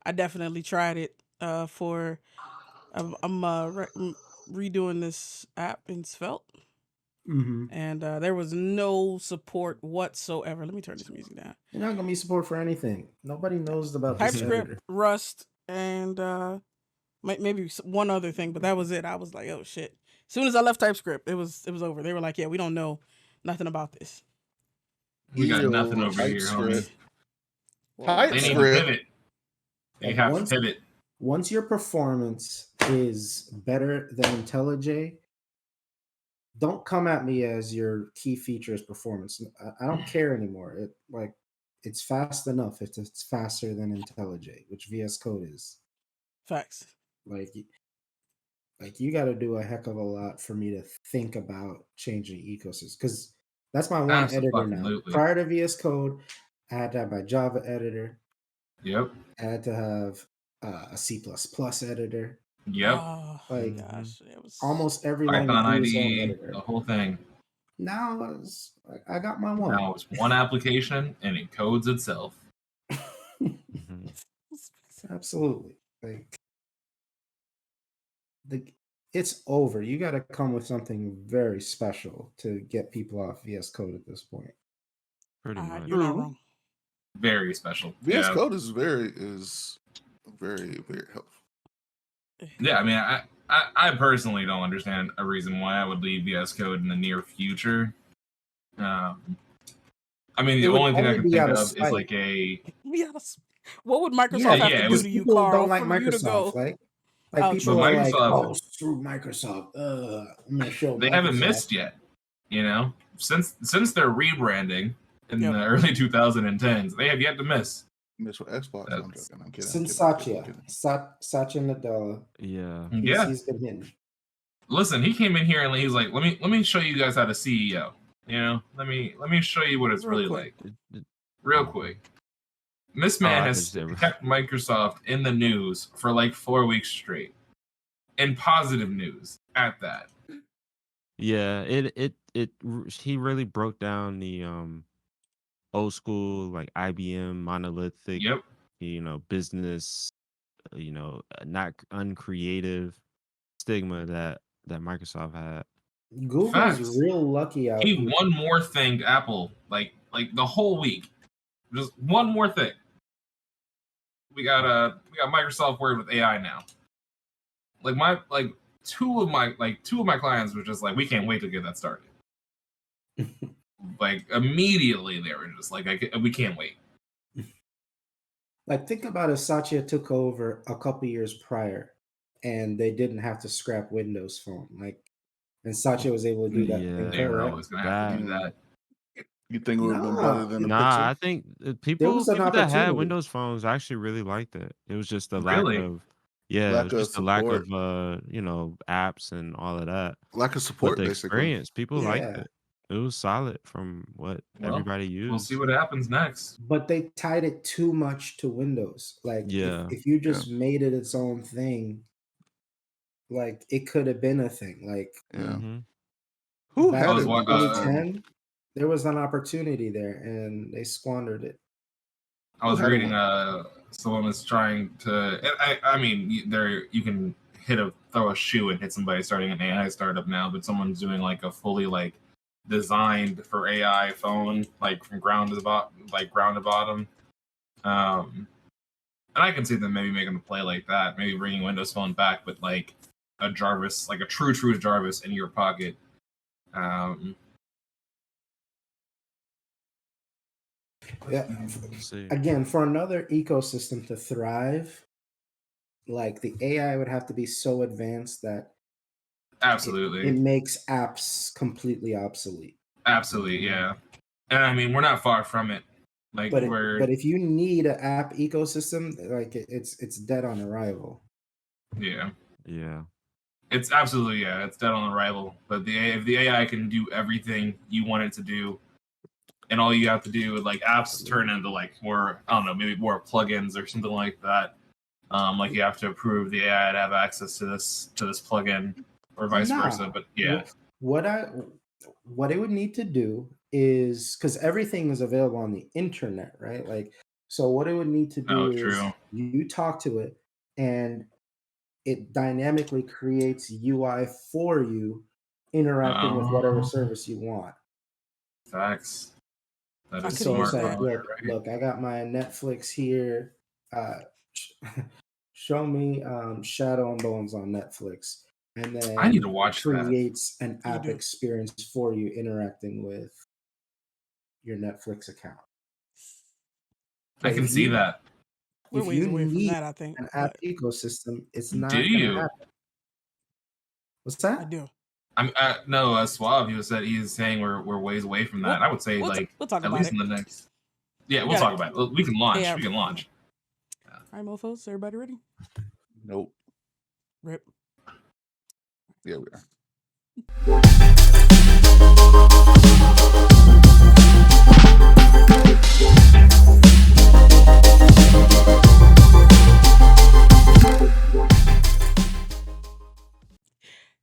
I definitely tried it. For I'm redoing this app in Svelte, Mm-hmm. and there was no support whatsoever. Let me turn this music down. You're not gonna be support for anything. Nobody knows about this TypeScript, editor. Rust, and maybe one other thing, but that was it. I was like, oh shit. As soon as I left TypeScript, it was over. They were like, yeah, we don't know nothing about this. We got nothing Yo, over here, homie. TypeScript. They need to TypeScript. pivot. They Like have to pivot. once your performance is better than IntelliJ, don't come at me as your key feature is performance. I don't care anymore. It's fast enough if it's faster than IntelliJ, which VS Code is. Facts. Like you got to do a heck of a lot for me to think about changing ecosystem, because that's my one editor now. Absolutely. Prior to VS Code, I had to have my Java editor. Yep. I had to have a C++ editor. Yep. Oh Like, gosh, it was Almost every Python language its own IDE, editor. the whole thing. Now I got my one. Now it's one application and it codes itself. Absolutely. It's over. You got to come with something very special to get people off VS Code at this point. Pretty much. you're not wrong. Very special. VS Yeah. Code is very, very helpful. Yeah, I mean, I personally don't understand a reason why I would leave VS Code in the near future. I mean, the only thing I can think of is like a. What would Microsoft have to do to you, people Carl? don't like for you to Microsoft. go? Like people are like, Microsoft- oh, screw Microsoft. I'm gonna show They Microsoft. haven't missed yet, you know. Since their rebranding in Yep. the early 2010s, they have yet to miss. Miss with Xbox. I'm joking. I'm kidding. Since I'm Satya Nadella, Yeah. Yeah. he's been hitting. Listen, he came in here and he's like, let me show you guys how to CEO. You know, let me show you what it's Real really quick. like. Real quick. This man has kept Microsoft in the news for like 4 weeks straight. And positive news at that. Yeah, he really broke down the old school like IBM monolithic, Yep. Business, not uncreative stigma that Microsoft had. Google's Facts. real lucky out He here. one more thing to Apple, like the whole week. Just one more thing. We got Microsoft Word with AI now. Two of my clients were just like, we can't wait to get that started. Like immediately they were just like, we can't wait. Like, think about if Satya took over a couple years prior and they didn't have to scrap Windows Phone. And Satya was able to do that. Yeah. They were always gonna have to do that. You think it would have been better than the Nah, Pixel? I think people was an that had opportunity. Windows phones actually really liked it. It was just the Really? lack of it Lack was of just the lack of support. apps and all of that. Lack of But support, the basically. experience, people liked Yeah. it. It was solid from what Well, everybody used. We'll see what happens next. But they tied it too much to Windows. Like, Yeah, if you just made it its own thing, like, it could have been a thing. Like, Yeah. Mhm. Who back had in it? 2010, there was an opportunity there, and they squandered it. I was Who had reading one? someone was trying to. I mean, you can throw a shoe and hit somebody starting an AI startup now, but someone's doing like a fully like designed for AI phone, like from ground to bottom. And I can see them maybe making a play like that, maybe bringing Windows Phone back, but like a Jarvis, like a true Jarvis in your pocket. Yeah. Let's see. Again, for another ecosystem to thrive, like, the AI would have to be so advanced that Absolutely. it makes apps completely obsolete. Absolutely, yeah. And I mean, we're not far from it. Like, But if you need an app ecosystem, like, it's dead on arrival. yeah, It's absolutely, it's dead on arrival. But if the AI can do everything you want it to do, and all you have to do, like, apps turn into like more, I don't know, maybe more plugins or something like that. Like you have to approve the AI to have access to this plugin, or vice versa. But yeah, what it would need to do is, because everything is available on the internet, right? Like, So what it would need to do Oh, is true. you talk to it, and it dynamically creates UI for you, interacting with whatever Oh, service you want. facts. That I is could So use it's smart. like, that. While you're right. look, I got my Netflix here. Show me Shadow and Bones on Netflix, and I need then to watch that. creates an You app do. experience for you interacting with your Netflix account. I But can see that. We're if ways you away from need that, I think. an app But ecosystem, it's Do not going to you? happen. What's I that? do. I'm no, Suave. He's saying we're ways away from that. We'll, I would say we'll, like we'll talk at about least it. in the next. Yeah, We we'll got talk about it. We can launch. Yeah. We can launch. All right, mofos, everybody ready? Nope. Rip. Yeah, we are.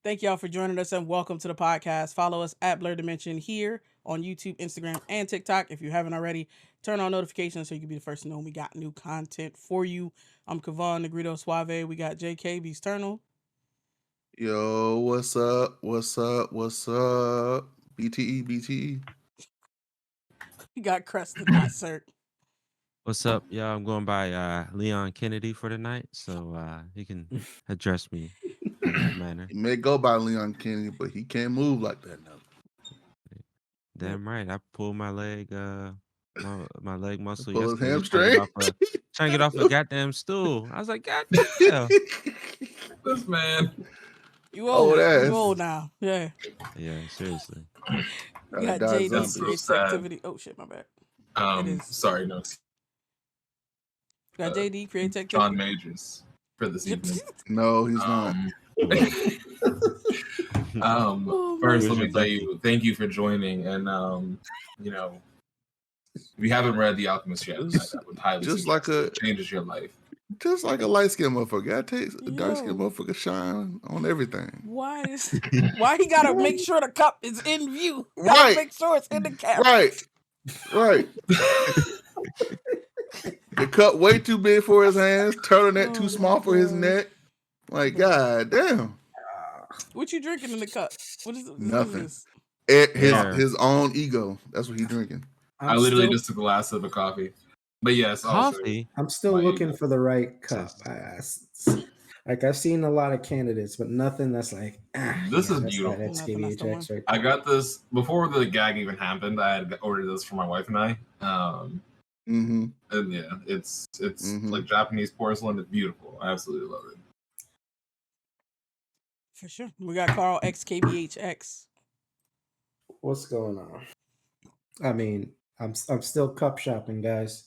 Thank y'all for joining us and welcome to the podcast. Follow us at Blerdimension here on YouTube, Instagram, and TikTok. If you haven't already, turn on notifications so you can be the first to know when we got new content for you. I'm Kavan Negrito Suave. We got JK Beast Eternal. Yo, what's up? What's up? What's up? BTE. We got Crested Not Cert. What's up, y'all? I'm going by Leon Kennedy for the night, so you can address me in that manner. He may go by Leon Kennedy, but he can't move like that now. Damn right. I pulled my leg, my leg muscle Pull his yesterday, trying to get off a goddamn stool. I was like, God damn. This man. You old. Old ass. You old now. Yeah. Yeah, seriously. We Gotta got die JD That's zombie. so creates sad. activity. Oh shit, my bad. It is. Sorry, no. We got JD creates John activity. Majors for this evening. No, he's not. Oh, First, man. let me tell you, thank you for joining. And you know, if you haven't read The Alchemist yet, I would highly Just suggest like a- it. It changes your life. Just like a light skinned motherfucker. Gotta take a dark skinned Yo. motherfucker shine on everything. why he gotta make sure the cup is in view? Gotta Right. make sure it's in the cap. Right. The cup way too big for his hands, turtleneck Oh too my small for his God. neck. Like, god damn. What you drinking in the cup? What is Nothing. this? His own ego. That's what he's drinking. I literally just took a last sip of coffee. But yes, also, Coffee? I'm still my looking ego. for the right cup. Like I've seen a lot of candidates, but nothing that's like This is that's beautiful. That Nothing, that's the one. SKBHX right I there. got this before the gag even happened. I had ordered this for my wife and I. Mm-hmm. And yeah, it's Mhm. like Japanese porcelain. It's beautiful. I absolutely love it. For sure. We got Carl XKBHX. What's going on? I mean, I'm still cup shopping, guys.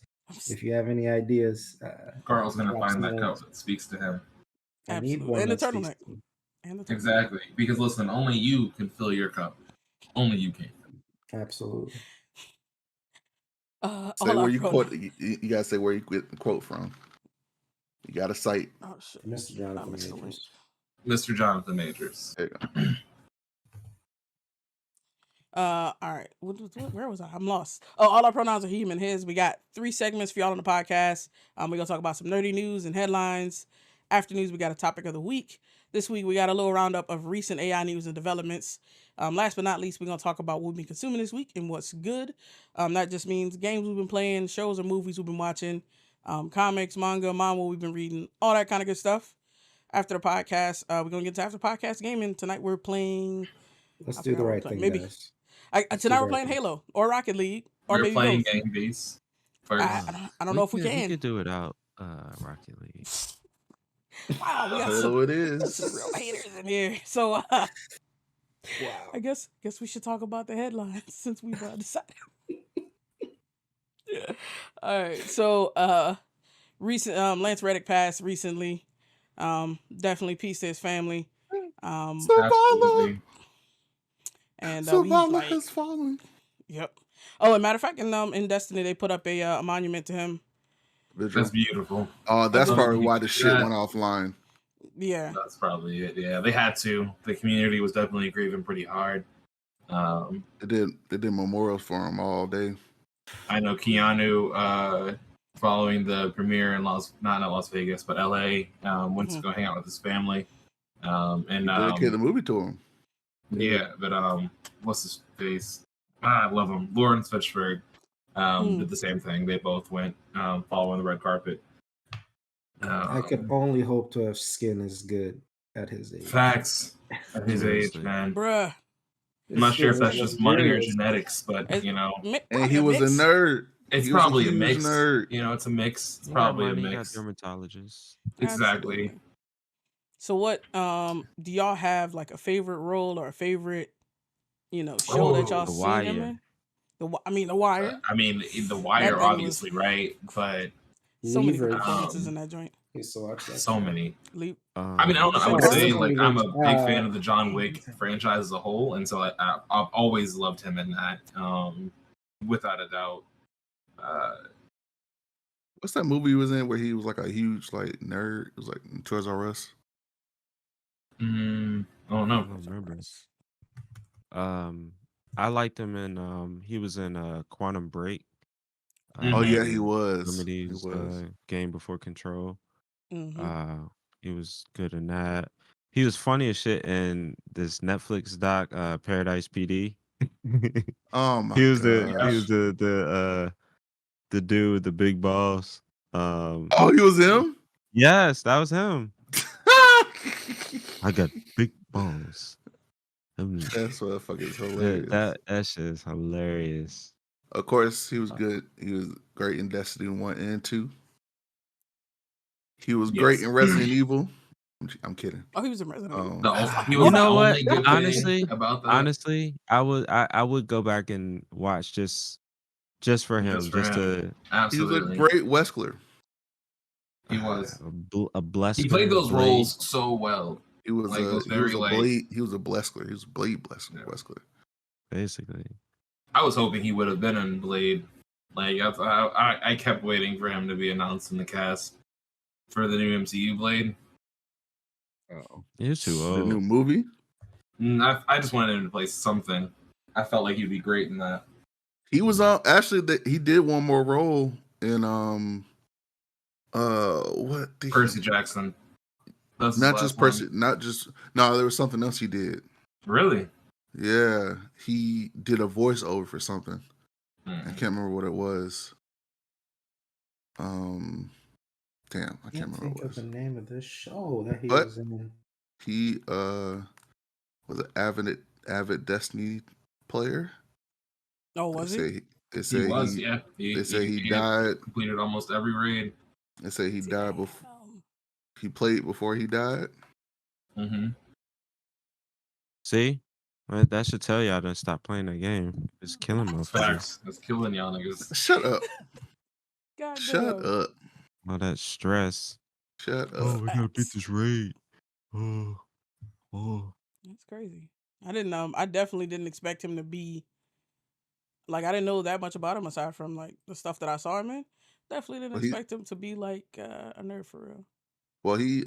If you have any ideas, Carl's gonna drop find some that cup names. that speaks to him. I need Absolutely. one And the that speaks turtleneck. to me. And the turtleneck. Exactly, because listen, only you can fill your cup. Only you can. Absolutely. Say all where our you pronouns. quote. You gotta say where you get the quote from. You got to cite. Oh shit. Mr. Jonathan missed the link. Majors. Mr. Jonathan Majors. There you go. All right. Where was I? I'm lost. Oh, all our pronouns are he, him, and his. We got 3 segments for y'all on the podcast. We're gonna talk about some nerdy news and headlines. After news, we got a topic of the week. This week, we got a little roundup of recent AI news and developments. Last but not least, we're gonna talk about what we've been consuming this week and what's good. That just means games we've been playing, shows or movies we've been watching, comics, manga, we've been reading, all that kind of good stuff. After the podcast, we're gonna get to after podcast gaming. Tonight we're playing. Let's I do the forgot what we're right playing. thing, Maybe. guys. Tonight we're playing Halo or Rocket League or We're maybe playing both. Gang Beast first. I don't know if we We can. could do it out Rocket League. Wow, we got So it is. some real haters in here. So Wow. I guess we should talk about the headlines since we've decided. Yeah. All right. So recent Lance Reddick passed recently. Definitely peace to his family. Absolutely. And he's Savannah like, has fallen. yep. Oh, and matter of fact, in Destiny they put up a monument to him. That's beautiful. Oh, that's I probably believe why the shit that. went offline. Yeah. That's probably it. Yeah, they had to. The community was definitely grieving pretty hard. They did memorials for him all day. I know Keanu following the premiere in not Las Vegas, but LA. Went to go hang out with his family. And Dedicated the movie to him. yeah, but what's his face? I love him. Lawrence Fishburne did the same thing. They both went following the red carpet. I could only hope to have skin as good at his age. Facts at his age, man. Bruh. I'm not sure if that's just money or genetics, but you know, and he was a nerd. It's He was probably a huge mix. nerd. You know, it's a mix. It's He got probably a money, he got mix. dermatologists. Exactly. Absolutely. So what do y'all have like a favorite role or a favorite, show that y'all The seen him in? The Wire. I mean, The Wire, thing obviously, right? But So many good Leverage. performances in that joint. Used to watch that. so many. I mean, I don't know. I would What's say the like I'm a big Leverage? fan of the John Wick franchise as a whole, and so I've always loved him in that, without a doubt. What's that movie he was in where he was like a huge like nerd? It was like Toys R Us. I don't I know. don't remember. I liked him in he was in Quantum Break. Oh yeah, he was. Somebody's Game Before Control. Mm-hmm. He was good in that. He was funny as shit in this Netflix doc, Paradise PD. Oh my He was god. the dude with the big balls. Oh, he was him? Yes, that was him. I got big balls. That's what fucking hilarious. That shit is hilarious. Of course, he was good. He was great in Destiny 1 and 2. He was great in Resident Evil. I'm kidding. Oh, he was in Resident Evil. He was You know what? only good thing about that. Honestly, I would go back and watch just for him, to. Absolutely. He was a great Wesker. He was a blessed. He played those roles so well. He was like, he was a blade. He was a Bleskler. He was Blade Wesker. Basically. I was hoping he would have been in Blade. Like I kept waiting for him to be announced in the cast for the new MCU Blade. Oh, he's too old. The new movie. I just wanted him to play something. I felt like he'd be great in that. He was actually he did one more role in what Percy Jackson. That's not just Percy. Not just no. There was something else he did. Really? Yeah, he did a voiceover for something. I can't remember what it was. Damn, I can't remember what it was. The name of this show that he But was in. He was an avid Destiny player. Oh, was he? They say he was. They say he died. Completed almost every raid. They say he died before. He played before he died. Mm-hmm. See, that should tell y'all to stop playing that game. It's killing motherfuckers. Facts. It's killing y'all niggas. Shut up. Shut up. All that stress. Shut up. Oh, we gotta beat this raid. Oh. That's crazy. I didn't I definitely didn't expect him to be like, I didn't know that much about him aside from like the stuff that I saw him in. Definitely didn't expect him to be like a nerd for real. Well, he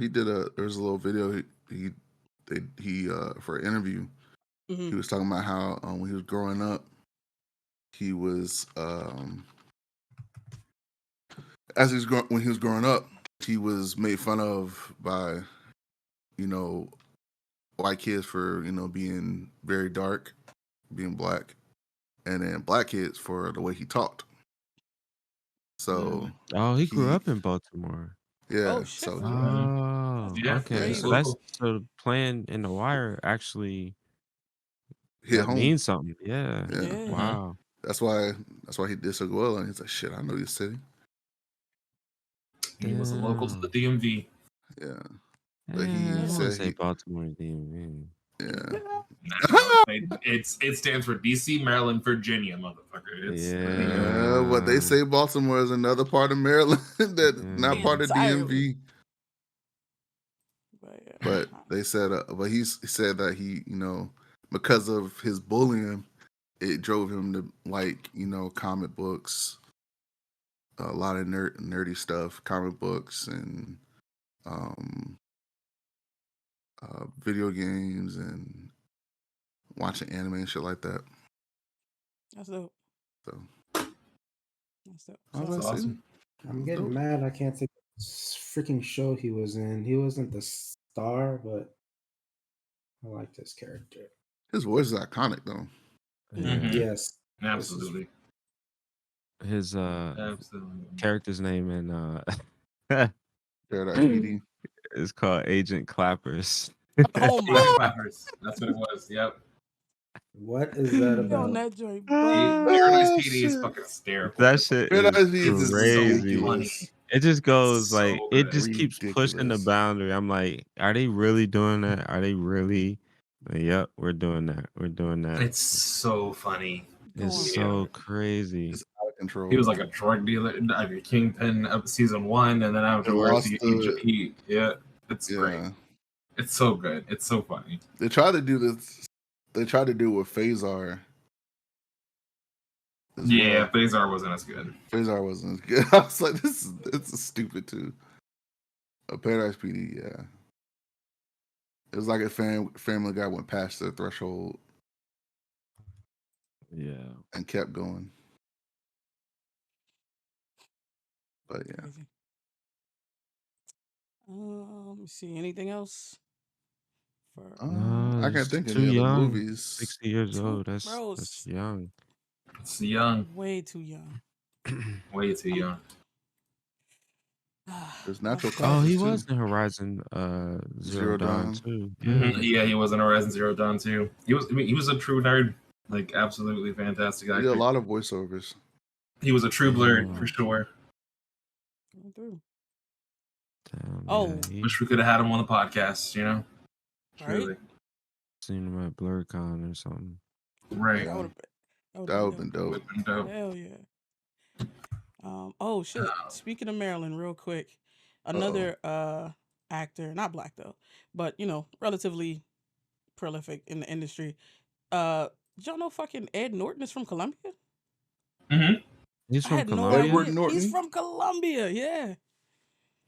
did there's a little video he for an interview. Mm-hmm. He was talking about how when he was growing up, he was when he was growing up, he was made fun of by white kids for being very dark, being black, and then black kids for the way he talked. So he grew up in Baltimore. Yeah. Oh, shit. So okay. So playing in the Wire actually hit home. Means something. Yeah. Wow. That's why he did so well, and he's like, shit, I know your city. He was a local to the DMV. Yeah. But he said Baltimore DMV. Yeah. It stands for DC, Maryland, Virginia, motherfucker. But they say Baltimore is another part of Maryland that's not part of DMV. But they said, but he said that he, because of his bullying, it drove him to like, comic books, a lot of nerdy stuff, comic books and video games and watching anime and shit like that. That's dope. So that's dope. That's awesome. I'm getting mad. I can't think of this freaking show he was in. He wasn't the star, but I liked his character. His voice is iconic though. Yeah. Mhm. Yes. Absolutely. His Absolutely. character's name in Paradise PD. is called Agent Clappers. Oh Agent my! Clappers. That's what it was. Yep. What is that He on about? that joint, Paradise bro. PD is shit. fucking hysterical. That shit Paradise is PD is crazy. ridiculous. It just goes So like it good. just keeps pushing the Ridiculous. boundary. I'm like, are they really doing that? Are they really? Like, yep, we're doing that. We're doing that. It's so funny. It's Go so crazy. It's out of control. He was like a drug dealer, like a kingpin of season 1, and then afterwards lost yeah, it's great. It's so good. It's so funny. They tried to do this. They tried to do it with Phasar. Yeah, Phasar wasn't as good. Phasar wasn't as good. I was like, this is stupid too. Paradise PD, yeah. It was like a Family Guy went past their threshold Yeah. and kept going. But yeah. Crazy. Let me see. Anything else? I can't think of too any other young. movies. 60 years old. That's Bros. young. It's young. Way too young. Way too young. There's Natural Oh, Causes he too. was in Horizon Zero Dawn too. Mhm. Yeah, he was in Horizon Zero Dawn too. He was a true nerd. Like, absolutely fantastic He actor. did a lot of voiceovers. He was a true blurred for sure. Going through. Damn, Oh. yeah, Wish we could have had him on the podcast, you know? Right? Truly. seen him at BlurCon or something. Right. That Yeah. would That would have been dope. Would've been dope. Hell yeah. Oh shit. Speaking of Maryland, real quick, another actor, not black though, but you know, relatively prolific in the industry. Did y'all know fucking Ed Norton is from Colombia? Mm-hmm. He's I from had no Colombia. idea. Edward Norton? He's from Colombia, yeah.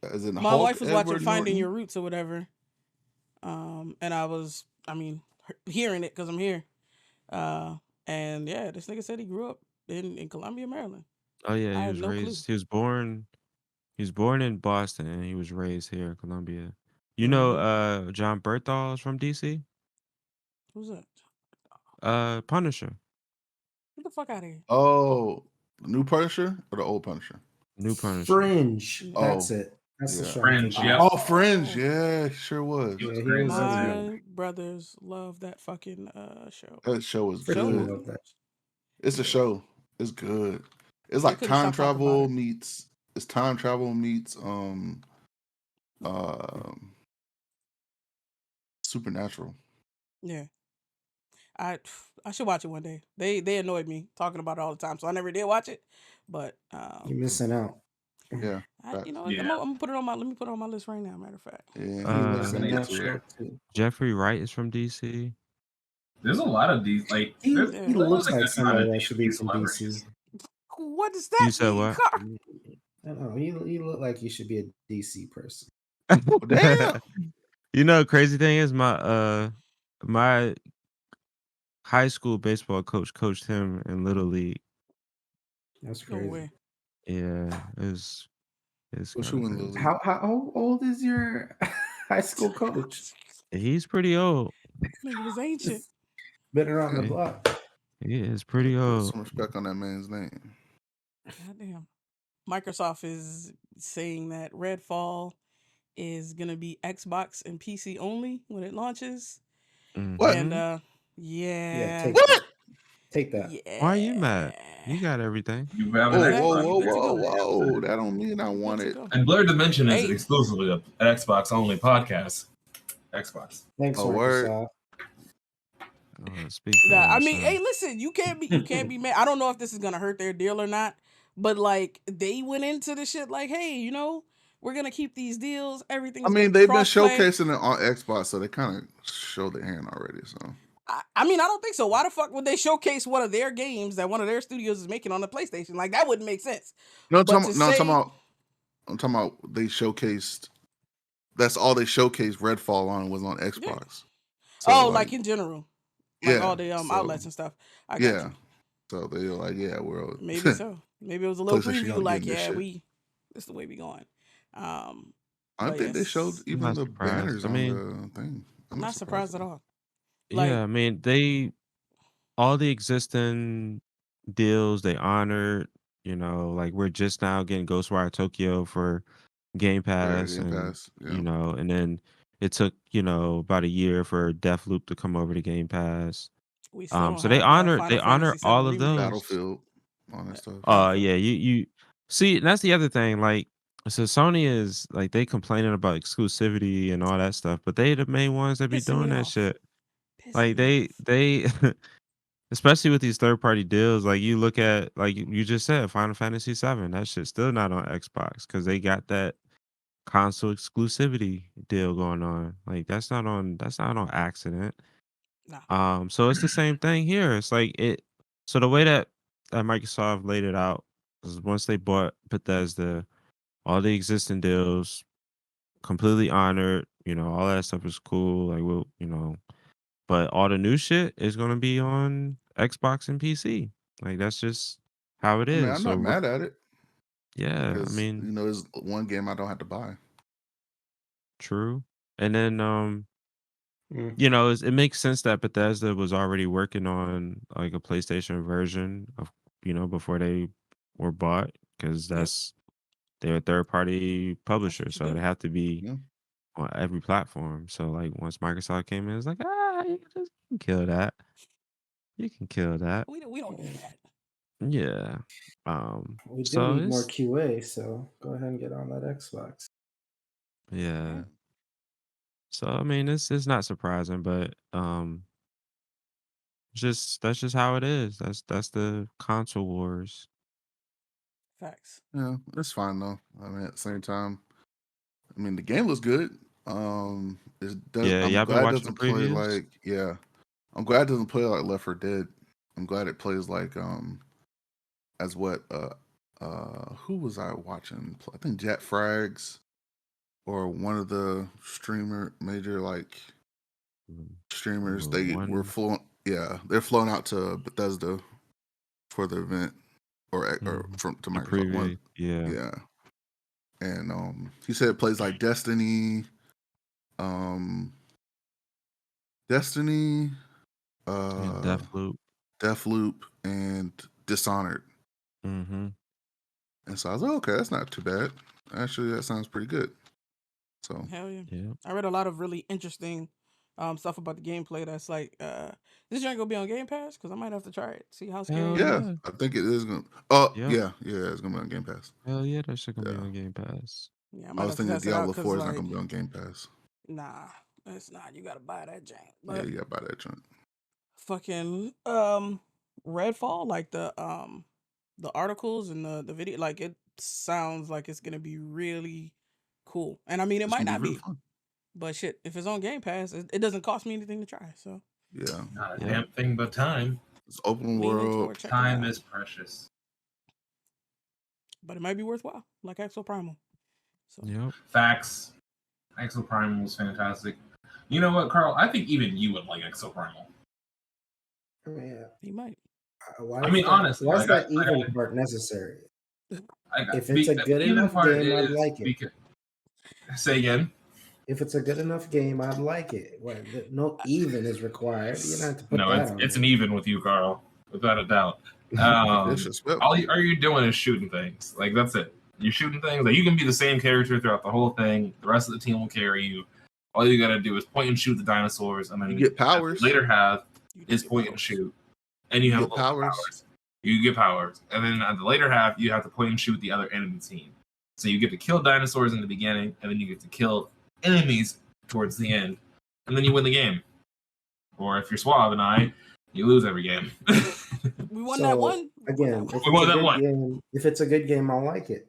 As in My Hulk, wife was watching Edward Finding Norton? Your Roots or whatever. And I was, hearing it because I'm here. And yeah, this nigga said he grew up in Columbia, Maryland. Oh yeah, I he had was no clue. raised. He was born in Boston and he was raised here in Columbia. You know, John Berthal is from DC. Who's that? Punisher, Get the fuck out of here. Oh, the new Punisher or the old Punisher? new Punisher. Fringe. Oh. That's it. That's the Yeah. show. Fringe, I'm thinking yeah. of. Oh, Fringe. Yeah, he sure was. He was Yeah, he great. was in My it. brothers love that fucking show. That show was Freaking good. love that. It's a show. It's good. It's I like couldn't time stop talking about travel it. meets. It's time travel meets supernatural. Yeah. I should watch it one day. They annoyed me talking about it all the time, so I never did watch it. But You're missing out. Yeah. you know, Yeah. I'm gonna put it on my. Let me put it on my list right now. Matter of fact. Yeah. You're Uh, missing out. Sure. Too. Jeffrey Wright is from DC. There's a lot of these, like, He there's looks a like good somebody amount of that should be DC from DC. What does that You said mean, what? Carl? I don't know. You look like you should be a DC person. Damn. You know, crazy thing is my high school baseball coach coached him in Little League. That's No crazy. way. Yeah, it's What's kinda who in Little crazy. League? How old is your high school coach? He's pretty old. Nigga was ancient. Been around the Okay. block. He is pretty Put old. some respect on that man's name. Goddamn. Microsoft is saying that Redfall is gonna be Xbox and PC only when it launches. What? And Mhm. yeah. Take that. Yeah. Why are you mad? You got everything. You have Whoa, an Exactly. Xbox. whoa, You good to whoa, go. whoa! That don't mean I You want good to it. go. And Blerdimension is Hey. exclusively an Xbox only podcast. Xbox. Thanks, Oh, word. Microsoft. Speak for Nah, I mean, yourself. hey, listen, you can't be mad. I don't know if this is gonna hurt their deal or not, but like they went into the shit like, hey, you know, we're gonna keep these deals. Everything's I mean, gonna be they've been cross-play. showcasing it on Xbox, so they kind of showed their hand already. So I mean, I don't think so. Why the fuck would they showcase one of their games that one of their studios is making on the PlayStation? Like that wouldn't make sense. no, I'm But talking, to no, I'm say- talking about they showcased. That's all they showcased Redfall on was on Xbox. So, like in general, like yeah, all the so- outlets and stuff. I got yeah. you. So they were like, yeah, we're Maybe so. Maybe it was a little PlayStation preview. y'all Like, getting this yeah, shit. we This is the way we going. I But think they showed yes, I'm even not the surprised. banners I on mean, the thing. I'm not not surprised surprised at at all. all. yeah, Like, I mean, all the existing deals they honored. Like we're just now getting Ghostwire Tokyo for Game Yeah, Pass, Game and Pass. Yeah. and then it took about a year for Deathloop to come over to Game Pass. we still don't So they have honor Final they honor Fantasy VII all of remake. those. Battlefield, all that stuff. Battlefield. Yeah, you see, that's the other thing. Like, so Sony is like they complaining about exclusivity and all that stuff, but they the main ones that be Pissing doing me that off. shit. Pissing Like me off. they especially with these third party deals, like you look at like you just said, Final Fantasy VII, that shit's still not on Xbox because they got that console exclusivity deal going on. Like that's not on accident. Nah. So it's the same thing here. It's like it. So the way that Microsoft laid it out is once they bought Bethesda, all the existing deals completely honored. All that stuff is cool. Like but all the new shit is gonna be on Xbox and PC. Like that's just how it I mean, is. I'm So not mad at it yeah, I because mean, it's one game I don't have to buy. true. And then Mm. it makes sense that Bethesda was already working on like a PlayStation version of before they were bought because Yep. they're a third party That's publisher, what you so do. they have to be Yeah. on every platform. So like once Microsoft came in, it's like you can kill that. You can kill that. We don't need that. Yeah. We do So need more it's QA, so go ahead and get on that Xbox. yeah. So I mean it's not surprising, but that's just how it is. That's the console wars. Facts. Yeah, it's fine though. I mean, at the same time, I mean, the game was good. Yeah, I'm y'all been glad it watching the doesn't play previews? like, yeah, I'm glad it doesn't play like Left 4 Dead. I'm glad it plays like, as what, who was I watching? I think Jet Frags or one of the major like Mm, streamers. Number They were one. flown, yeah, they're flown out to Bethesda for the event or Mhm. from to The Microsoft one, preview. Yeah. yeah. And he said it plays like Destiny, um, Destiny, And uh, Deathloop. Deathloop, and Dishonored. Mm-hmm. And so I was like, okay, that's not too bad. Actually, that sounds pretty good. So Hell yeah. Yeah. I read a lot of really interesting stuff about the gameplay that's like this joint gonna be on Game Pass because I might have to try it, see how scary Hell it yeah, is. yeah. I think it is gonna. Oh Yep. yeah, it's gonna be on Game Pass. Hell yeah, that shit gonna be Yeah, on Game Pass. Yeah, I I might was have to thinking test it out Diablo because 4 is not like gonna be on Game Pass. nah, it's not. You gotta buy that jank. Yeah, But you gotta buy that joint. fucking Redfall, like the articles and the video, like it sounds like it's gonna be really cool. And I mean it It's might gonna be not really be. fun. But shit, if it's on Game Pass, it doesn't cost me anything to try. So Yeah, Not a Yep. damn thing but time. it's open leaning world. toward checking it Time out. is precious. But it might be worthwhile, like Exo Primal. So Yep. Facts. Exo Primal was fantastic. You know what, Carl? I think even you would like Exo Primal. I mean, he might. why I is mean, that? honestly, Why is like that even part necessary? If it's a the good even enough part game, I'd is like it. because say again. If it's a good enough game, I'd like it. No even is required. You don't have to put No, that on it's there. an even with you, Carl, without a doubt. Disrespectful. All you're doing is shooting things. Like that's it. You're shooting things. Like you can be the same character throughout the whole thing. The rest of the team will carry you. All you gotta do is point and shoot the dinosaurs, and then You get powers. the later half You do is get point and powers. shoot, and you You have get little powers. powers. You get powers, and then at the later half, you have to point and shoot the other enemy team. So you get to kill dinosaurs in the beginning, and then you get to kill enemies towards the end, and then you win the game. Or if you're Suave and I, you lose every game. We won that one. Again, if We won it's a that good one. game, I'll like it.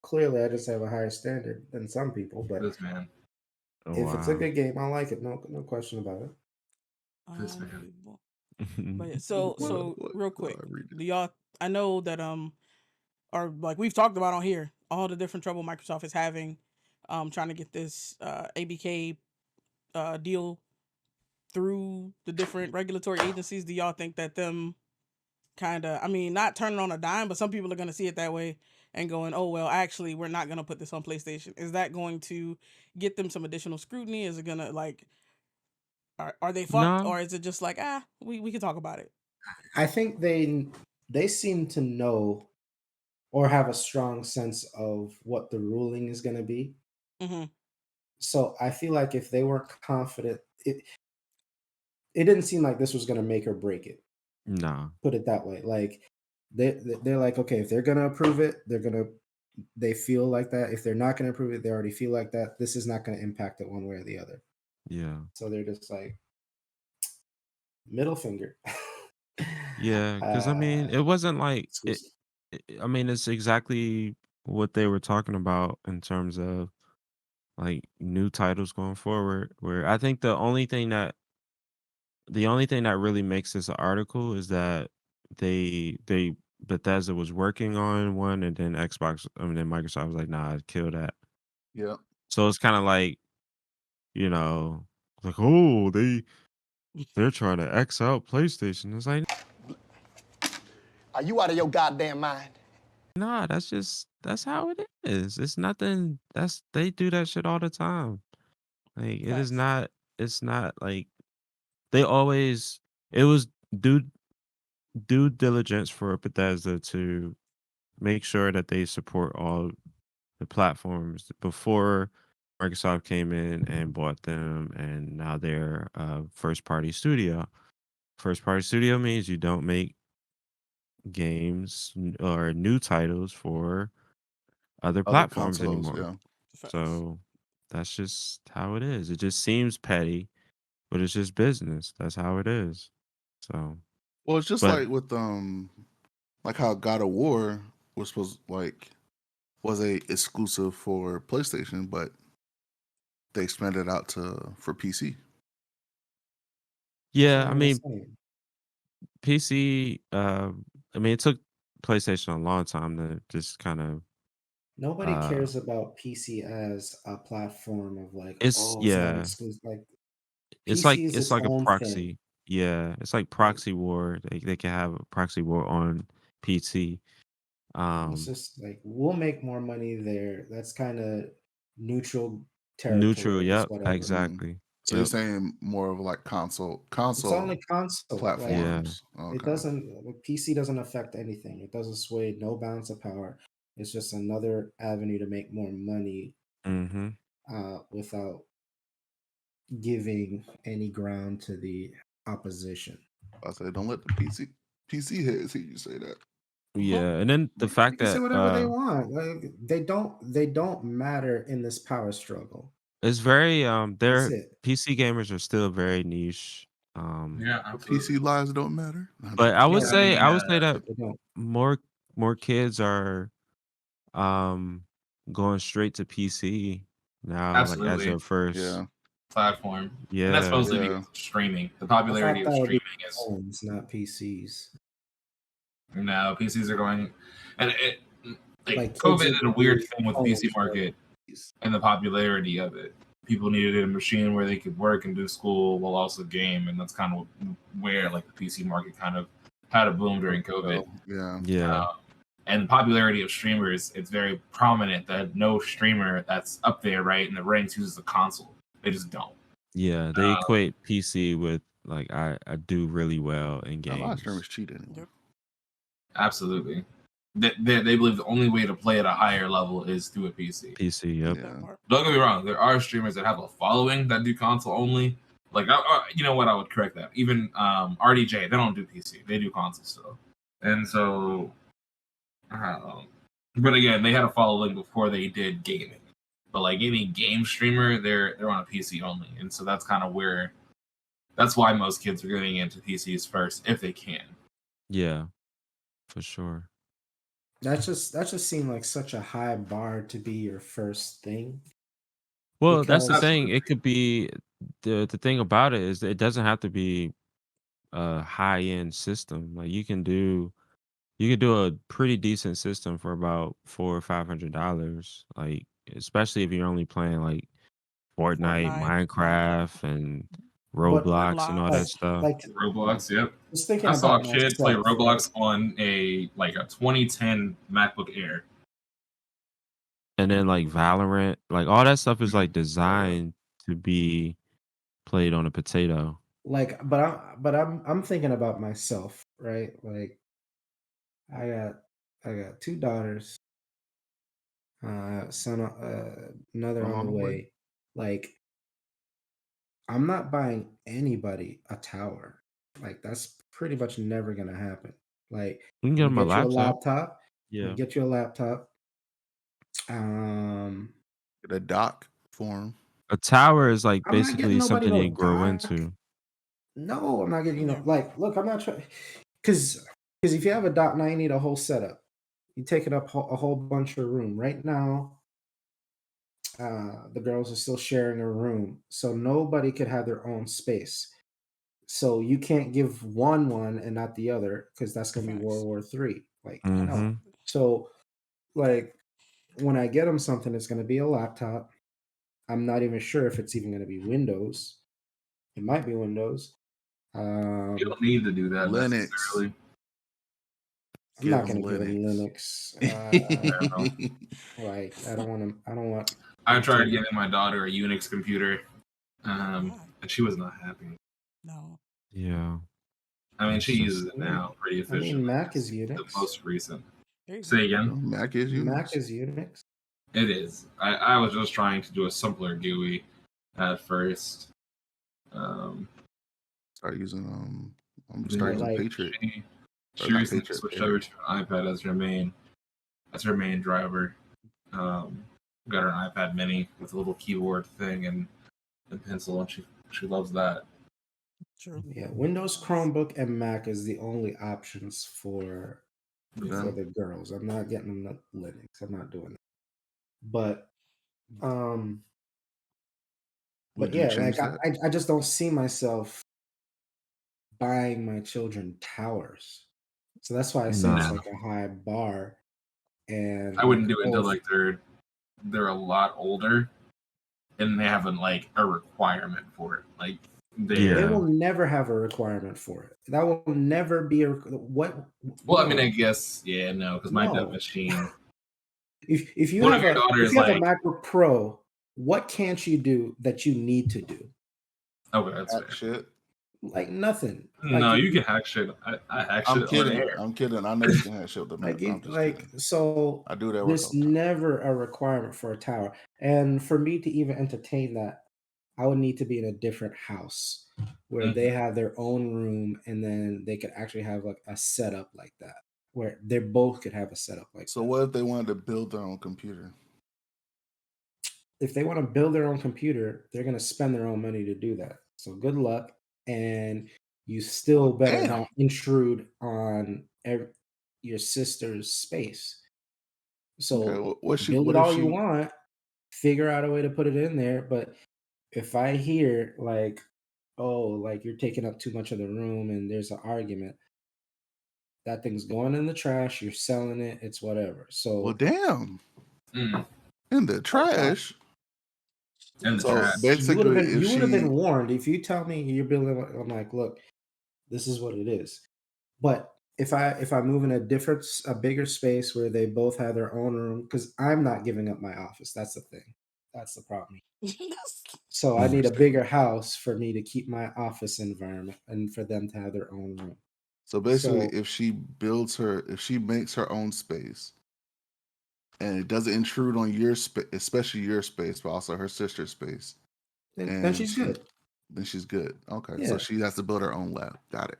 Clearly, I just have a higher standard than some people, but This man. Oh, if it's a wow. good game, I like it. No question about it. This man. Unbelievable. But yeah, so What? real quick, Read it. do y'all? I know that or like we've talked about on here, all the different trouble Microsoft is having, trying to get this ABK deal through the different regulatory agencies. Do y'all think that them kind of, I mean, not turning on a dime, but some people are going to see it that way and going, oh well, actually we're not gonna put this on PlayStation? Is that going to get them some additional scrutiny? Is it gonna like are they fucked, No, or is it just like we can talk about it? I think they seem to know or have a strong sense of what the ruling is going to be. Mm-hmm. So I feel like if they weren't confident, it didn't seem like this was going to make or break it. no. Put it that way. Like they're like, okay, if they're going to approve it, they feel like that. If they're not going to approve it, they already feel like that. This is not going to impact it one way or the other. Yeah. So they're just like middle finger. Yeah, because I mean, it wasn't like it. Exclusive. I mean, it's exactly what they were talking about in terms of like new titles going forward. Where I think the only thing that really makes this an article is that they Bethesda was working on one, and then then Microsoft was like, nah, kill that. Yeah. So it's kind of like, you know, like, oh, they're trying to X out PlayStation. It's like, Are you out of your goddamn mind? nah, that's how it is. It's nothing. They do that shit all the time. Like it is Facts. not. It's not like they always. It was due diligence for Bethesda to make sure that they support all the platforms before Microsoft came in and bought them, and now they're a first party studio. First party studio means you don't make games or new titles for other Other platforms consoles. anymore. Yeah. Facts. So that's just how it is. It just seems petty, but it's just business. That's how it is. So, Well, it's just but like with like how God of War was supposed was a exclusive for PlayStation, but they expanded out for PC. That's yeah, what I I was mean, saying. PC. I mean, it took PlayStation a long time to just kind of. Nobody Uh, cares about PC as a platform of like, it's oh, it's not yeah. exclusive. Like It's PC like is it's its like a own thing. proxy. Yeah, it's like Like proxy war. They can have a proxy war on PC. it's Um, just like we'll make more money there. That's kind of neutral Neutral. territory. It's Yep. whatever. Mm. Exactly. So you're Yep. saying more of like console It's only console console. Like Yeah. platforms. it Okay. doesn't. Like, PC doesn't affect anything. It doesn't sway no balance of power. It's just another avenue to make more money Mm-hmm. without giving any ground to the opposition. I say don't let the PC heads hear you say that. Yeah, and then the They fact can say that whatever they want. Like they don't matter in this power struggle. it's very That's their it. PC gamers are still very niche. Um, Yeah, The absolutely. PC lives don't matter. I'm but just I kidding. would No, say that they don't. more kids are um going straight to PC now, like as Absolutely. their first. Yeah. Platform. And that's Yeah. mostly Yeah. because of streaming. The I popularity thought of that would be streaming is phones, not PCs. now PCs are going, and it like Like kids COVID are did a getting weird thing with the PC phones for market PCs. and the popularity of it. People needed a machine where they could work and do school while also game, and that's kind of where like the PC market kind of had a boom during COVID. So, yeah. Yeah. And the popularity of streamers, it's very prominent that no streamer that's up there, right, in the ranks uses a console. They just don't. Yeah, they equate PC with like I do really well in A lot of games. streamers cheat anyway. Yep. Absolutely. They believe the only way to play at a higher level is through a PC. PC, yep. Yeah. That part. Don't get me wrong. There are streamers that have a following that do console only. Like, you know what? I would correct that. Even RDJ, they don't do PC. They do console still. And so, but again, they had a following before they did gaming. But like any game streamer, they're on a PC only, and so that's kind of where. That's why most kids are getting into PCs first if they can. Yeah, for sure. That just seemed like such a high bar to be your first thing. Well, that's the Because thing. Absolutely. It could be the thing about it is that it doesn't have to be a high end system. Like you can do a pretty decent system for about $400 or $500. Like especially if you're only playing like Fortnite, Fortnite, Minecraft, and but Roblox and all that Roblox. stuff. like Roblox, yep. just thinking I saw a about kid play myself, right? Roblox on a 2010 MacBook Air. and then like Valorant, like all that stuff is like designed to be played on a potato. Like, but I'm thinking about myself, right? Like, I got I got two daughters, son, another on the On the way. way. Like, I'm not buying anybody a tower. Like, that's pretty much never gonna happen. Like, You can I'm get gonna them a get you a laptop. laptop. I'm Yeah. gonna get you a laptop. Um, Get a dock form. A tower is like I'm not getting basically nobody something you no grow dock. into. No, I'm not getting, Yeah. like, look, I'm not trying, because if you have a dock now, you need a whole setup. You take it up a whole bunch of room. Right now, the girls are still sharing a room, so nobody could have their own space. So you can't give one and not the other because that's gonna be Facts. World War III. Like, no. Mm-hmm. So, like, when I get them something, it's gonna be a laptop. I'm not even sure if it's even gonna be Windows. It might be Windows. You don't need to do that Linux. necessarily. I'm Give not them gonna give them Linux. Linux. Like, I don't want to. I don't want. I tried to- giving my daughter a Unix computer, and she was not happy. No. Yeah. I mean, It's she just- uses it now pretty I efficiently. mean, Mac It's is Unix. the most recent. There you go. Say again. Mac is Unix. Mac is Unix. It is. I was just trying to do a simpler GUI at first. Start using I'm Then, start using like, Patriot. She not recently Patriot, switched Patriot. over to an iPad as her main driver. Got her an iPad Mini with a little keyboard thing and pencil, and she loves that. True. Yeah, Windows, Chromebook, and Mac is the only options for Yeah. the girls. I'm not getting them Linux. I'm not doing that. But Would yeah, you change like that? I just don't see myself buying my children towers. So that's why I say it's No. like a high bar. And I wouldn't do it until both- like they're a lot older and they have like a requirement for it. Like they Yeah. will never have a requirement for it. That will never be a what. Well, I no. mean, I guess no, because my dev No. machine. If you One have of your a daughters, if you have like- a MacBook Pro, what can't you do that you need to do? Okay, that's Hack fair. shit. Like nothing. No, Like, you can hack shit. I hack shit I'm on kidding. air. I'm kidding. I know you can hack shit with the Mac. like, I'm just like kidding. so. I do that work There's all the time. never a requirement for a tower, and for me to even entertain that, I would need to be in a different house where they have their own room, and then they could actually have like a setup like that, where they both could have a setup like So that. what if they wanted to build their own computer? If they want to build their own computer, they're going to spend their own money to do that. So good luck, and you still better Damn. not intrude on your sister's space. So Okay, what build what it if all she? you want, figure out a way to put it in there. But if I hear like, oh, like you're taking up too much of the room and there's an argument, that thing's going in the trash, you're selling it, it's whatever. So Well, damn. Mm. In the trash. And the So trash. basically, if you would have she been warned. If you tell me you're building, I'm like, look, this is what it is. But if I move in a bigger space where they both have their own room, because I'm not giving up my office. That's the thing. That's the problem. So I need a bigger house for me to keep my office environment and for them to have their own room. So basically, So- if she makes her own space, and it doesn't intrude on your space, especially your space, but also her sister's space, Then and she's good. Then she's good. Okay, Yeah. so she has to build her own lab. Got it.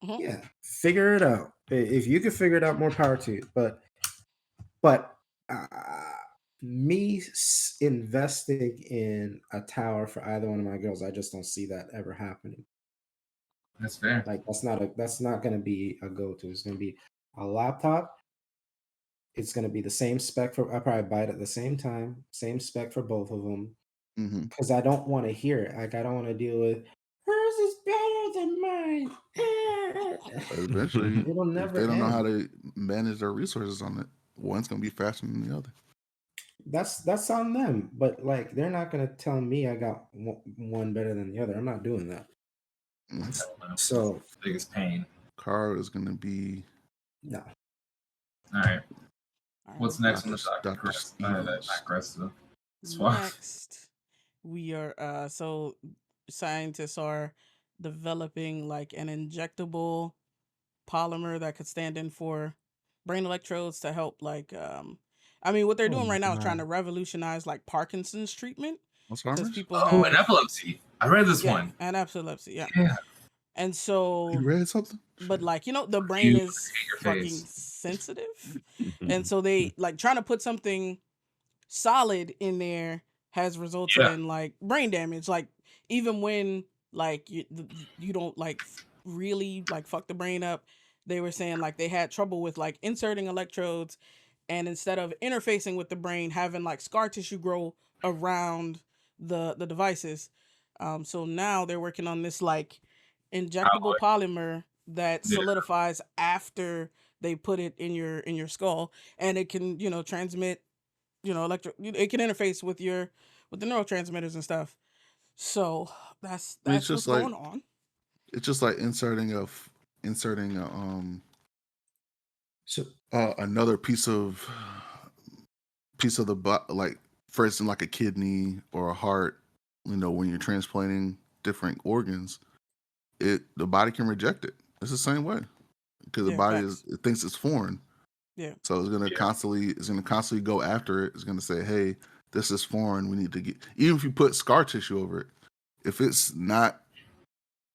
Yeah, figure it out. If you can figure it out, more power to you. But me investing in a tower for either one of my girls, I just don't see that ever happening. That's fair. Like that's not going to be a go-to. It's going to be a laptop. It's going to be the same spec for. I probably buy it at the same time, same spec for both of them, because I don't want to hear it. Like I don't want to deal with hers is better than mine. Eventually, It'll if never they don't know how end. to manage their resources on it, one's gonna be faster than the other. That's on them. But like they're not going to tell me I got one better than the other. I'm not doing that. I don't know. So Biggest pain. Car is gonna be no. All right. All right. What's next on the Dr. crest? Stevens. Not crest though. It's fine. Next, we are so scientists are developing like an injectable polymer that could stand in for brain electrodes to help I mean what they're Oh doing my right now is trying God. to revolutionize like Parkinson's treatment because Alzheimer's? people Oh, and have epilepsy. I read this one. and epilepsy, yeah. Yeah. And You so read something? but like the brain You is hit your fucking face. sensitive. And so they like trying to put something solid in there has resulted Yeah. in like brain damage, like even when like you don't like really like fuck the brain up. They were saying like they had trouble with like inserting electrodes, and instead of interfacing with the brain, having like scar tissue grow around the devices. So now they're working on this like injectable polymer that Yeah. solidifies after they put it in your skull, and it can transmit it can interface with the neurotransmitters and stuff. So It's that's just what's like going on. it's just like inserting So another piece of the like for instance like a kidney or a heart. When you're transplanting different organs, the body can reject it. It's the same way because the Yeah, body facts. it thinks it's foreign. Yeah. So it's gonna Yeah. constantly go after it. It's gonna say, "Hey, this is foreign. We need to get." Even if you put scar tissue over it, if it's not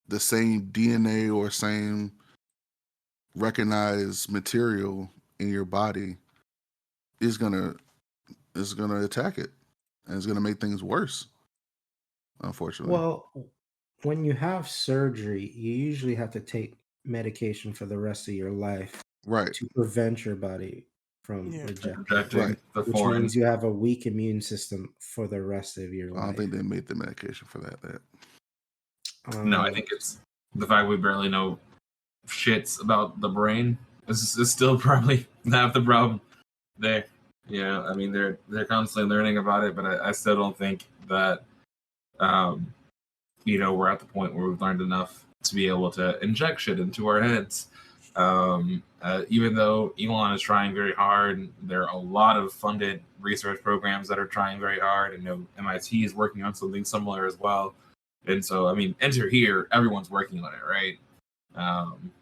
the same DNA or same recognized material in your body, it's gonna attack it, and it's gonna make things worse. Unfortunately, well, when you have surgery, you usually have to take medication for the rest of your life right, to prevent your body from Yeah. rejecting, Rejecting right. the which foreign. means you have a weak immune system for the rest of your I don't life. think they made the medication for that. No, I Um, think it's the fact we barely know shits about the brain. This is still probably half the problem. There, yeah. I mean, they're constantly learning about it, but I still don't think that we're at the point where we've learned enough to be able to inject shit into our heads. Even though Elon is trying very hard, there are a lot of funded research programs that are trying very hard, and MIT is working on something similar as well. And so, I mean, enter here, everyone's working on it, right? From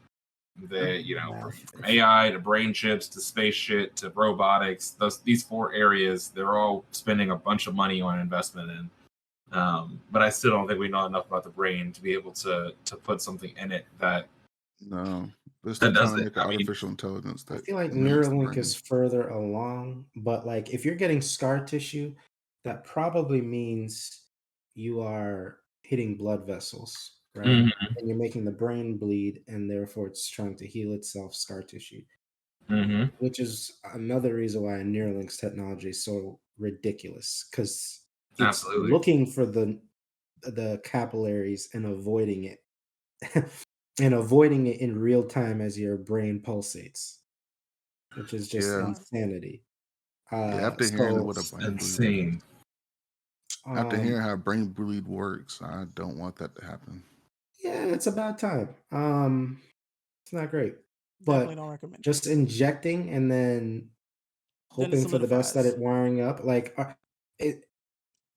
AI to brain chips to space shit to robotics, these 4 areas, they're all spending a bunch of money on investment in. But I still don't think we know enough about the brain to be able to put something in it that No, they're still does trying to it. make an artificial intelligence I that feel like mimics the Neuralink brain. is further along, but like if you're getting scar tissue, that probably means you are hitting blood vessels, right? Mhm, And you're making the brain bleed, and therefore it's trying to heal itself, scar tissue, mhm. which is another reason why Neuralink's technology is so ridiculous because it's Absolutely. looking for the capillaries and avoiding it. And avoiding it in real time as your brain pulsates, which is just Yeah, insanity. after hearing So what a brain bleed is, Insane. after um, hearing how brain bleed works, I don't want that to happen. yeah, it's about time. It's not great, Definitely but don't recommend it. just injecting and then Then it hoping for the best that solidifies. it wiring up. Like, it,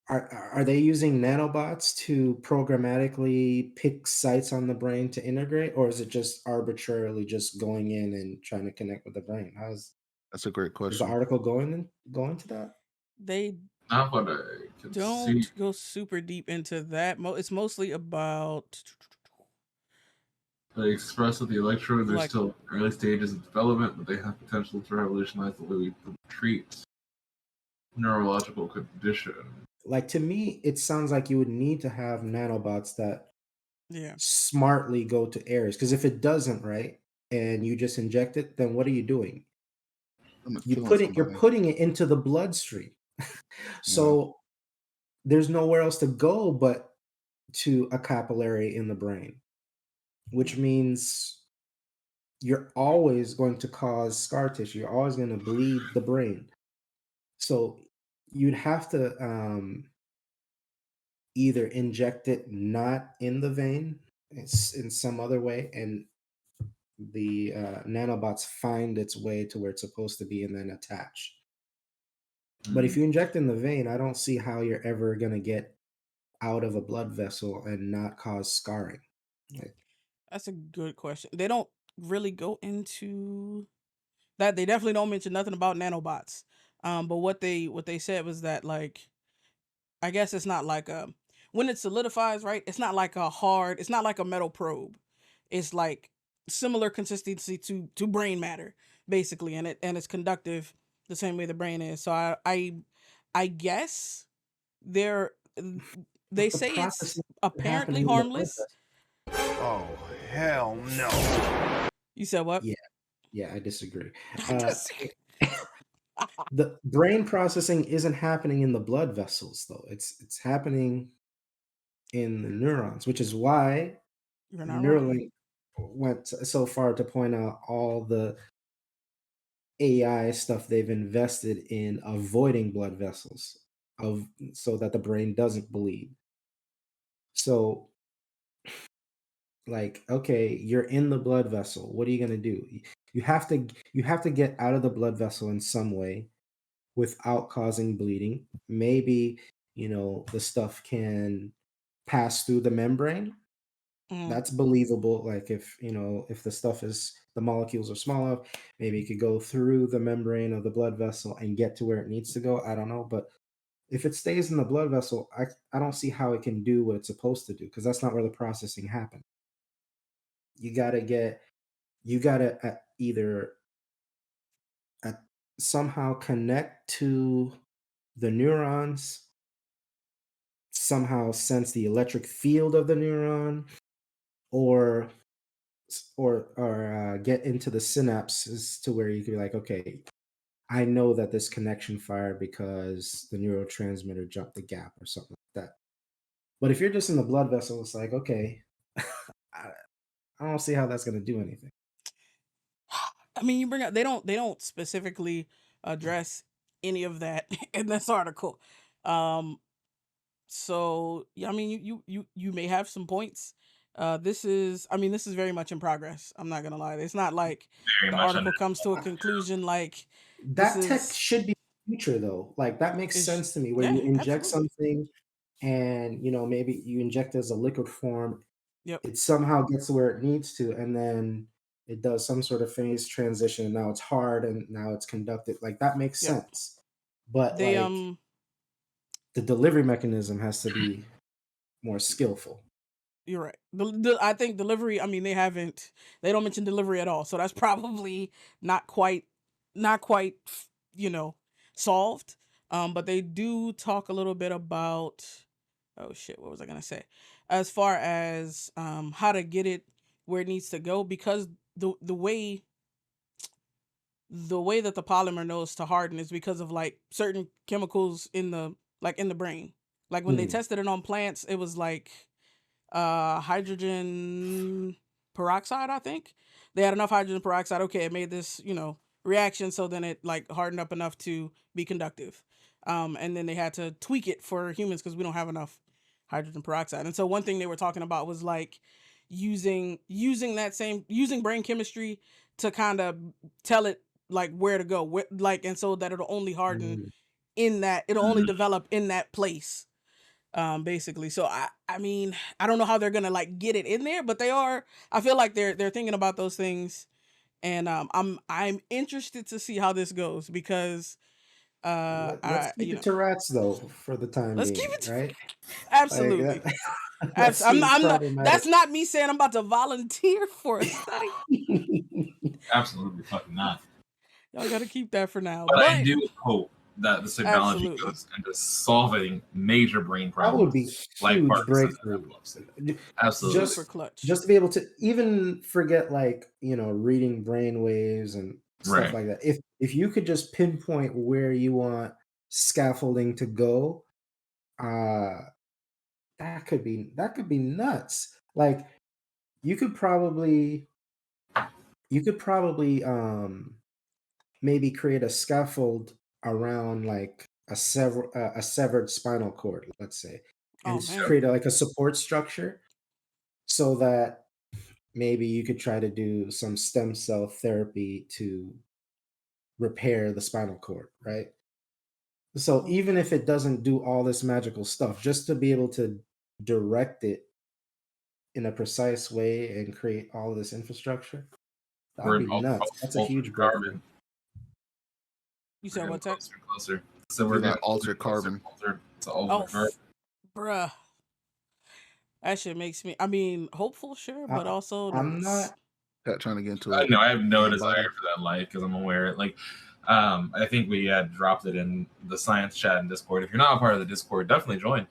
are they using nanobots to programmatically pick sites on the brain to integrate, or is it just arbitrarily just going in and trying to connect with the brain? That's a great Is the question. article going to that? They Not what I can see. don't go super deep into that. It's mostly about They express that the electrodes are like still in early stages of development, but they have potential to revolutionize the way we treat neurological condition. Like, to me, it sounds like you would need to have nanobots that yeah. smartly go to areas. Because if it doesn't, right, and you just inject it, then what are you doing? I'm not killing You're somebody. putting it into the bloodstream. Yeah. So there's nowhere else to go but to a capillary in the brain, which means you're always going to cause scar tissue. You're always going to bleed the brain. So you'd have to either inject it not in the vein, it's in some other way, and the nanobots find its way to where it's supposed to be and then attach. But if you inject in the vein, I don't see how you're ever gonna get out of a blood vessel and not cause scarring. Like, That's a good question. They don't really go into that. They definitely don't mention nothing about nanobots. But what they said was that, like, I guess it's not like a when it solidifies, right? It's not like a hard. It's not like a metal probe. It's like similar consistency to brain matter, basically, and it's conductive the same way the brain is. So I guess they're they the say it's processing apparently happening in the blood harmless. vessel. Oh, hell no. You said what? Yeah, I disagree. I Uh, disagree. the brain processing isn't happening in the blood vessels, though. It's happening in the neurons, which is why You're not wrong. Neuralink went so far to point out all the AI stuff they've invested in avoiding blood vessels of so that the brain doesn't bleed. So, like, okay, you're in the blood vessel. What are you gonna do? You have to get out of the blood vessel in some way without causing bleeding. Maybe, the stuff can pass through the membrane. Mm, That's believable. Like if the molecules are small enough, maybe it could go through the membrane of the blood vessel and get to where it needs to go. I don't know. But if it stays in the blood vessel, I don't see how it can do what it's supposed to do, because that's not where the processing happens. You gotta either uh, somehow connect to the neurons, somehow sense the electric field of the neuron, or get into the synapses to where you could be like, okay, I know that this connection fired because the neurotransmitter jumped the gap or something like that. But if you're just in the blood vessel, it's like, okay, I don't see how that's going to do anything. I mean, you bring up they don't specifically address any of that in this article. Um, so yeah, I mean, you may have some points. This is very much in progress. I'm not gonna lie. It's not like Very the much article comes to a conclusion. Like this That tech is should be future, though. Like, that makes is sense to me, where yeah, you inject absolutely. something and maybe you inject it as a liquid form, Yep, it somehow gets to where it needs to, and then it does some sort of phase transition, and now it's hard and now it's conducted. Like, that makes yep. sense. But, They like, the delivery mechanism has to be more skillful. You're right. I think delivery. I mean, they don't mention delivery at all. So that's probably not quite, not quite, you know, solved. But they do talk a little bit about. Oh shit! What was I gonna say? As far as how to get it where it needs to go, because the way that the polymer knows to harden is because of like certain chemicals in the brain. Like when they Mhm. tested it on plants, it was like hydrogen peroxide, I think. They had enough hydrogen peroxide. Okay, it made this, reaction, so then it like hardened up enough to be conductive. And then they had to tweak it for humans because we don't have enough hydrogen peroxide. And so one thing they were talking about was like using brain chemistry to kind of tell it like where to go, like, and so that it'll only harden Mhm. it'll only develop in that place, basically. So I mean, I don't know how they're gonna like get it in there, but I feel like they're thinking about those things. And I'm interested to see how this goes, because Let's I keep it to rats, though, for the time let's keep being, it right? Like absolutely. that. That seems I'm not problematic. that's not me saying I'm about to volunteer for a study. Absolutely fucking not. Y'all got to keep that for now, But I but do hope that this technology absolutely. goes into solving major brain That would be problems like huge Parkinson's and breakthrough. epilepsy. J- Absolutely. Super Just clutch. just to be able to even forget, like, reading brain waves and stuff Right. like that. If you could just pinpoint where you want scaffolding to go, uh that could be nuts. Like, you could probably maybe create a scaffold around, like, a severed spinal cord, let's say, and Oh just man. create like a support structure, so that maybe you could try to do some stem cell therapy to repair the spinal cord, right? So even if it doesn't do all this magical stuff, just to be able to direct it in a precise way and create all of this infrastructure, that would We're be nuts. That's a altered huge breakthrough. carbon. You We're said getting what, Tex? closer and closer. So we're Yeah, getting altered carbon. It's altered carbon. Bruh. That shit makes me, I mean, hopeful, sure, but also I'm nervous. not. Pat trying to get into I it. know I have no Body. desire for that life because I'm aware. Like, I think we had dropped it in the science chat in Discord. If you're not a part of the Discord, definitely join.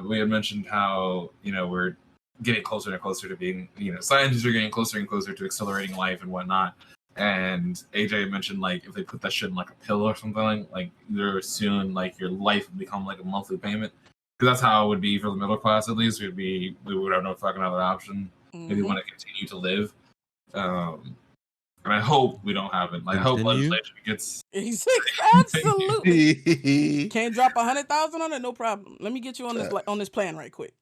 We had mentioned how we're getting closer and closer to being, scientists are getting closer and closer to accelerating life and whatnot. And AJ mentioned like if they put that shit in like a pill or something, like there soon like your life would become like a monthly payment. Because that's how it would be for the middle class at least. We would have no fucking other option. Maybe want to continue to live. And I hope we don't have it. Like, I hope Continue? legislation gets. Absolutely. Can't drop 100,000 on it, no problem. Let me get you on this plan right quick.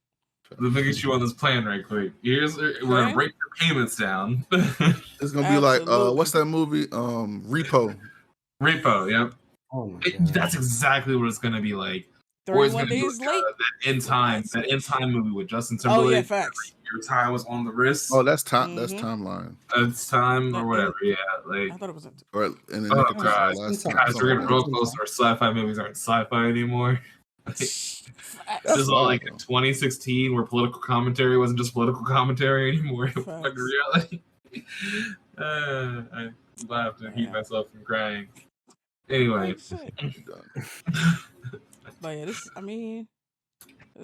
Let me get you on this plan right quick. We're gonna break your payments down. It's gonna be like what's that movie? Repo. Repo, yep. Oh my God. That's exactly what it's gonna be like. 31 days late. That in time movie with Justin Timberlake. Oh yeah, facts. Your time was on the wrist. Oh, that's time. That's timeline. That's time or whatever. Yeah, like I thought it was. Or in the oh Nick of god, Time, guys, we're getting real close. Our sci-fi movies aren't sci-fi anymore. This is all like in 2016, where political commentary wasn't just political commentary anymore. It was like reality. I laughed and keep myself from crying. Anyway. But yeah, this, I mean.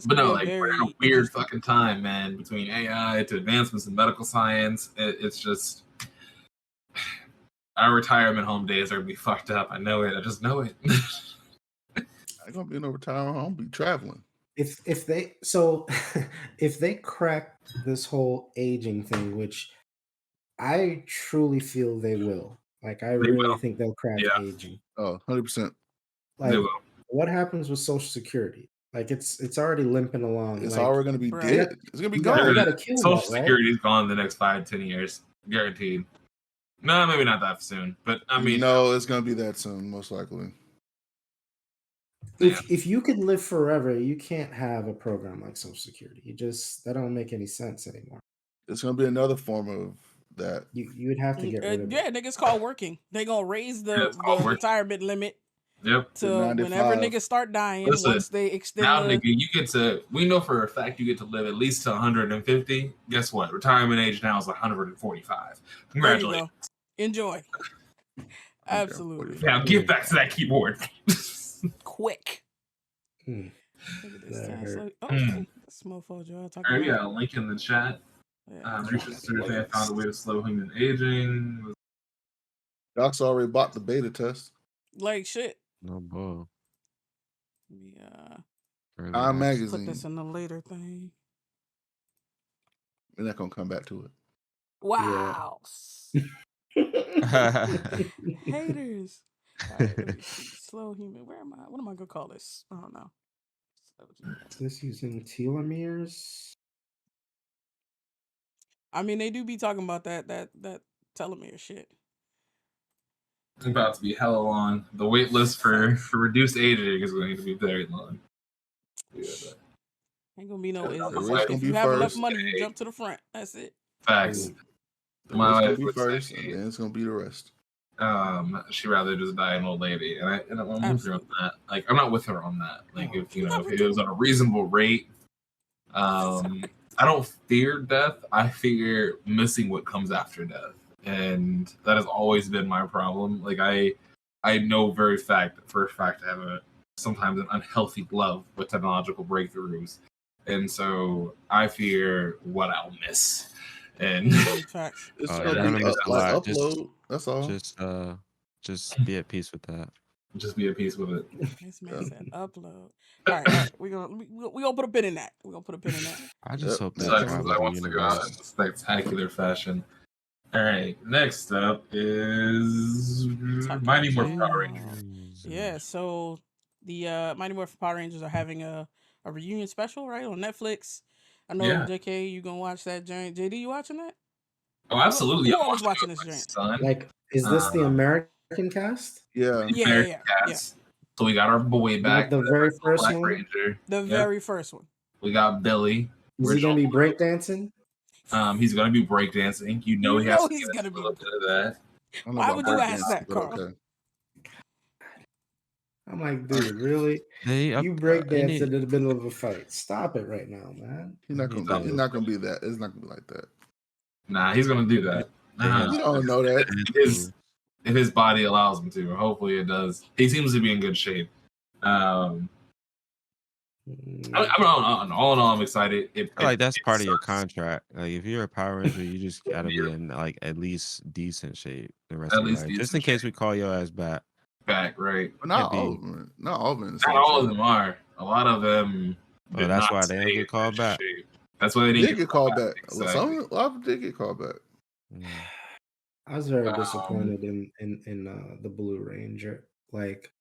But no, like we're in a weird fucking time, man. Between AI to advancements in medical science, it's just our retirement home days are gonna be fucked up. I know it. I just know it. I'm gonna be in a retirement home. Be traveling. If they if they crack this whole aging thing, which I truly feel they will. Like I really think they'll crack aging. Oh, 100%. Like what happens with Social Security? Like it's already limping along. It's like, already gonna be dead. It's gonna be gone. Social Security is gone in the next 5-10 years, guaranteed. No, maybe not that soon, but I mean, no, it's gonna be that soon, most likely. If you could live forever, you can't have a program like Social Security. That don't make any sense anymore. It's gonna be another form of that. You would have to get rid of it. Yeah, niggas called working. They gonna raise the retirement limit. Yep. To whenever niggas start dying, once they extend now, nigga, you get to. We know for a fact you get to live at least to 150. Guess what? Retirement age now is 145. Congratulations. Enjoy. Absolutely. Now get back to that keyboard. Quick. Look at this time. This mofo, Joe. All right, we got a link in the chat. Researchers found a way to slow human aging. Doc's already bought the beta test. Like shit. No bull. Time magazine. Put this in the later thing. We're not gonna come back to it. Wow. Haters. Right, slow human. Where am I? What am I gonna call this? I don't know. Is this using telomeres? I mean, they do be talking about that telomere shit. It's about to be hella long. The wait list for reduced aging is going to be very long. Ain't gonna be no if you have enough money, you jump to the front. That's it. Facts. My wife be first, and then it's gonna be the rest. She'd rather just die an old lady, and I'm with her on that. Like, I'm not with her on that. Like, if it was at a reasonable rate, I don't fear death. I fear missing what comes after death. And that has always been my problem. Like I know for a fact I have sometimes an unhealthy love with technological breakthroughs, and so I fear what I'll miss. And it's gonna be upload. That's all. Just be at peace with that. Just be at peace with it. This man said upload. All right. We gonna put a pin in that. I just hope that I want to go out in a spectacular fashion. All right, next up is Mighty Morphin Power Rangers. Yeah, so the Mighty Morphin Power Rangers are having a reunion special, right, on Netflix. I know, JK, you gonna watch that, JD, you watching that? Oh, absolutely. Who I'm all was watching with this my joint? son. Like, is this the American cast? Yeah. Yeah. American cast. So we got our boy back. Like the very first Black one? Ranger. The Yep. very first one. We got Billy. Is he gonna be breakdancing? He's gonna be breakdancing. You know You he has know to he's get gonna a be. little bit of that. I don't know Why about would you ask breakdancing, that, but Carl? okay. I'm like, dude, really? They You breakdance in the middle of a fight. Stop it right now, man. He's not He gonna. did. He's not gonna be that. It's not gonna be like that. Nah, he's gonna do that. They had- You don't know that. If his body allows him to. Hopefully it does. He seems to be in good shape. All in all, I'm excited. I feel like that's part of your contract. Like if you're a Power Ranger, you just gotta be in like at least decent shape the rest At of your least life, just decent in case we call your ass back. Back, right? But not Can't be- all of them. Not all of them. Not all of them are. A lot of them. Oh, did that's not why they don't stay get in called good back. shape. That's why they They didn't get called back. Exactly. A lot of them did get called back. Mm. I was very disappointed in the Blue Ranger, like,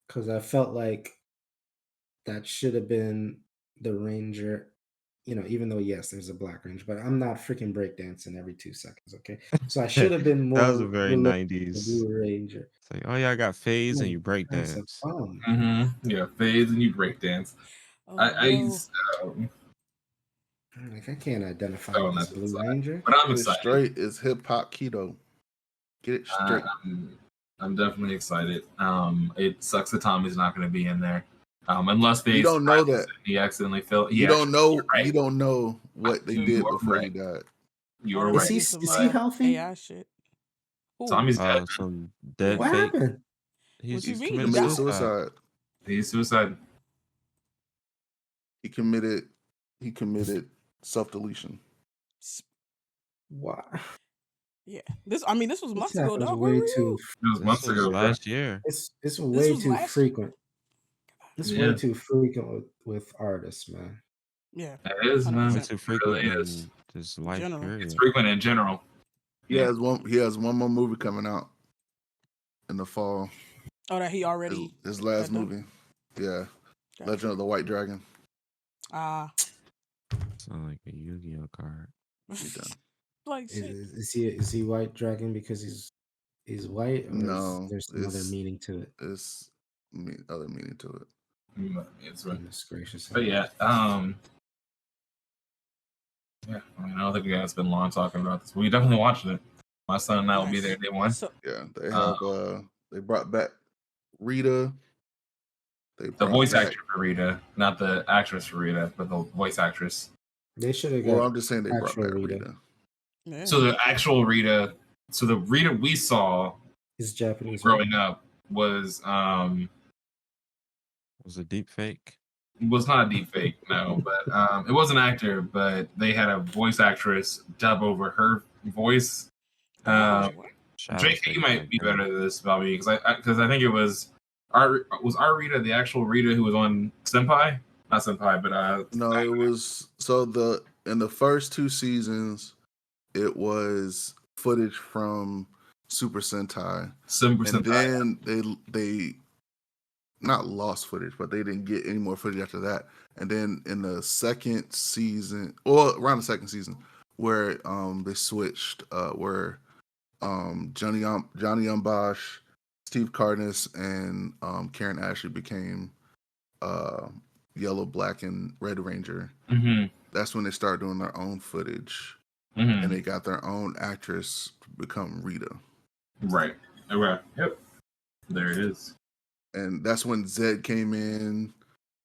because I felt like that should have been the Ranger. You know, even though yes, there's a Black Ranger, but I'm not freaking breakdancing every 2 seconds. Okay, so I should have been more. That was a very realistic with 90s. The Blue Ranger. It's like, oh yeah, I got phase and you break That's a dance. bum. Mm-hmm. Yeah, phase and you breakdance. Oh, Like I can't identify Oh, with this that's Blue exciting. Ranger. But I'm Get it excited. straight. It's hip hop keto. Get it straight. I'm definitely excited. It sucks that Tommy's not going to be in there, unless they. You don't know surprise us that. and he accidentally fell. You don't know. Right. You don't know what they did are before he right. died. You're Is right. he Some, is he healthy? AI shit. Who? Tommy's dead. Some dead What fake. happened? He's What you mean? committed He died? suicide. He's suicide. He committed self-deletion. What? Yeah. This was months ago, happens dog. way Where were too. you? It was months This was ago. bro. last year. It's way was too last- frequent. It's Yeah. way too frequent with artists, man. Yeah. It is, man. 100%. Way too frequent really in is. this life General. period. It's frequent in general. He has one more movie coming out in the fall. Oh, that he already. His last got done? movie. Yeah. Gotcha. Legend of the White Dragon. Sound like a Yu-Gi-Oh card. He done. Like shit. Is he White Dragon because he's white? Or No, there's some other it's- meaning to it. It's other meaning to it. It's right. Goodness gracious. But yeah, yeah. I mean, I don't think you guys been long talking about this. We definitely watched it. My son and I will be there day one. So, Yeah, they have they brought back Rita. They The brought voice back- actor for Rita, not the actress for Rita, but the voice actress. They should have Well, got I'm just saying they brought actual back Rita. Rita. yeah. So the actual Rita, so the Rita we saw His Japanese. growing up was Was it deep fake? not a deep fake, no, but it was an actor, but they had a voice actress dub over her voice. What? Shadow Jake, fake you might back be then. better than this about me because I think it was our Rita, the actual Rita who was on Senpai, not Senpai, but No, it was in the first 2 seasons, it was footage from Super Sentai, Super and Sentai. then they not lost footage, but they didn't get any more footage after that. And then in the second season, or around the second season, where they switched, where Johnny Bosch, Steve Carness, and Karen Ashley became Yellow, Black, and Red Ranger. Mm-hmm. That's when they started doing their own footage, Mm-hmm. and they got their own actress to become Rita. Right. Okay. Yep. There it is. And that's when Zed came in.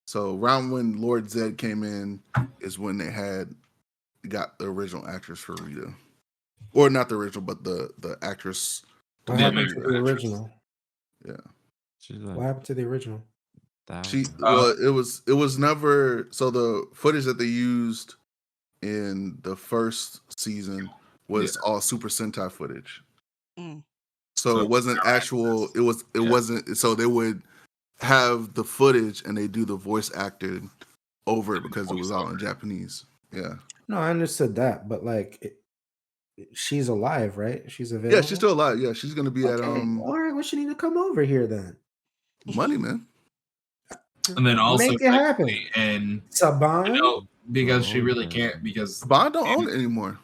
So around when Lord Zed came in is when they got the original actress for Rita, or not the original, but the actress. What Yeah, happened to the actress. original? Yeah, She's What like happened to the original? it was never. So the footage that they used in the first season was all Super Sentai footage. Mm. So it wasn't actual. It wasn't. So they would have the footage and they do the voice acting over it because it was all in Japanese. Yeah. No, I understood that, but like, she's alive, right? She's available. Yeah, she's still alive. Yeah, she's gonna be at All right, well, she need to come over here then. Money, man. And then also Make it happen. and Saban. because she really Oh, can't because Bond don't own it anymore.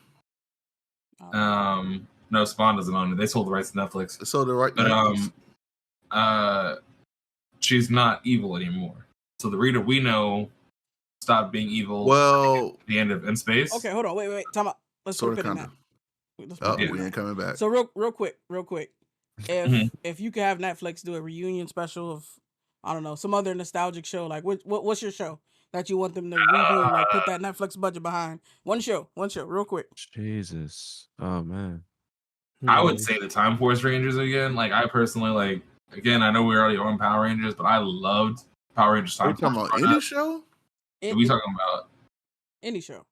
No, Spawn doesn't own it. They sold the rights to Netflix. So the right. But she's not evil anymore. So the Rita we know stopped being evil. Well, at the end of In Space. Okay, hold on, wait, time out. Let's put a pin in that. We ain't coming back. So real quick. Mm-hmm. If you could have Netflix do a reunion special of, I don't know, some other nostalgic show, like what's your show that you want them to redo, like put that Netflix budget behind? One show, real quick. Jesus. Oh man. I would say the Time Force Rangers again. Like I personally like. Again, I know we're already on Power Rangers, but I loved Power Rangers. Are you talking about any show? What are we talking about? Any show.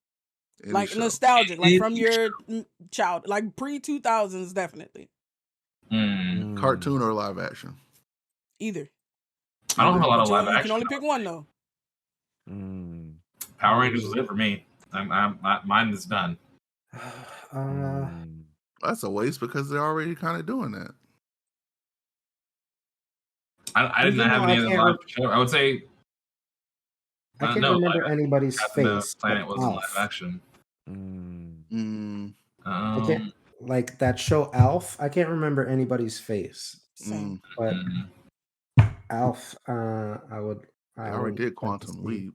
Any Like show. nostalgic, like from your child, like pre-2000s, definitely. Cartoon or live action? Either. I don't have a lot of live You action. can only pick one though. Power Rangers was it for me. Mine is done. That's a waste because they're already kind of doing that. I didn't have any other live show. I would say. I can't remember anybody's face. Planet wasn't live Alf. action. I can't, like that show Alf. I can't remember anybody's face. Same. But Alf, I would. I already did Quantum Leap.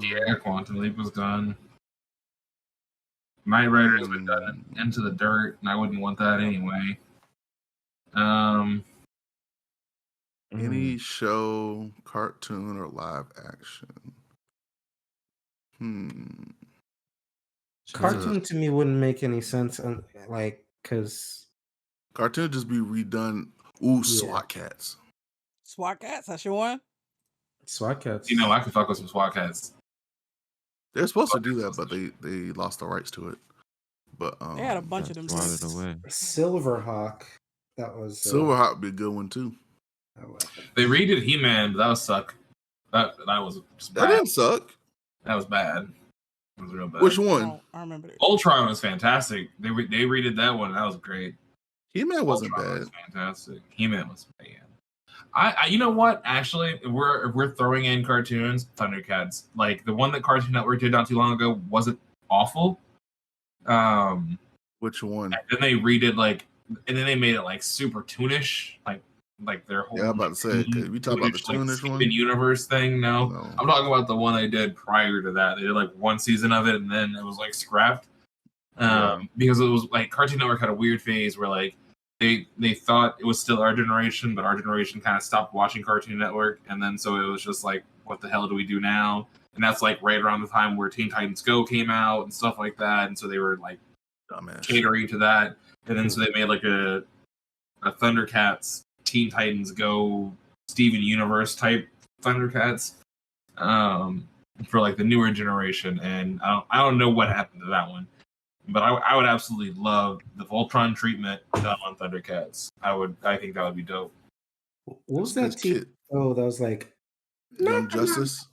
Yeah, Quantum Leap was done. Knight Rider has been done into the dirt, and I wouldn't want that anyway. Any show, cartoon, or live action? Cartoon to me wouldn't make any sense, like because cartoon just be redone. SWAT Cats. SWAT Cats, that's your one. SWAT Cats. You know, I could fuck with some SWAT Cats. They're supposed to do that, but they lost the rights to it. But they had a bunch of them. Silverhawk. That was Silverhawk would be a good one too. They redid He-Man, but that was suck. That was just bad. That didn't suck. That was bad. It was real bad. Which one? I remember it. Ultron was fantastic. They redid that one. That was great. He-Man wasn't bad. Was fantastic. He-Man was bad. I you know what? Actually, if we're throwing in cartoons, Thundercats, like the one that Cartoon Network did not too long ago, wasn't awful. Which one? And then they redid and then they made it like super toonish, like their whole. Yeah, I'm about to say, we talk about the toonish one, universe thing. No, I'm talking about the one they did prior to that. They did like one season of it, and then it was like scrapped. Because it was like Cartoon Network had a weird phase where like they thought it was still our generation, but our generation kind of stopped watching Cartoon Network, and then so it was just like, what the hell do we do now? And that's like right around the time where Teen Titans Go came out and stuff like that, and so they were like catering to that, and then so they made like a Thundercats, Teen Titans Go, Steven Universe type Thundercats, for like the newer generation, and I don't know what happened to that one. But I would absolutely love the Voltron treatment done on Thundercats. I think that would be dope. What was that TV show that was like Young Justice?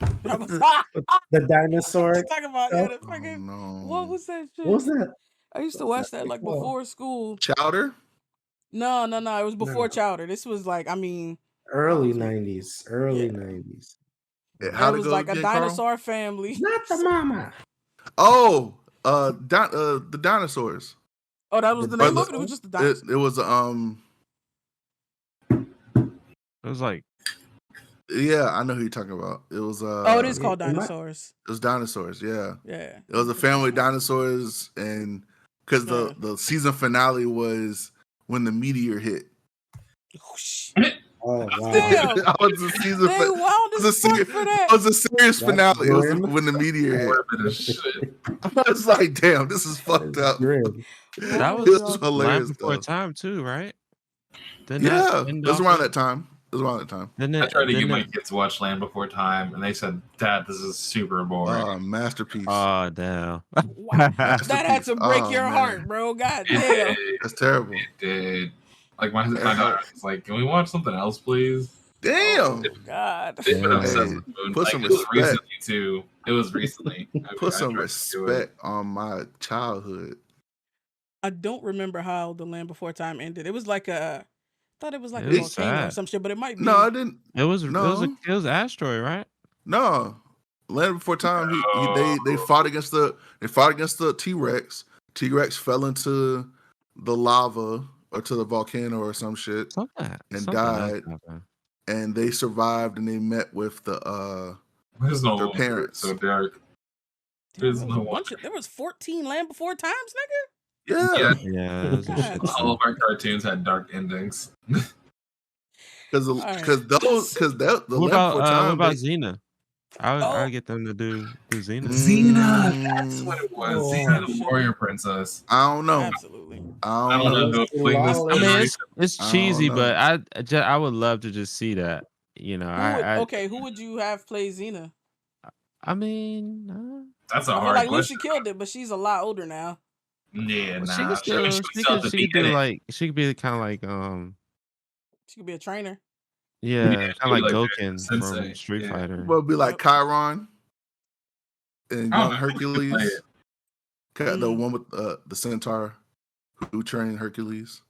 The dinosaur. Talking about what was that shit? What was that? I used to watch that like before school. Chowder? No. It was before Chowder. This was like, early 90s. Early 90s. How it was like a dinosaur family. Not the mama. Oh, the dinosaurs. Oh, that was the name of it. It was just the dinosaurs. It was It was like. Yeah, I know who you're talking about. It was it is called Dinosaurs. It was dinosaurs, yeah. Yeah. It was a family of dinosaurs, and because the season finale was when the meteor hit. Oh wow! That was the season. It was a serious finale. It was when the meteor hit. I was like, "Damn, this is fucked up." That was hilarious. Before time too, right? It was around that time. I tried to get my kids to watch Land Before Time, and they said, "Dad, this is super boring." Masterpiece. Oh damn! That had to break your heart, bro. God damn. That's terrible. It did. Like my daughter was like, "Can we watch something else, please?" Damn. God. They've been obsessed with Moon. Put some it was respect. recently too. It was recently. Put some respect on my childhood. I don't remember how The Land Before Time ended. It was like I thought it was like a It's volcano or sad. some shit, but it might be. No, I didn't. It was No. it was asteroid, right? No, Land Before Time. They fought against the T-Rex. T-Rex fell into the lava or to the volcano or some shit Something and else died. happened. And they survived and they met with the There's no their wonder it's parents. so dark. Damn, There's there was no a bunch of, there was 14 Land Before Times, nigga. Yeah, Yeah, it was a shit God. All ton. of our cartoons had dark endings. because All right. the What Land Before about Time. Xena? I Oh. get them to do Xena. Xena, that's what it was. Oh, Xena, the shit. warrior princess. I don't know. Absolutely. I I don't don't know. know. Like this, I mean, it's I don't cheesy, know. but I would love to just see that. You know, Who would you have play Xena? I mean, that's a I feel hard like question. Lucy killed it, but she's a lot older now. Yeah, she nah. could still She still have to she be could do in it. like she could be kind of like She could be a trainer. yeah, Yeah, kind she of like like Goken Sensei, from Street yeah. Fighter. Well, it'd be like Yep. Chiron and I young don't know who could play Hercules. it. The one with the centaur who trained Hercules.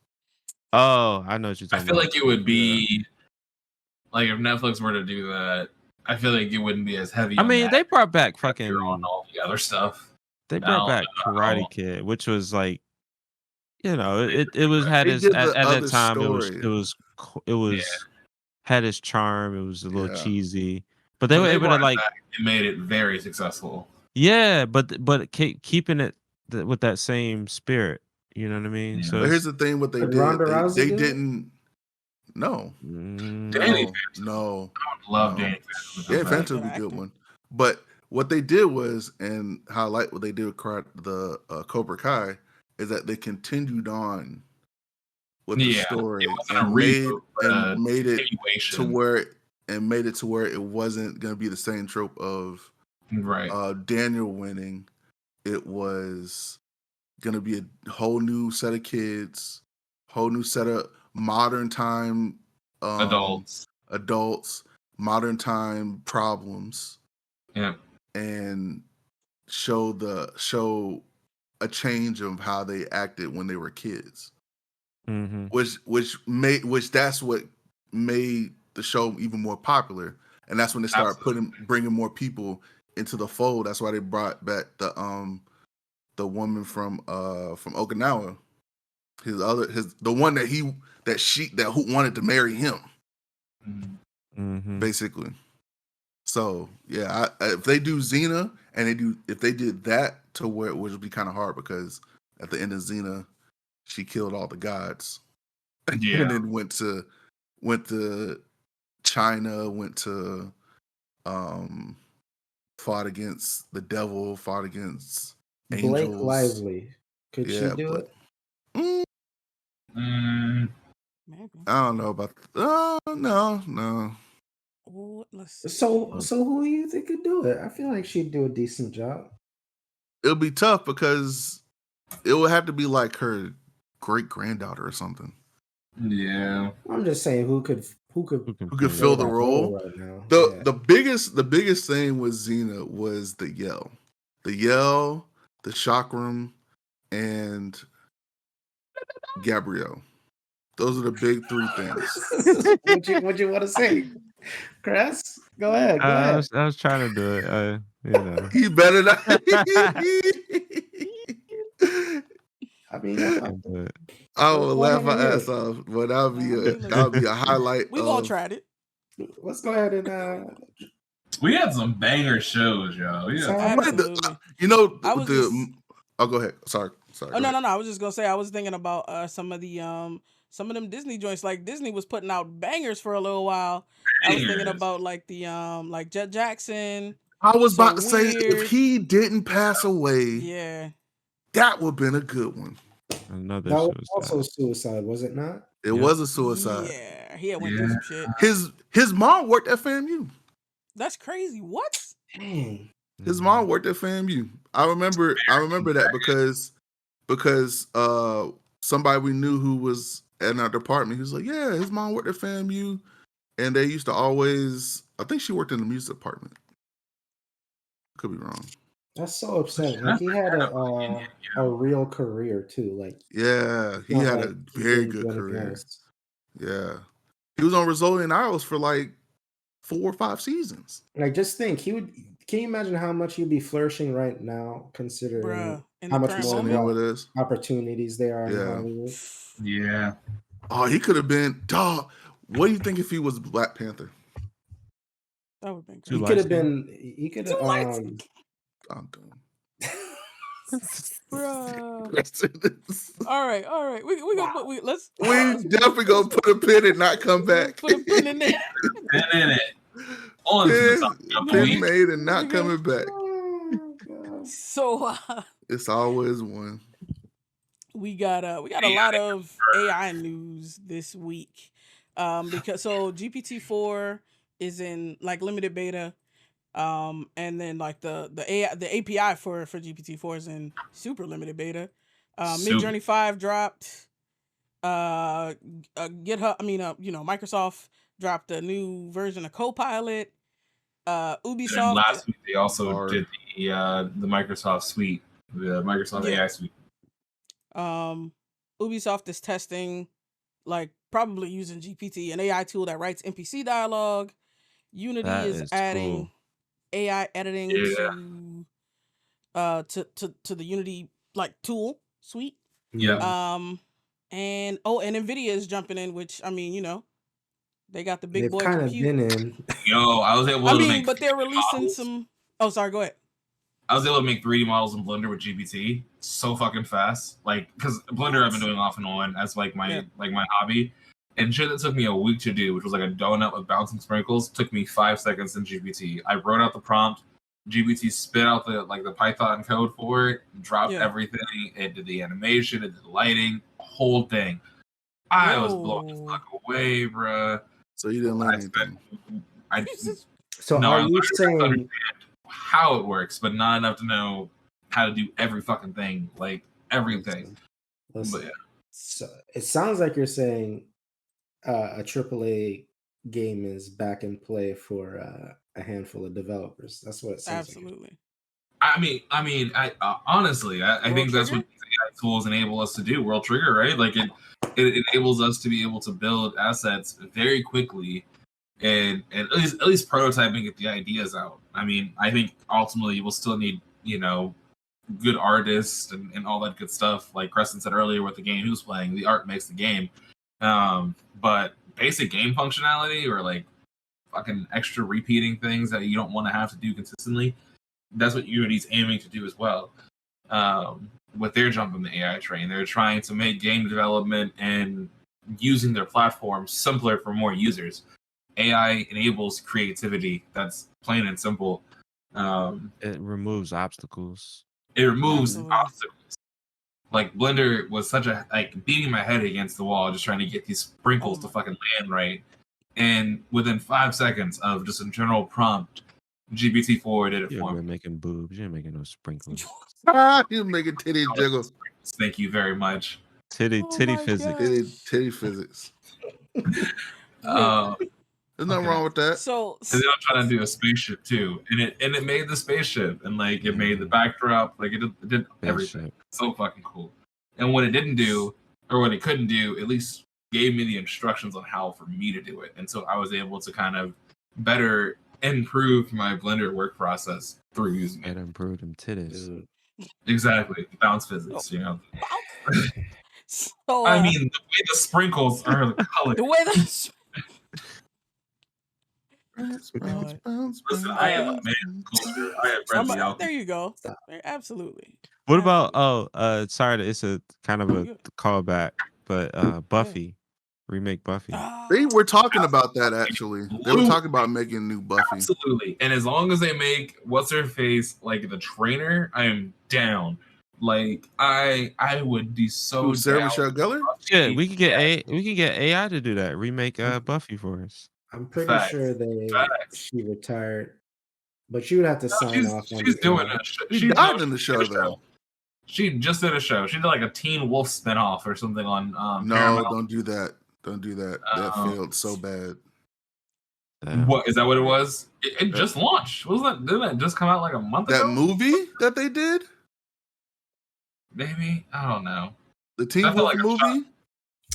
Oh, I know what you're I talking feel about. like it would be like if Netflix were to do that. I feel like it wouldn't be as heavy. I on mean, that. they brought back You're on fucking. all the other stuff. They brought No, back no. Karate Kid, which was like, you know, it was had They its did at the that other time story. it was had its charm. It was a little Yeah. cheesy, but they When were able to brought it like back, it made it very successful. yeah, but keeping it with that same spirit. You know what I mean? Yeah. So But here's the thing: what they Did did, Ronda Rousey they do it? didn't. No, Danny no, no. I would love No. Danny Phantom. Yeah, That's Phantom a would be good a good actor. one. But what they did was, and highlight what they did with the Cobra Kai, is that they continued on with the Yeah, story it wasn't a and reboot, but made it continuation. to where it wasn't going to be the same trope of Right. Daniel winning. It was going to be a whole new set of kids, whole new set of modern time adults, modern time problems, Yeah. and show a change of how they acted when they were kids. Mm-hmm. Which that's what made the show even more popular, and that's when they started bringing more people into the fold. That's why they brought back the woman from Okinawa, the one who wanted to marry him, Mm-hmm. basically. So yeah, if they do Xena and if they did that to where it would be kind of hard, because at the end of Xena, she killed all the gods. Yeah. And then went to China, fought against the devil, fought against angels. Blake Lively. Could she do it? Maybe. I don't know about no. Well, let's see. So who do you think could do it? I feel like she'd do a decent job. It'll be tough because it would have to be like her great granddaughter or something. Yeah. I'm just saying who could fill the role right now. The biggest thing with Xena was the yell, the chakram, and Gabrielle. Those are the big three things. What you want to say, Chris? Go ahead. I was trying to do it. You know. He better not. I mean, I will laugh my ass off, but that would be a highlight. We've all tried it. Let's go ahead and we had some banger shows, yo. Yeah. Absolutely. Go ahead. Sorry. Oh no. I was just gonna say I was thinking about some of them Disney joints. Like Disney was putting out bangers for a little while. I was thinking about like the like Jet Jackson. I was about to say if he didn't pass away, yeah, that would have been a good one. Another that was also suicide, was it not? It was a suicide. Yeah, he had went through some shit. His mom worked at FAMU. That's crazy. What? Dang. His mom worked at FAMU. I remember that because somebody we knew who was in our department, he was like, yeah, his mom worked at FAMU, and they used to always. I think she worked in the music department. Could be wrong. That's so upsetting. Like he had a real career too. Like yeah, he had a very good career. Yeah, he was on Rizzoli and Isles for like 4 or 5 seasons. Like just think, he would. Can you imagine how much he'd be flourishing right now, considering in How the much current more moment. Cinema it is. opportunities there are in Yeah. Hollywood. Yeah. Oh, he could have been. Dog. What do you think if he was Black Panther? That would have been Too great. He could have light-skinned? been. He could Too have. light. I'm done. Bruh. All right. We gonna put let's We definitely gonna put a pin and not come back. put a pin in there. And in it. On to the Pin, topic of the pin week. made and not We go. coming back. So It's always one. we got a lot of AI news this week. Because so GPT-4 is in like limited beta. And then like the API for GPT-4 is in super limited beta. Midjourney 5 dropped. GitHub, Microsoft dropped a new version of Copilot. And Ubisoft last week they also Hard. did the Microsoft suite, the Microsoft Yeah. AI suite. Ubisoft is testing, like probably using GPT, an AI tool that writes NPC dialogue. Unity That is is adding cool. AI editing Yeah. to the Unity like tool suite. Yeah. And Nvidia is jumping in, which I mean, they got the big They've boy kind of compute. been in. Yo, I was able I to mean, make but they're 3D releasing models. some. Oh, sorry. Go ahead. I was able to make 3D models in Blender with GPT so fucking fast. Like, because Blender I've been doing off and on as like my hobby. And shit that took me a week to do, which was like a donut with bouncing sprinkles, took me 5 seconds in GPT. I wrote out the prompt. GPT spit out the Python code for it, dropped everything. It did the animation, it did the lighting, whole thing. I was blown the fuck away, bruh. So you didn't learn anything. So No, are I you learned to saying? understand how it works, but not enough to know how to do every fucking thing, like everything. Listen, But yeah. so it sounds like you're saying a AAA game is back in play for a handful of developers. That's what it seems Absolutely. I mean, honestly, I World think that's Trigger? what these AI tools enable us to do. World Trigger, right? Like it enables us to be able to build assets very quickly, and at least prototyping, get the ideas out. I mean, I think ultimately you will still need good artists and all that good stuff. Like Crescent said earlier with the game he was playing, the art makes the game. But basic game functionality or like fucking extra repeating things that you don't want to have to do consistently, that's what Unity's aiming to do as well. With their jump on the AI train, they're trying to make game development and using their platform simpler for more users. AI enables creativity. That's plain and simple. It removes obstacles. It removes Absolutely. obstacles. Like Blender was such a beating my head against the wall, just trying to get these sprinkles to fucking land right. And within 5 seconds of just a general prompt, GPT-4 did it You've for me. been making boobs. You ain't making no sprinkles. You're making titty jiggle. Thank you very much. Titty my physics. Titty physics. There's There's nothing wrong with that. So And then I'm trying to do a spaceship too, and it made the spaceship, and like it made the backdrop, like it did everything. Spaceship. So fucking cool. And what it didn't do, or what it couldn't do, at least gave me the instructions on how for me to do it, and so I was able to kind of better improve my Blender work process through using It it. improved them titties. Dude. Exactly, bounce physics, so I mean, the way the sprinkles are colored. the way that Bounce, God. bounce, Listen, bounce, I am a bounce, man bounce. culture. I have read the there alphabet. you go. Absolutely. What about Absolutely. sorry, it's a kind of a Good. callback, but Buffy. Remake Buffy. They were talking about that actually. They were talking about making new Buffy. Absolutely. And as long as they make what's her face like the trainer, I am down. Like I would be so Who, Sarah down. Michelle Gellar? Yeah, we could get AI to do that. Remake Buffy for us. I'm pretty Facts. sure Facts. she retired, but she would have to sign off on She's the doing deal. a show. She died in the show though. She just did a show. She did like a Teen Wolf spinoff or something on No, Paramount. don't do that. Don't do that. That failed so bad. What is that? What it was? It just launched. Wasn't that? Didn't that just come out like a month That ago? movie that they did, Maybe, I don't know. the Teen That felt Wolf like a movie.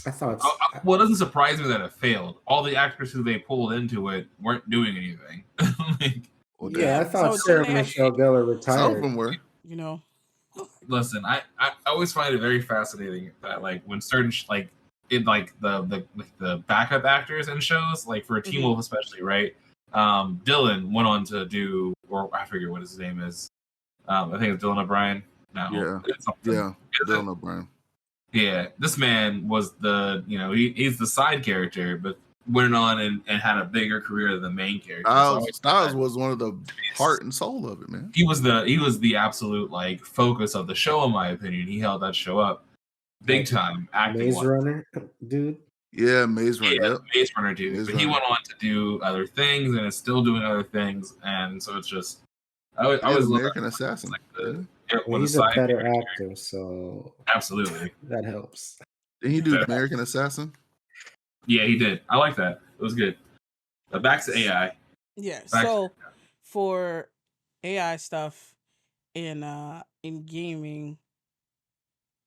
I thought. Well, it doesn't surprise me that it failed. All the actors who they pulled into it weren't doing anything. Like, Yeah, I thought So Sarah didn't they have- Michelle Gellar Some of retired. them were. You know. listen, I always find it very fascinating that like when certain like in like the backup actors in shows, like for Teen Wolf especially, right? Dylan went on to do, or I forget what his name is. I think it's Dylan O'Brien. No, Yeah, it's something. yeah, Dylan O'Brien. Yeah, this man was the he's the side character, but went on and had a bigger career than the main character. So I always thought Styles that was one of the heart and soul of it, man. he was the absolute like focus of the show, in my opinion. He held that show up big time acting. Maze Runner, dude. Yeah, Maze Runner. Yeah, Yep. Maze Runner dude. Maze But he Runner. went on to do other things and is still doing other things, and so it's just I And always love American that. Assassin. Like Didn't when He's the a side better character- actor, so Absolutely. that helps. he do Fair. American Assassin? Yeah, he did. I like that. It was good. But back to AI. Yeah. Back- So for AI stuff in gaming,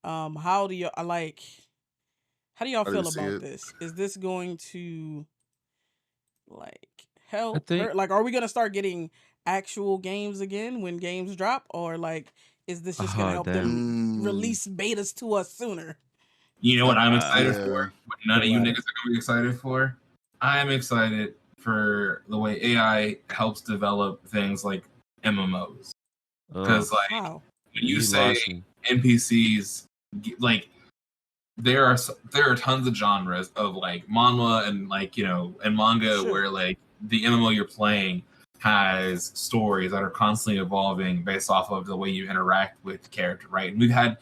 how do y'all feel see about it. this? Is this going to like help? think- Like, are we gonna start getting actual games again when games drop, or like is this just gonna Oh, help them Mm, release betas to us sooner? You know what I'm excited yeah. for? What none of you niggas are gonna be excited for? I'm excited for the way AI helps develop things like MMOs. Because like Wow. when you lost say me. NPCs, like there are tons of genres of like manhwa and like and manga Sure. where like the MMO you're playing has stories that are constantly evolving based off of the way you interact with the character, right? And we've had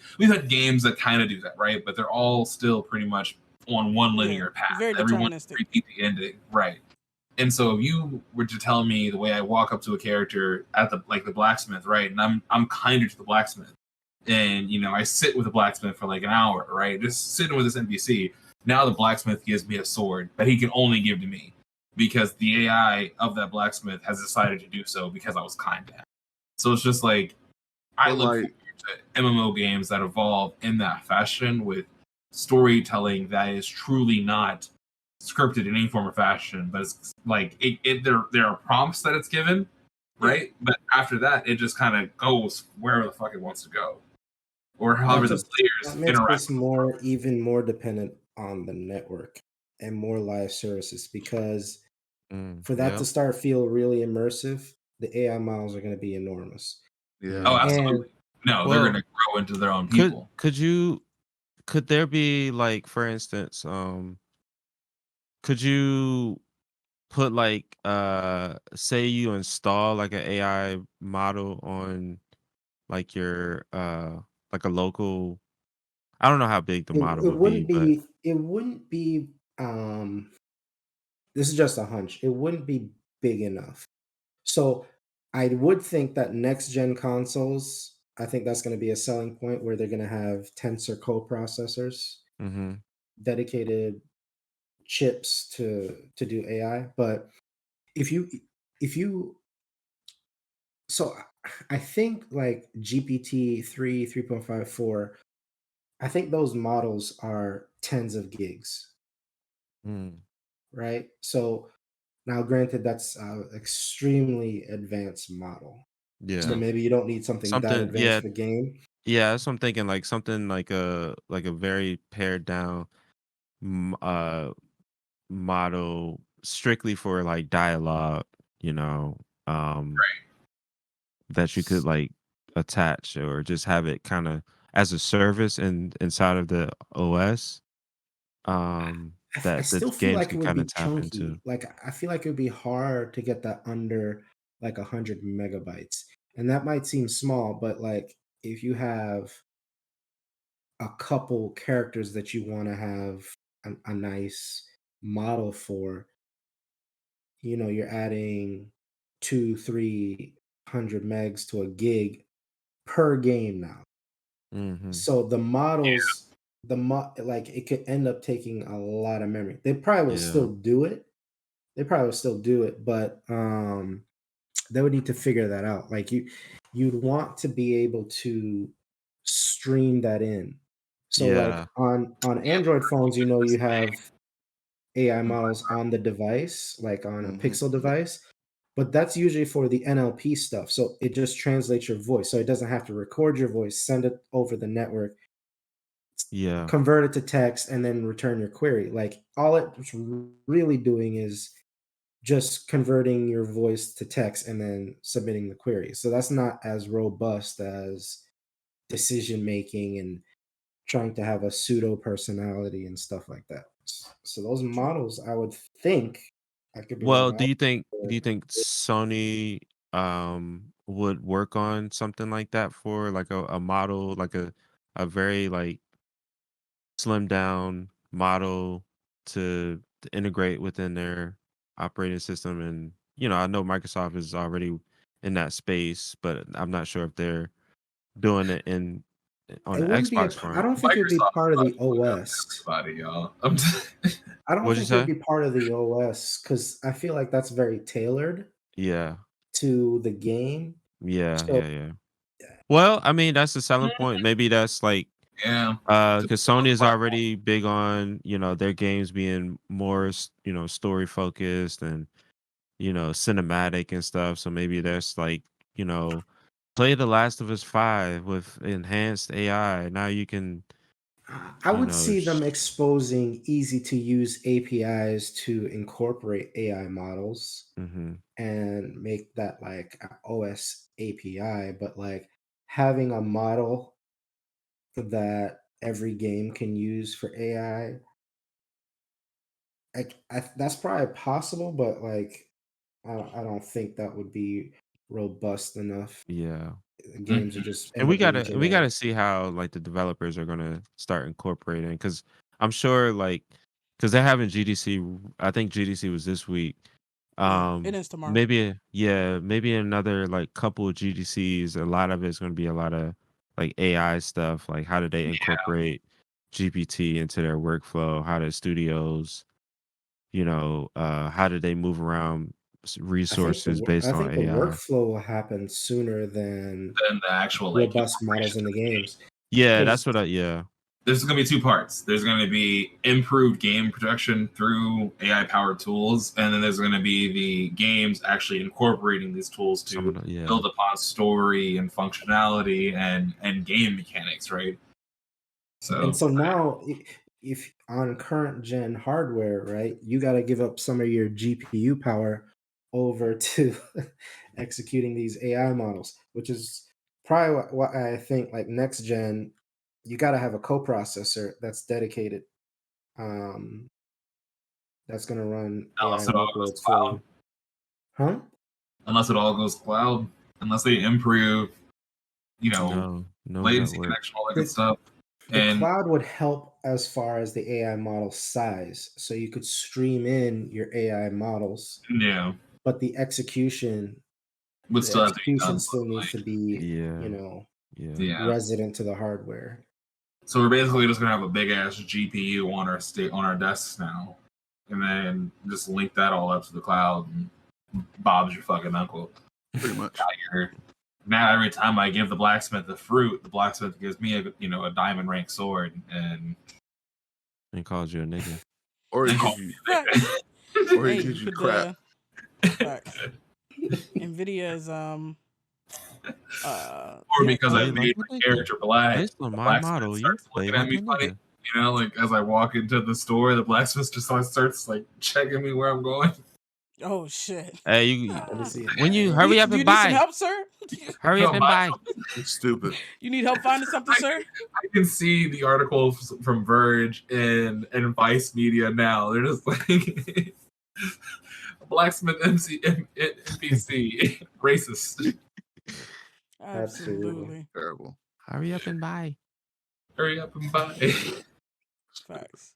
games that kind of do that, right? But they're all still pretty much on one linear path. very Everyone deterministic. repeat the ending, right? And so if you were to tell me the way I walk up to a character at the blacksmith, right? And I'm kinder to the blacksmith, and I sit with the blacksmith for like an hour, right? Just sitting with this NPC. Now the blacksmith gives me a sword that he can only give to me because the AI of that blacksmith has decided to do so because I was kind to him. So it's just like I But, look like- forward to MMO games that evolve in that fashion with storytelling that is truly not scripted in any form or fashion, but it's like there are prompts that it's given, right? But after that, it just kind of goes wherever the fuck it wants to go, or however the That players makes interact. this even more dependent on the network and more live services, because for that to start feel really immersive, the AI models are going to be enormous. Yeah. Oh, absolutely. No, they're Well, going to grow into their own people. could there be like, for instance, could you put like say you install like an AI model on like your like a local, I don't know how big the model would be, but It wouldn't be. This is just a hunch. It wouldn't be big enough. So I would think that next gen consoles, I think that's going to be a selling point where they're going to have tensor co-processors, mm-hmm. dedicated chips to do AI. But if you so I think like GPT 3, 3.5, 4, I think those models are tens of gigs, right? So now, granted, that's an extremely advanced model. Yeah. So maybe you don't need something that Something- advanced yeah. for game. Yeah, that's what I'm thinking, like something like a very pared down model strictly for like dialogue, that you could like attach or just have it kind of as a service inside of the OS. I That still the feel games like it can would kind be of tap chunky. into. Like I feel like it would be hard to get that under like 100 megabytes, and that might seem small, but like if you have a couple characters that you want to have a nice model for, you're adding 200-300 megs to a gig per game now. Mm-hmm. So the models, like it could end up taking a lot of memory. They probably will Yeah. still do it. But they would need to figure that out. Like you'd want to be able to stream that in. So like on Android phones, you have AI models on the device, like on a Mhm. Pixel device. but that's usually for the NLP stuff. So it just translates your voice. So it doesn't have to record your voice, send it over the network, Yeah. convert it to text, and then return your query. Like all it's really doing is just converting your voice to text and then submitting the query. So that's not as robust as decision making and trying to have a pseudo personality and stuff like that. So those models, I would think, I could be Well, wrong. do you think Sony would work on something like that for like a model, like a very like slimmed down model to integrate within their operating system? And I know Microsoft is already in that space, but I'm not sure if they're doing it on It the wouldn't be Xbox I front. don't think it would be Microsoft part of the fucking up OS. everybody, y'all. I don't What'd you think it would say? be part of the OS because I feel like that's very tailored Yeah. to the game. Yeah, So yeah, yeah. Well, I mean, that's the selling point. Maybe that's like Yeah. because Sony is already big on, their games being more, story focused and, cinematic and stuff. So maybe that's like, play The Last of Us 5 with enhanced AI. Now you can, I would see sh- them exposing easy to use APIs to incorporate AI models mhm. and make that like a OS API, but like having a model that every game can use for AI, that's probably possible, but like I don't think that would be robust enough. Yeah. Games are just And end up being we generic. gotta see how like the developers are gonna start incorporating because I'm sure because they're having GDC. I think GDC was this week. Yeah, it is tomorrow. Maybe another like couple of GDCs. A lot of it's gonna be a lot of like AI stuff. Like how do they incorporate GPT into their workflow? How do studios, how do they move around resources based I on think the AI? workflow will happen sooner than Then the actual like robust models in the games. Yeah, Because that's what yeah. there's going to be two parts. There's going to be improved game production through AI powered tools, and then there's going to be the games actually incorporating these tools Some to of the build upon story and functionality and game mechanics, right? and So so now if on current gen hardware, right, you got to give up some of your GPU power over to executing these AI models, which is probably what I think like next gen, you got to have a coprocessor that's dedicated, um, that's going to run AI unless it all goes workloads for cloud, you. Huh? unless it all goes cloud, unless they improve, no latency network. connection, all that good stuff. The And cloud would help as far as the AI model size. So you could stream in your AI models, but the execution would still have to be done. still needs to be, Yeah. you know, Yeah. Yeah. resident to the hardware. So we're basically just gonna have a big ass GPU on our desks now, and then just link that all up to the cloud. And Bob's your fucking uncle. Pretty much. Now every time I give the blacksmith the fruit, the blacksmith gives me a diamond rank sword, and calls you a nigga. Or he gives you, or he gives you crap. Facts. Nvidia is or because I made my character black, based on the my blacksmith model, you starts play looking at like me a funny. nigga. Like as I walk into the store, the blacksmith just starts like checking me where I'm going. Oh shit! Hey, you Let me see. when you hurry up Do you and need some buy, help, sir? hurry up and buy. It's stupid. You need help finding something, sir? I can see the articles from Verge and Vice Media now. They're just like blacksmith NPC racist. Absolutely. Terrible. Hurry up and buy. Hurry up and buy. Facts.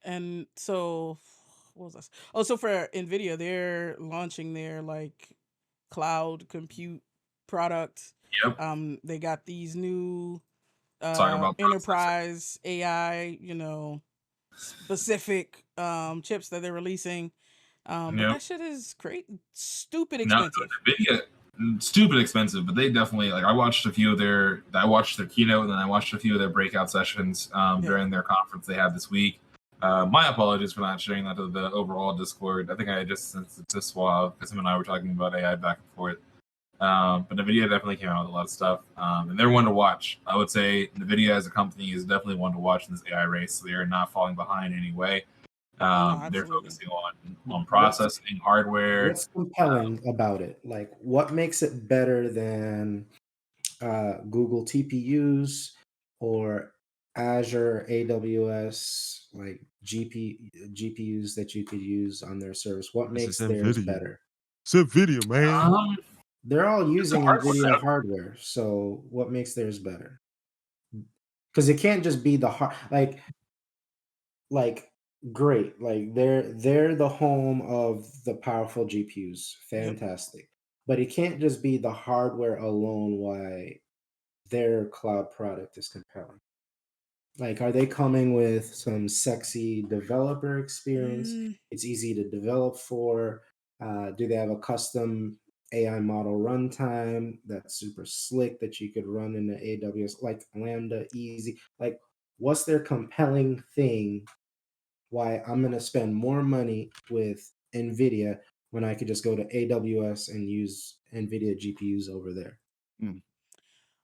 And so, what was this? Oh, so for Nvidia, they're launching their like cloud compute product. Yep. They got these new Talking about enterprise AI, specific chips that they're releasing. But that shit is stupid expensive. Nvidia, stupid expensive, but they definitely I watched their keynote, and then I watched a few of their breakout sessions during their conference they had this week. My apologies for not sharing that to the overall Discord. I think I just sent it to Suave because him and I were talking about AI back and forth. But NVIDIA definitely came out with a lot of stuff, and they're one to watch. I would say NVIDIA as a company is definitely one to watch in this AI race. They are not falling behind in any way. They're absolutely. focusing on processing, hardware. What's compelling about it? Like, what makes it better than Google TPUs or Azure AWS, like GPUs that you could use on their service? What This makes is theirs NVIDIA. better? It's NVIDIA, man. They're all using hard to NVIDIA say. hardware, so what makes theirs better? Because it can't just be the hard, like great, like they're the home of the powerful GPUs, Yep. fantastic. But it can't just be the hardware alone why their cloud product is compelling. Like, are they coming with some sexy developer experience? Mm, It's easy to develop for. Do they have a custom AI model runtime that's super slick that you could run in the AWS, like Lambda, easy? Like, what's their compelling thing? Why I'm going to spend more money with NVIDIA when I could just go to AWS and use NVIDIA GPUs over there?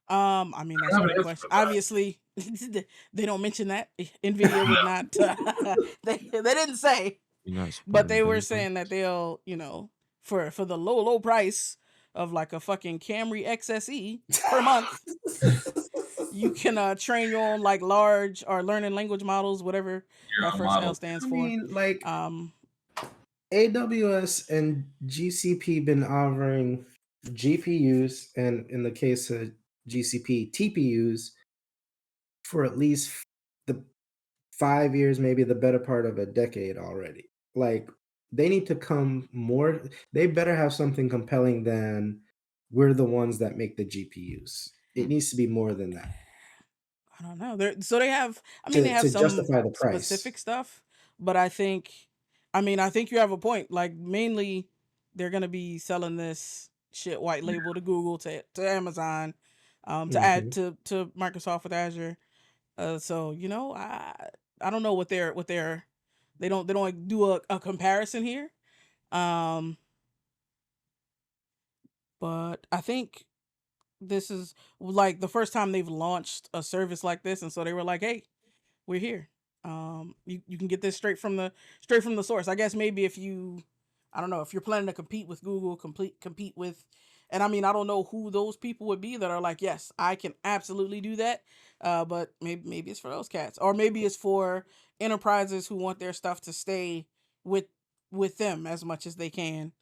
I mean, that's a have an great answer question. for that. Obviously, they don't mention that. Nvidia would not. They didn't say, You're not but supporting they were Benjamin. saying that they'll, for the low price of like a fucking Camry XSE per month, you can train your own like large or learning language models, whatever Your that own first L model. stands I for. mean, like, Um, AWS and GCP been offering GPUs, and in the case of GCP, TPUs for at least the 5 years, maybe the better part of a decade already. Like, they need to come more, they better have something compelling than we're the ones that make the GPUs. It needs to be more than that I don't know. They have. I mean, they have to some justify the price. specific stuff, but I think you have a point. Like mainly, they're gonna be selling this shit white label to Google, to Amazon, to add Mhm. to Microsoft with Azure. So I don't know what they don't like do a comparison here. Um, but I think this is like the first time they've launched a service like this, and so they were like, hey, we're here. You can get this straight from the source. I guess maybe if you, I don't know, if you're planning to compete with Google, compete with, and I mean I don't know who those people would be that are like, yes, I can absolutely do that. But maybe it's for those cats, or maybe it's for enterprises who want their stuff to stay with with them as much as they can.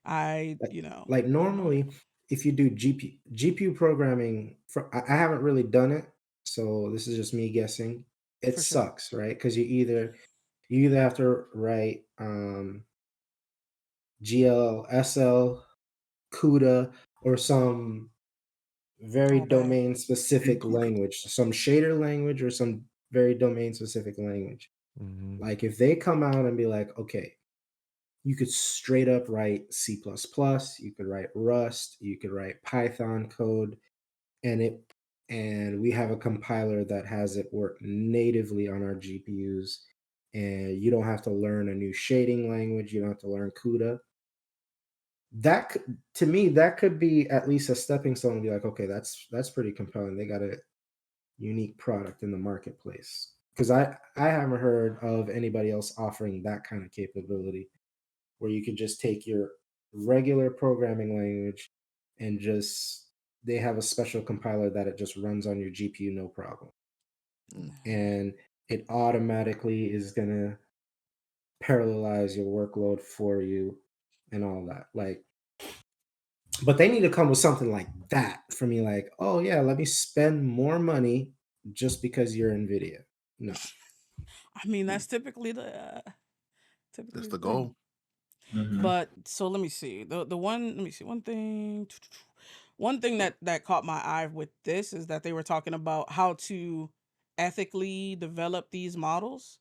Like, I don't know. normally, if you do GPU programming, I haven't really done it, so this is just me guessing. It For sure. sucks, right? Because you either have to write GLSL, CUDA, or some very All bad. domain specific language, some shader language, or some very domain specific language. Mhm. Like, if they come out and be like, okay, you could straight up write C++, you could write Rust, you could write Python code, and we have a compiler that has it work natively on our GPUs, and you don't have to learn a new shading language, you don't have to learn CUDA. To me, that could be at least a stepping stone to be like, okay, that's pretty compelling. They got a unique product in the marketplace. Because I haven't heard of anybody else offering that kind of capability where you could just take your regular programming language and just they have a special compiler that it just runs on your GPU no problem. And it automatically is gonna parallelize your workload for you and all that. Like, but they need to come with something like that for me, like, oh yeah, let me spend more money just because you're NVIDIA. No. I mean, that's typically That's the the thing. goal. Mhm. But so let me see. The one let me see one thing that caught my eye with this is that they were talking about how to ethically develop these models,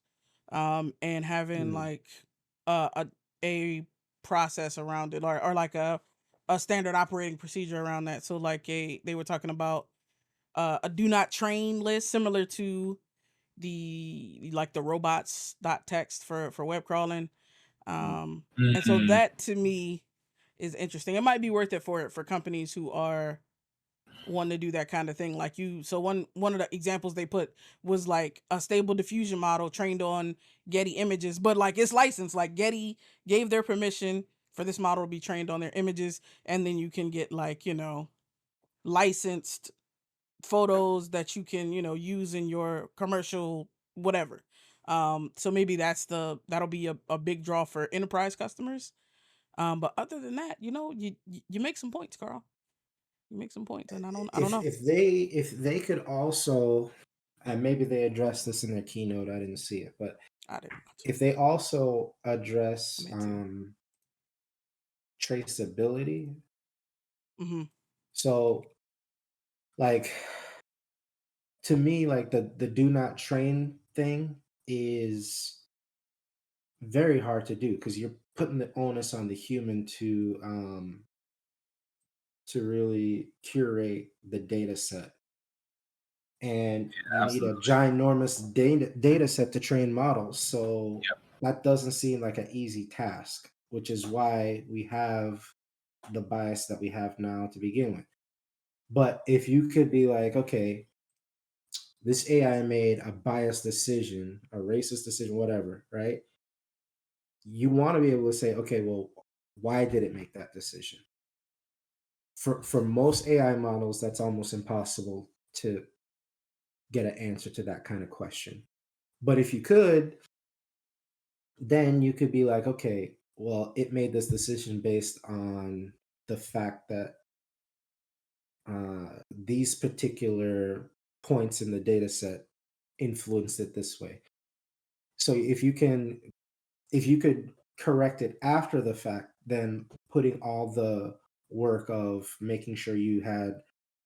and having Mm. like a process around it, or like a standard operating procedure around that. So like they were talking about a do not train list, similar to the robots dot text for web crawling. And so Mm-mm. that to me is interesting. It might be worth it for companies who are wanting to do that kind of thing. Like you, so one of the examples they put was like a stable diffusion model trained on Getty images, but like it's licensed. Like Getty gave their permission for this model to be trained on their images, and then you can get like licensed photos that you can use in your commercial whatever. So maybe that'll be a big draw for enterprise customers. But other than that, you make some points, Carl. You make some points, and I don't know. If they could also, and maybe they addressed this in their keynote, I didn't see it, but I didn't watch if they also it. I address meant to. traceability, Mm-hmm. so like to me, like the do not train thing is very hard to do because you're putting the onus on the human to really curate the data set, and you need a Absolutely. ginormous data set to train models. So Yep. that doesn't seem like an easy task, which is why we have the bias that we have now to begin with. But if you could be like, okay, this AI made a biased decision, a racist decision, whatever, right? You want to be able to say, okay, well, why did it make that decision? For most AI models, that's almost impossible to get an answer to that kind of question. But if you could, then you could be like, okay, well, it made this decision based on the fact that these particular points in the data set influenced it this way. So if you could correct it after the fact, then putting all the work of making sure you had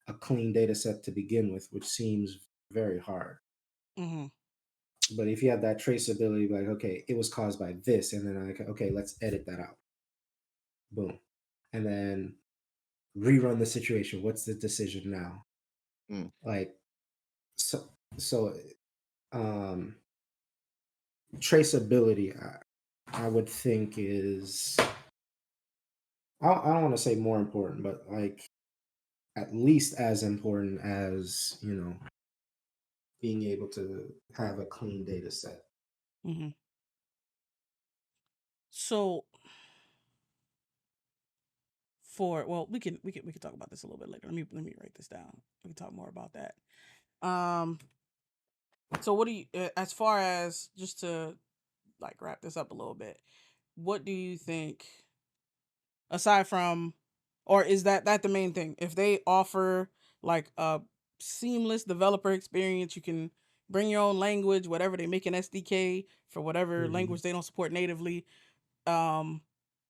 a clean data set to begin with, which seems very hard. Mm-hmm. But if you have that traceability, like, okay, it was caused by this, and then like, okay, let's edit that out. Boom. And then rerun the situation. What's the decision now? Mm. Like, so um traceability, I would think is, I don't want to say more important, but like at least as important as, being able to have a clean data set. Mm-hmm. So we can talk about this a little bit later. Let me write this down. We can talk more about that. Um. So what do you, as far as just to like wrap this up a little bit, what do you think aside from, or is that the main thing? If they offer like a seamless developer experience, you can bring your own language, whatever they make an SDK for whatever Mhm. language they don't support natively. Um,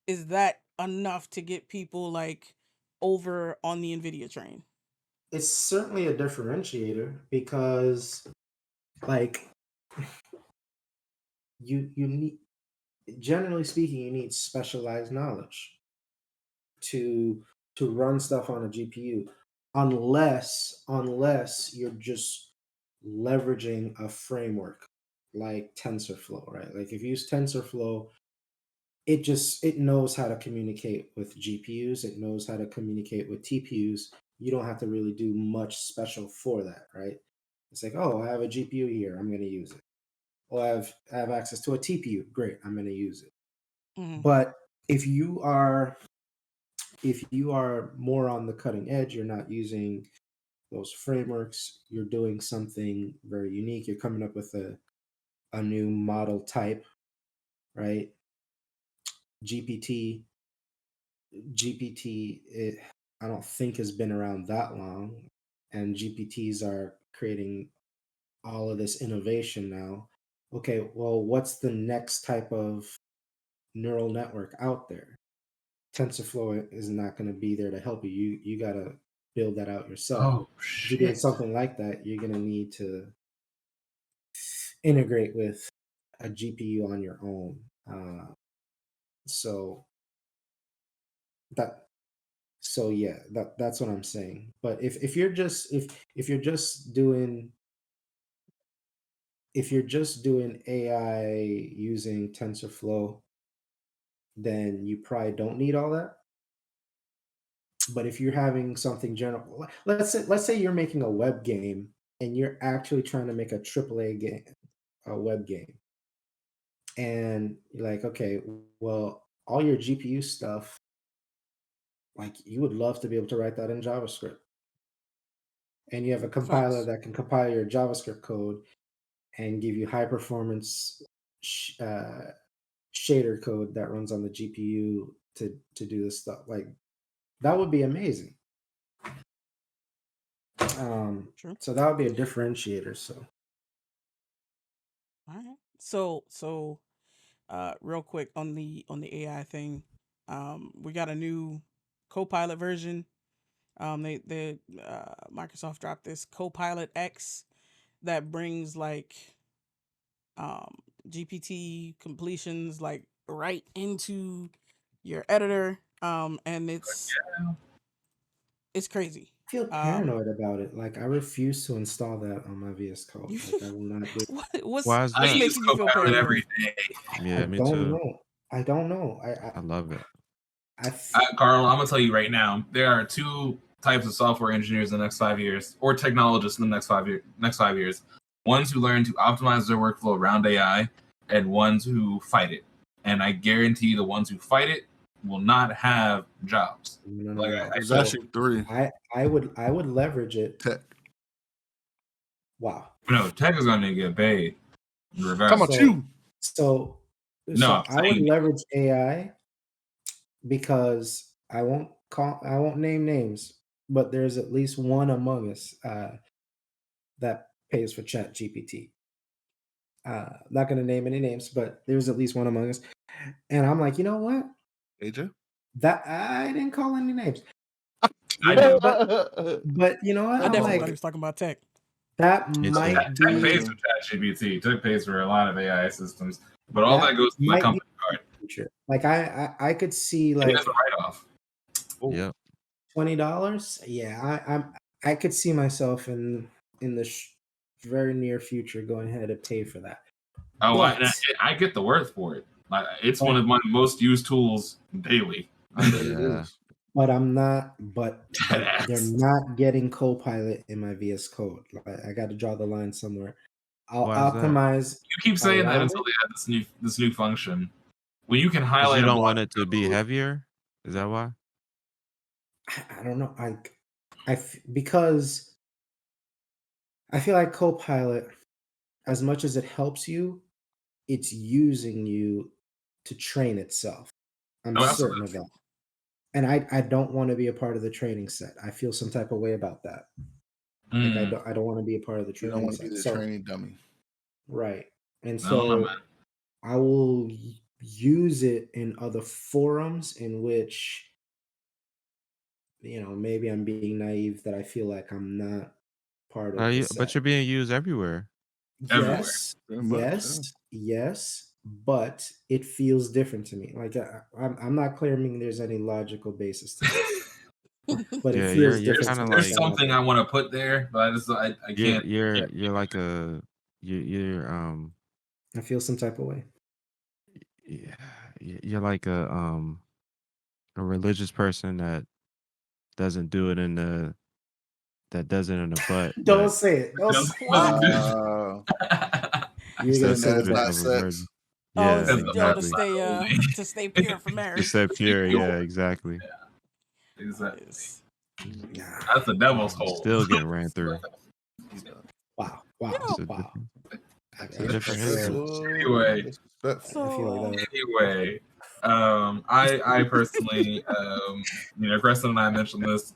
is that enough to get people like over on the Nvidia train? It's certainly a differentiator because, like, you need, generally speaking, you need specialized knowledge to run stuff on a GPU, unless you're just leveraging a framework like TensorFlow, right? Like if you use TensorFlow, it knows how to communicate with GPUs, it knows how to communicate with TPUs. You don't have to really do much special for that, right? It's like, oh, I have a GPU here, I'm going to use it. Or I have access to a TPU, great, I'm going to use it. Mm-hmm. But if you are more on the cutting edge, you're not using those frameworks, you're doing something very unique, you're coming up with a new model type, right? GPT GPT, I don't think has been around that long, and GPTs are creating all of this innovation now. Okay, well, what's the next type of neural network out there? TensorFlow is not going to be there to help you. You got to build that out yourself. Oh If you're doing shit. something like that, you're going to need to integrate with a GPU on your own. So that So yeah, that's what I'm saying. But if you're just doing, if you're just doing AI using TensorFlow, then you probably don't need all that. But if you're having something general, let's say you're making a web game and you're actually trying to make a AAA game, a web game, and you're like, okay, well, all your GPU stuff, like you would love to be able to write that in JavaScript, and you have a compiler Facts. that can compile your JavaScript code and give you high performance shader code that runs on the GPU to do this stuff. Like that would be amazing. True. So that would be a differentiator. So All right. So real quick on the AI thing, we got a new Copilot version. They Microsoft dropped this Copilot X that brings like GPT completions like right into your editor. And it's crazy. I feel paranoid about it. Like I refuse to install that on my VS Code. Like I will not do. What's Why is I that? use making you feel Copilot paranoid? every day. Yeah, I me don't too. know. I don't know. I love it. Carl, I'm gonna tell you right now, there are two types of software engineers in the next 5 years, or technologists in the next 5 years. Ones who learn to optimize their workflow around AI, and ones who fight it. And I guarantee the ones who fight it will not have jobs. No. There's So actually 3. I would leverage it. Tech. Wow. No, tech is gonna get paid. Regardless. Come on, you. So No, I would saying- leverage AI because I won't name names, but there's at least one among us that pays for Chat GPT. Not going to name any names, but there's at least one among us. And I'm like, you know what? AJ? That I didn't call any names. I do. But you know what? I I'm definitely like, thought he was talking about tech. that Me too. might Tech be pays for ChatGPT. Tech pays for a lot of AI systems, but all that goes to the might be company card. future. Like I could see It like is a write-off. Yep. $20. Yeah, I could see myself in the very near future going ahead and pay for that. Oh, But- I get the worth for it. It's one of my most used tools daily. I bet it Yeah. is. But I'm not. But Deadass. they're not getting Copilot in my VS Code. Like, I got to draw the line somewhere. I'll Why is that? optimize. You keep saying that around until they add this new function. When you can 'Cause highlight you a don't block want it to be code- heavier. Is that why? I don't know. Because I feel like Copilot, as much as it helps you, it's using you to train itself. I'm Oh, certain absolutely. of that. And I don't want to be a part of the training set. I feel some type of way about that. Like Mm, I don't want to be a part of the You don't training want to set. be the So training dummy. right. And I don't know, so man. I will use it in other forums in which, maybe I'm being naive that I feel like I'm not part of the set. But you're being used everywhere. Everywhere. Yes, Pretty much, yes, but it feels different to me. Like I'm not claiming there's any logical basis to this, but Yeah, it you're- feels you're different. kinda to me. There's like- something I want to put there, but I can't. You're like you're I feel some type of way. yeah, you're like a religious person that doesn't do it in the butt. Don't but say it. Don't Don't- say it. You're instead gonna of say that's the not butt. of a sex. virgin. Oh, Yeah, is it, exactly. to stay pure for marriage. To stay pure. Yeah, exactly. Exactly. Yes. Nah. That's the devil's hole. Still getting ran through. Wow. It's a Wow. It's a different history. Anyway. Disrespectful. I feel So, like that. Anyway, I personally, Preston and I mentioned this.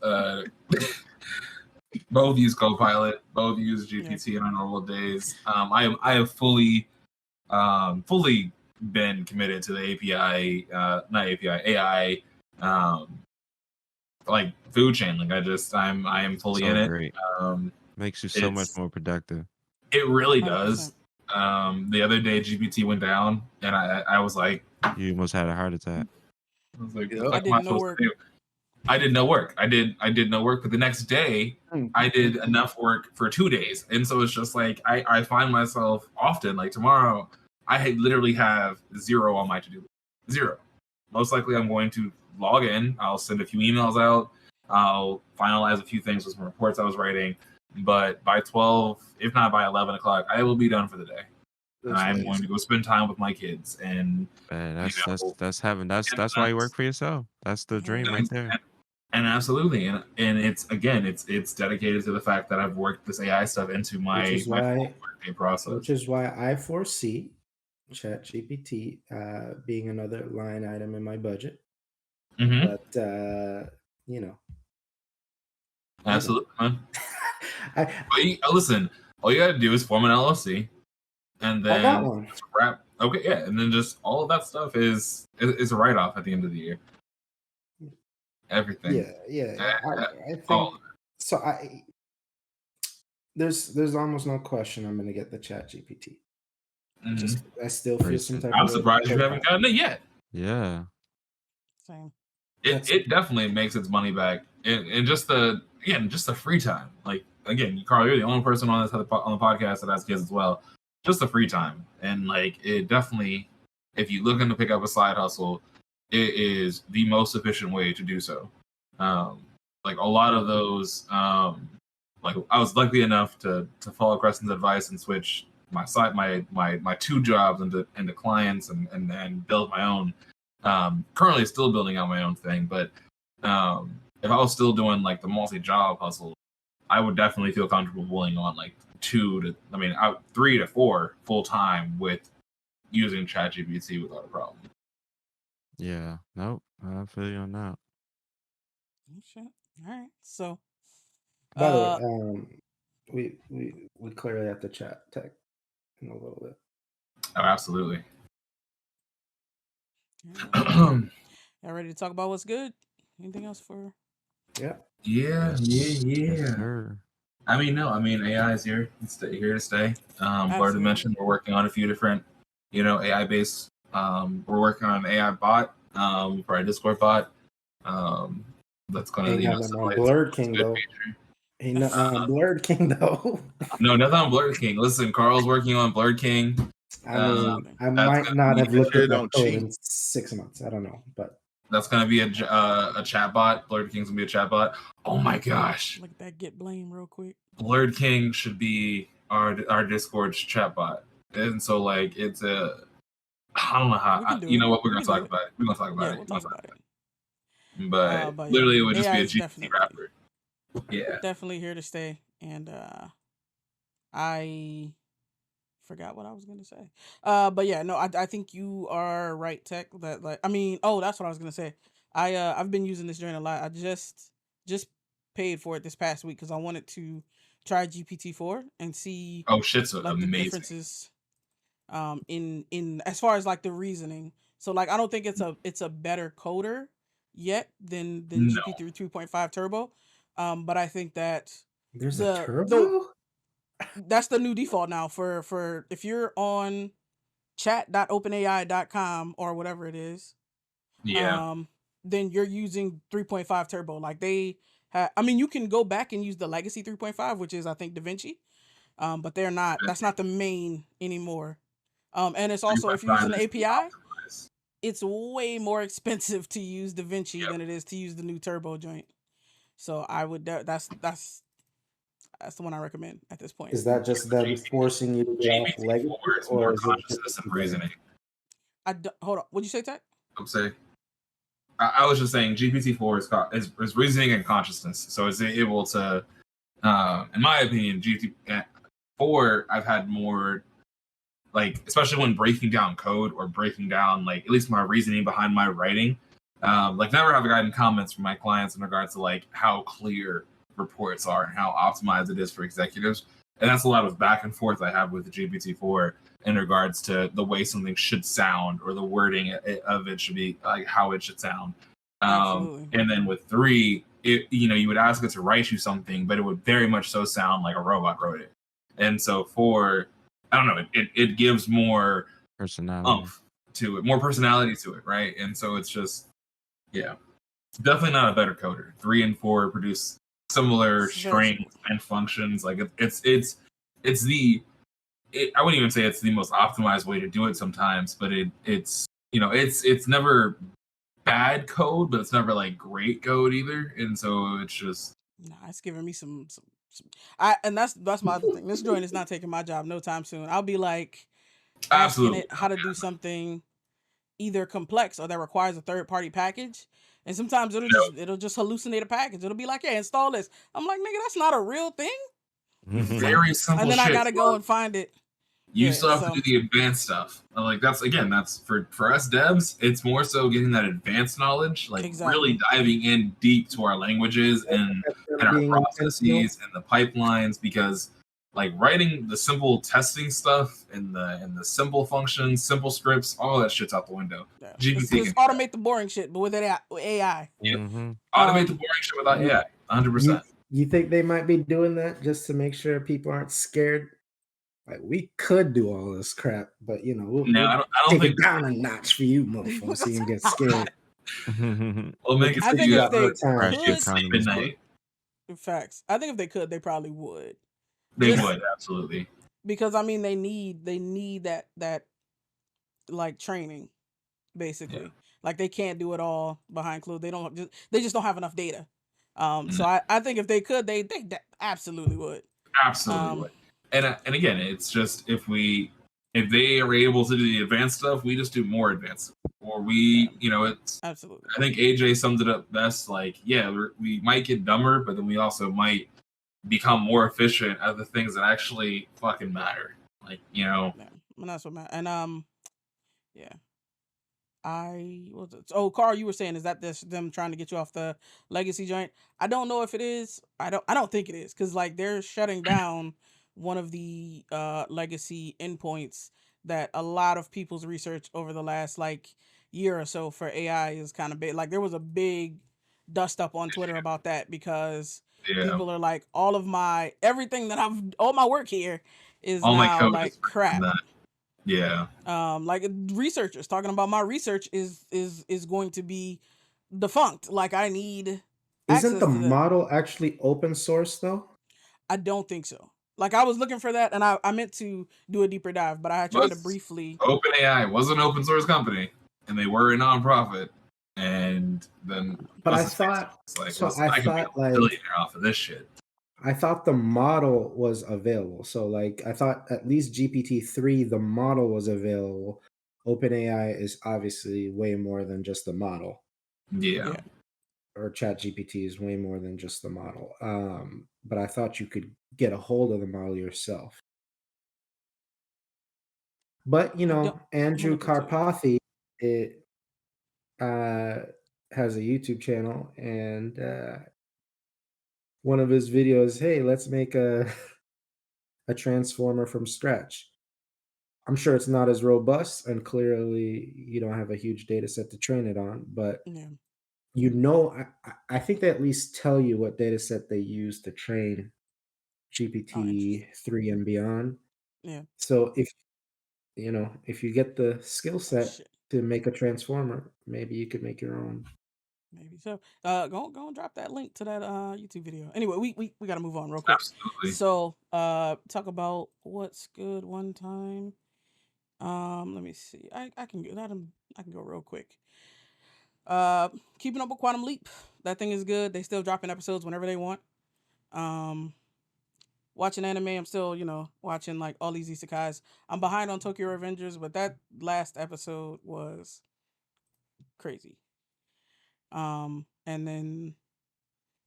Both use Copilot, both use GPT in our normal days. I have fully been committed to the API, not API, AI, like food chain. Like I am fully in it. Great. Makes you so much it's- more productive. It really 100%. does. The other day GPT went down, and I was like, You almost had a heart attack. what I am did no supposed work. to do? I did no work. I did no work, but the next day I did enough work for 2 days. And so it's just like I find myself often like tomorrow I literally have 0 on my to-do list. 0. Most likely I'm going to log in, I'll send a few emails out, I'll finalize a few things with some reports I was writing, but by 12, if not by 11 o'clock, I will be done for the day. And I'm going to go spend time with my kids. And Man, that's and why you work for yourself. That's the dream right there. And absolutely, and it's again, it's dedicated to the fact that I've worked this AI stuff into my workday process. Which is why I foresee ChatGPT being another line item in my budget. Mm-hmm. But absolutely, man. Listen, all you got to do is form an LLC, and then I got one. Wrap. Okay, yeah, and then just all of that stuff is a write off at the end of the year. Everything. Yeah. I think so. There's almost no question I'm going to get the ChatGPT. Mm-hmm. I still feel some type. I'm surprised you haven't gotten it yet. Yeah. Same. It definitely makes its money back, and just the free time. Like again, Carl, you're the only person on the podcast that has kids as well. Just the free time, and like it definitely, if you're looking to pick up a side hustle, it is the most efficient way to do so. Like a lot of those, like I was lucky enough to follow Creston's advice and switch my 2 jobs into clients and build my own. Currently still building out my own thing, but if I was still doing like the multi-job hustle, I would definitely feel comfortable willing on like 3 to 4 full time with using ChatGPT without a problem. Yeah. Nope. I feel you on that. Oh, shit. All right. So, by the way, we clearly have to chat tech in a little bit. Oh, absolutely. Y'all ready to talk about what's good? Anything else for? Yeah. Yes, sir. AI is here. It's here to stay. Blerdimension, we're working on a few different, AI based. We're working on an AI bot, for our Discord bot. That's gonna Blerd King though. Blerd King though. No, nothing on Blerd King. Listen, Carl's working on Blerd King. I might not have looked at that code in 6 months. I don't know, but that's gonna be a chat bot. Blerd King's gonna be a chat bot. Oh my gosh! Look at that, get blame real quick. Blerd King should be our Discord's chat bot, and so like it's I don't know how. You know what? We're gonna talk about it. We're gonna talk about it. We'll talk about it. But literally, it would just be a GPT wrapper. Yeah, definitely here to stay, and I forgot what I was gonna say. But yeah, no, I think you are right, Tech. That that's what I was gonna say. I've been using this joint a lot. I just paid for it this past week because I wanted to try GPT-4 and see. Oh shit! So like, amazing. The differences, in as far as like the reasoning. So like I don't think it's a better coder yet than GPT 3.5 Turbo. But I think that there's a turbo. That's the new default now for if you're on chat.openai.com or whatever it is. Yeah. Then you're using 3.5 Turbo. Like they you can go back and use the legacy 3.5, which is I think DaVinci. But they're not. That's not the main anymore. And it's also if you're using the API, it's way more expensive to use DaVinci than it is to use the new Turbo joint. So I would that's the one I recommend at this point. Is that just them forcing you to get off legacy, or is consciousness and reasoning? Hold on. What'd you say, Tech? I'm saying. I was just saying GPT-4 is reasoning and consciousness, so it's able to, in my opinion, GPT-4 I've had more, like especially when breaking down code or breaking down like at least my reasoning behind my writing. Like never have I gotten comments from my clients in regards to like how clear reports are and how optimized it is for executives, and that's a lot of back and forth I have with the GPT-4 in regards to the way something should sound or the wording of it should be, like how it should sound. And then with 3, you would ask it to write you something, but it would very much so sound like a robot wrote it. And so 4, I don't know, it gives more personality to it, more personality to it, right? And so it's just, yeah. definitely not a better coder. 3 and 4 produce similar It's very strength and functions. Like it's the I wouldn't even say it's the most optimized way to do it sometimes, but it's it's never bad code, but it's never like great code either. And so it's just Nah, it's giving me some and that's my other thing. This joint is not taking my job no time soon. I'll be like asking absolutely it how to do something either complex or that requires a third party package. And sometimes it'll just hallucinate a package. It'll be like, yeah, install this. I'm like, nigga, that's not a real thing. very simple And then I shit. gotta go and find it. You Yeah, still have so to do the advanced stuff. Like that's for us devs, it's more so getting that advanced knowledge, like really exactly. diving in deep to our languages and our Being intentional. processes and the pipelines, because like writing the simple testing stuff and the simple functions, simple scripts, all that shit's out the window. Yeah. GPT Just can do that. automate the boring shit, but with AI. Yeah. Mm-hmm. Automate the boring shit without AI, 100%. You think they might be doing that just to make sure people aren't scared? Like, we could do all this crap, but we'll I don't take think it down a notch for you motherfuckers so you can get scared. we'll make it I so think you if got they Crash the could, economy. midnight. facts. I think if they could, they probably would. They Just would, absolutely. because I mean they need that like training, basically. Yeah. Like they can't do it all behind closed. They just don't have enough data. So Mm. I think if they could, they absolutely would. Absolutely would. And again, it's just if they are able to do the advanced stuff, we just do more advanced. Or we, it's. Absolutely. I think AJ summed it up best. Like, yeah, we might get dumber, but then we also might become more efficient at the things that actually fucking matter. Like, Yeah, and that's what matters. And yeah. Carl, you were saying is that this them trying to get you off the legacy joint? I don't know if it is. I don't think it is, because like they're shutting down one of the legacy endpoints that a lot of people's research over the last like year or so for AI is kind of big. Like there was a big dust up on Twitter about that, because yeah, people are like, all my work here is all my now code like is crap. that. Yeah. Like researchers talking about my research is going to be defunct. Like I need Isn't access the to that. model actually open source though? I don't think so. Like I was looking for that, and I meant to do a deeper dive, but I tried to briefly. OpenAI was an open source company, and they were a nonprofit, and then. But I what's his face thought was like, so. "Listen, I could be a billionaire off of this shit." I thought the model was available. So like I thought at least GPT-3, the model was available. OpenAI is obviously way more than just the model. Yeah. Or ChatGPT is way more than just the model. But I thought you could get a hold of the model yourself. But Andrew look into it. Karpathy has a YouTube channel, and one of his videos, hey, let's make a transformer from scratch. I'm sure it's not as robust, and clearly you don't have a huge data set to train it on, but Yeah. I think they at least tell you what data set they use to train GPT-3 and beyond. Yeah. So if you get the skill set Shit. to make a transformer, maybe you could make your own. Maybe so. Go and drop that link to that YouTube video. Anyway, we gotta move on real quick. Absolutely. So talk about what's good one time. Let me see. I can go real quick. Keeping up with Quantum Leap. That thing is good. They still dropping episodes whenever they want. Watching anime, I'm still, watching like all these isekais. I'm behind on Tokyo Revengers, but that last episode was crazy. And then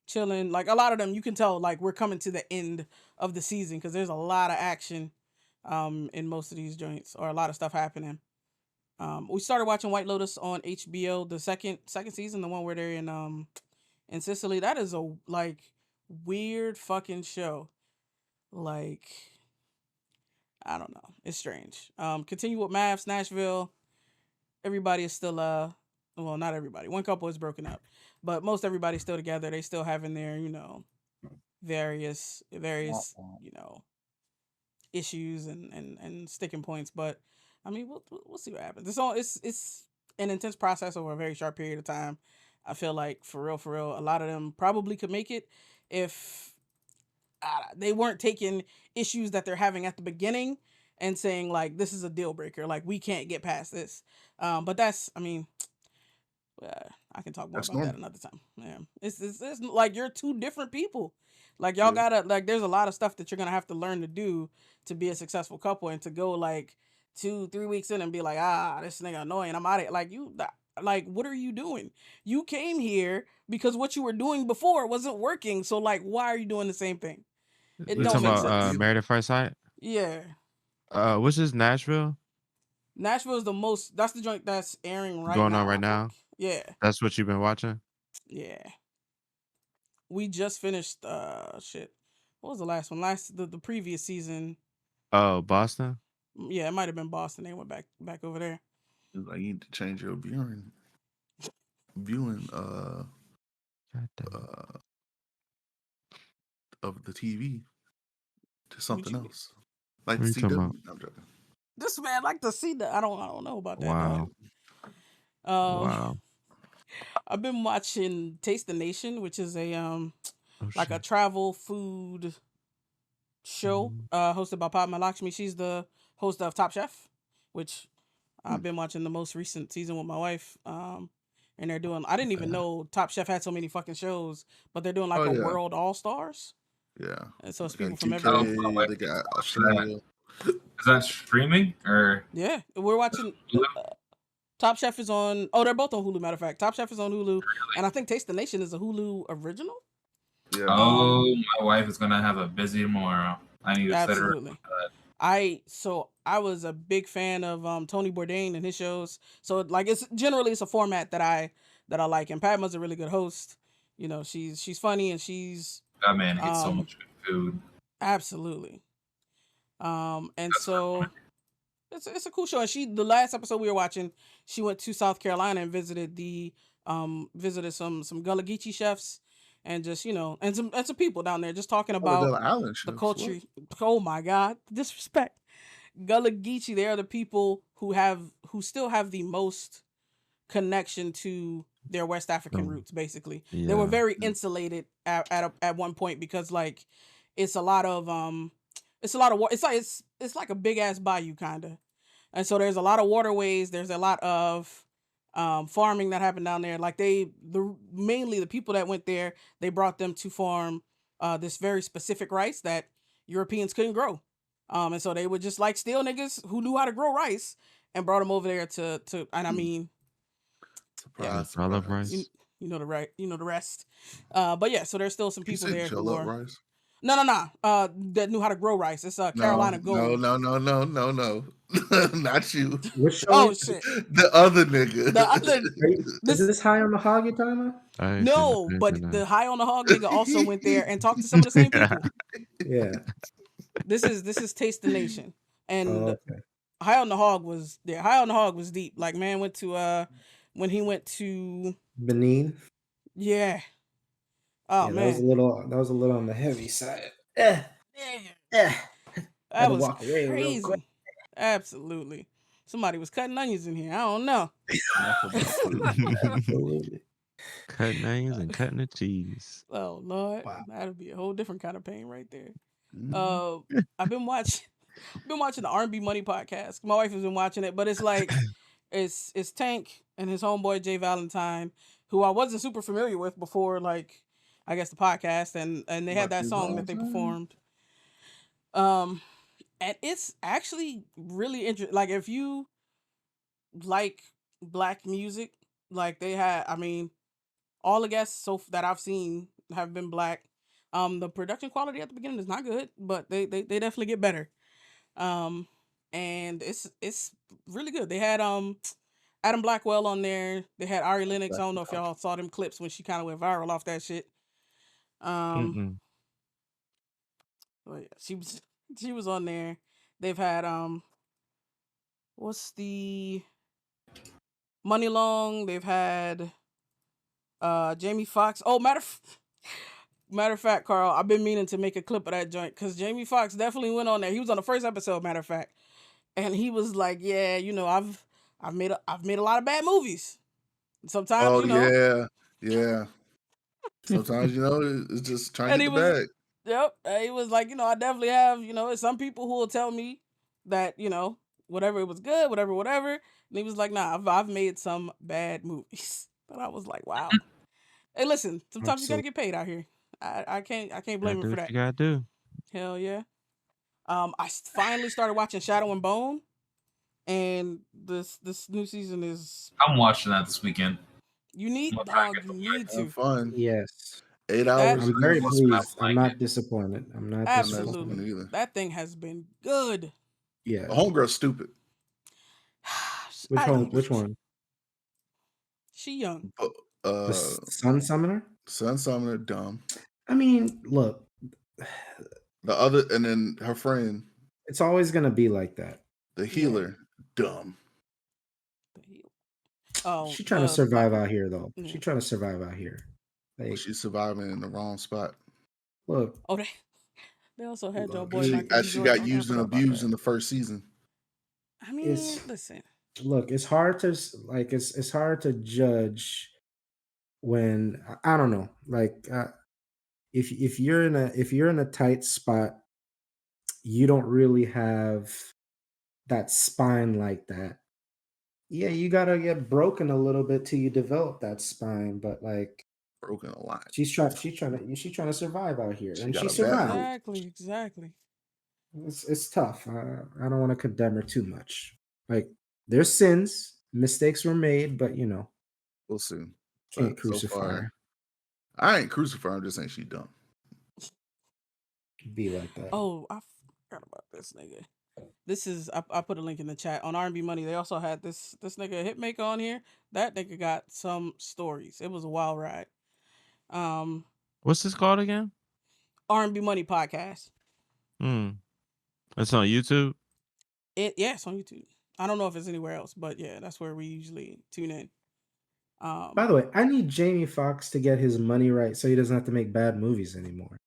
chilling, like a lot of them, you can tell like we're coming to the end of the season because there's a lot of action in most of these joints, or a lot of stuff happening. We started watching White Lotus on HBO, the second season, the one where they're in Sicily. That is a like weird fucking show. Like, I don't know, it's strange. Continue with Mavs Nashville. Everybody is still well, not everybody. One couple is broken up, but most everybody's still together. They still having their various issues and sticking points. But I mean, we'll see what happens. It's an intense process over a very short period of time. I feel like for real, a lot of them probably could make it if they weren't taking issues that they're having at the beginning and saying like this is a deal breaker, like we can't get past this. But that's, I mean, I can talk more That's about that normal. another time. Yeah, it's like you're two different people. Like y'all Yeah. gotta like. There's a lot of stuff that you're gonna have to learn to do to be a successful couple, and to go like 2-3 weeks in and be like, this nigga annoying. I'm out of it. Like like what are you doing? You came here because what you were doing before wasn't working. So like, why are you doing the same thing? It You don't talking make about sense. Married at First Sight? Yeah, Which is Nashville Nashville is the most. That's the joint that's airing right going on now. right I now? think. Yeah, That's what you've been watching? yeah. We just finished shit. What was the last one? The previous season. Oh, Boston? Yeah, it might have been Boston. They went back over there. It's like you need to change your viewing God damn. of the TV to What something you else. Like What are you talking CW. about? No, I'm joking. this man like to see that. I don't know about that, Wow. dog. Wow. I've been watching Taste the Nation, which is a Oh, like a shit. travel food show hosted by Padma Lakshmi. She's the host of Top Chef, which I've been watching the most recent season with my wife. And they're doing. I didn't even know Top Chef had so many fucking shows, but they're doing like Oh, a yeah. World All Stars, Yeah. and so it's They people got from everywhere. my UK, wife they got watched that. Australia. Is that streaming or? Yeah, we're watching. Top Chef is on. Oh, they're both on Hulu. Matter of fact, Top Chef is on Hulu, and I think Taste the Nation is a Hulu original. Yeah. Oh, my wife is gonna have a busy tomorrow. I need to set her up Absolutely. for that. I was a big fan of Tony Bourdain and his shows. So like it's a format that I like, and Padma's a really good host. You know, she's funny and she's That man eats so um much good food. absolutely. And That's what I so wanna it's a cool show. And the last episode we were watching, she went to South Carolina and visited some Gullah Geechee chefs, and just and some people down there just talking Oh, the about Gullah Island the chefs. culture. What? Oh my God, disrespect. Gullah Geechee, they are the people who still have the most connection to their West African roots. Basically, they were Yeah. very insulated at one point because like it's a lot of it's like a big ass bayou kind of, and so there's a lot of waterways. There's a lot of farming that happened down there. Like mainly the people that went there, they brought them to farm this very specific rice that Europeans couldn't grow. And so they would just like steal niggas who knew how to grow rice and brought them over there to and I mean, yeah, Surprise, I love surprise. rice. you know the rest. But yeah, so there's still some You people said there who Jello are rice? no that knew how to grow rice. It's Carolina Gold. No. Not you. Which show? Oh shit. The other nigga. The other Is this High on the Hog you're talking about? I ain't no, seen but that. the High on the Hog nigga also went there and talked to some of the same people. Yeah. This is Taste the Nation, and Oh, okay. High on the Hog was there. High on the Hog was deep. Like man went to when he went to Benin. yeah. Oh Yeah, man, that was a little on the heavy side. Had that to was walk away real quick. crazy. Absolutely, somebody was cutting onions in here. I don't know. Absolutely. Cutting onions and cutting the cheese. Oh Lord, Wow. that'd be a whole different kind of pain right there. Mhm. I've been watching the R&B Money podcast. My wife has been watching it, but it's like it's Tank and his homeboy Jay Valentine, who I wasn't super familiar with before, like I guess the podcast, and they had that Jay song that they Valentine? performed. And it's actually really interesting. Like if you like black music, like they had, I mean, all the guests that I've seen have been black. The production quality at the beginning is not good, but they definitely get better. And it's really good. They had Adam Blackwell on there. They had Ari Lennox. I don't know if y'all saw them clips when she kind of went viral off that shit. Mm-mm. But yeah, she was on there. They've had what's the Money Long. They've had Jamie Foxx. Oh, matter of fact, Carl, I've been meaning to make a clip of that joint because Jamie Foxx definitely went on there. He was on the first episode, matter of fact, and he was like, "Yeah, I've made a lot of bad movies. Sometimes, Oh yeah. Yeah. Sometimes, it's just trying to And get he the was, bag. yep. He was like, I definitely have, some people who will tell me that, whatever it was good, whatever. And he was like, nah, I've made some bad movies. But I was like, wow. Hey, listen, sometimes you got to Absolutely. get paid out here. I can't Gotta blame him do for what that. you gotta do. Hell yeah. I finally started watching Shadow and Bone, and this new season is I'm watching that this weekend. you need I'm gonna try to dog. get You the need Have to fun. Yes. 8 that hours. I'm I very ain't Most pleased. people I'm like not it. disappointed. I'm not not disappointed. Absolutely. disappointed either. That thing has been good. Yeah. The homegirl's stupid. Which one? Which one? She young. But, The Sun Summoner? Sun Summoner, dumb. I mean, look, The other, and then her friend, it's always gonna be like that. the healer, dumb. Oh, She trying to survive out here, though. She trying to survive out here. Like, She's surviving in the wrong spot. look, oh, they also had your look, boy She, Michael B. as she Jordan. got I used and forgot about abused that. in the first season. I mean, it's listen. look, it's hard to like, it's hard to judge when I don't know, like, if you're in a tight spot, you don't really have that spine like that. Yeah, you gotta get broken a little bit till you develop that spine, but like Broken a lot. she's trying to survive out here, She and got she a vet survived. Exactly. It's tough. I don't want to condemn her too much. Like there's sins, mistakes were made, but We'll see. can't But so crucify far, her. I ain't crucifying. I'm just saying she dumb. Be like that. Oh, I forgot about this nigga. This is I put a link in the chat on R&B Money. They also had this nigga Hitmaker on here. That nigga got some stories. It was a wild ride. What's this called again? R&B Money podcast. It's on YouTube. It's on YouTube. I don't know if it's anywhere else, but yeah, that's where we usually tune in. By the way, I need Jamie Foxx to get his money right so he doesn't have to make bad movies anymore.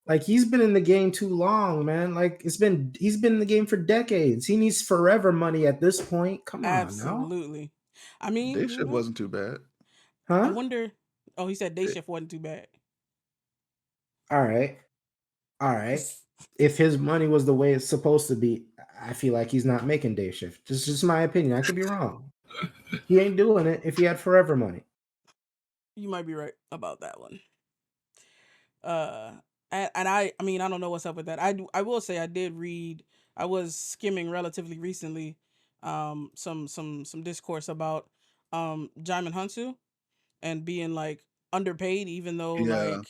Like he's been in the game too long, man. Like he's been in the game for decades. He needs forever money at this point. Come on now. Absolutely. I mean, Day shift wasn't too bad. Huh? I wonder. Oh, he said day shift wasn't too bad. All right. If his money was the way it's supposed to be, I feel like he's not making day shift. This is just my opinion. I could be wrong. He ain't doing it if he had forever money. You might be right about that one. And I mean, I don't know what's up with that. I will say I did read. I was skimming relatively recently, some discourse about Jaimin Hunsu and being like underpaid, even though Yeah. like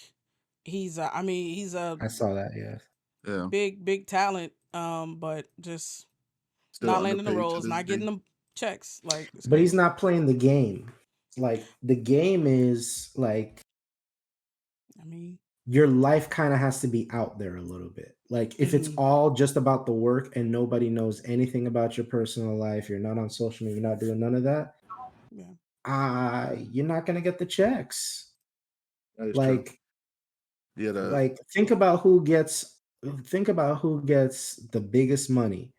he's he's a I saw that, Yeah. big talent, but just Still not landing the underpaid to roles, this not day. getting them checks. Like, it's but he's crazy. not playing the game. Like the game is like, I mean, your life kind of has to be out there a little bit. Like if it's Mhm. all just about the work and nobody knows anything about your personal life, you're not on social media, you're not doing none of that. Yeah. You're not gonna get the checks. That is Like, true. Yeah. like think about who gets the biggest money.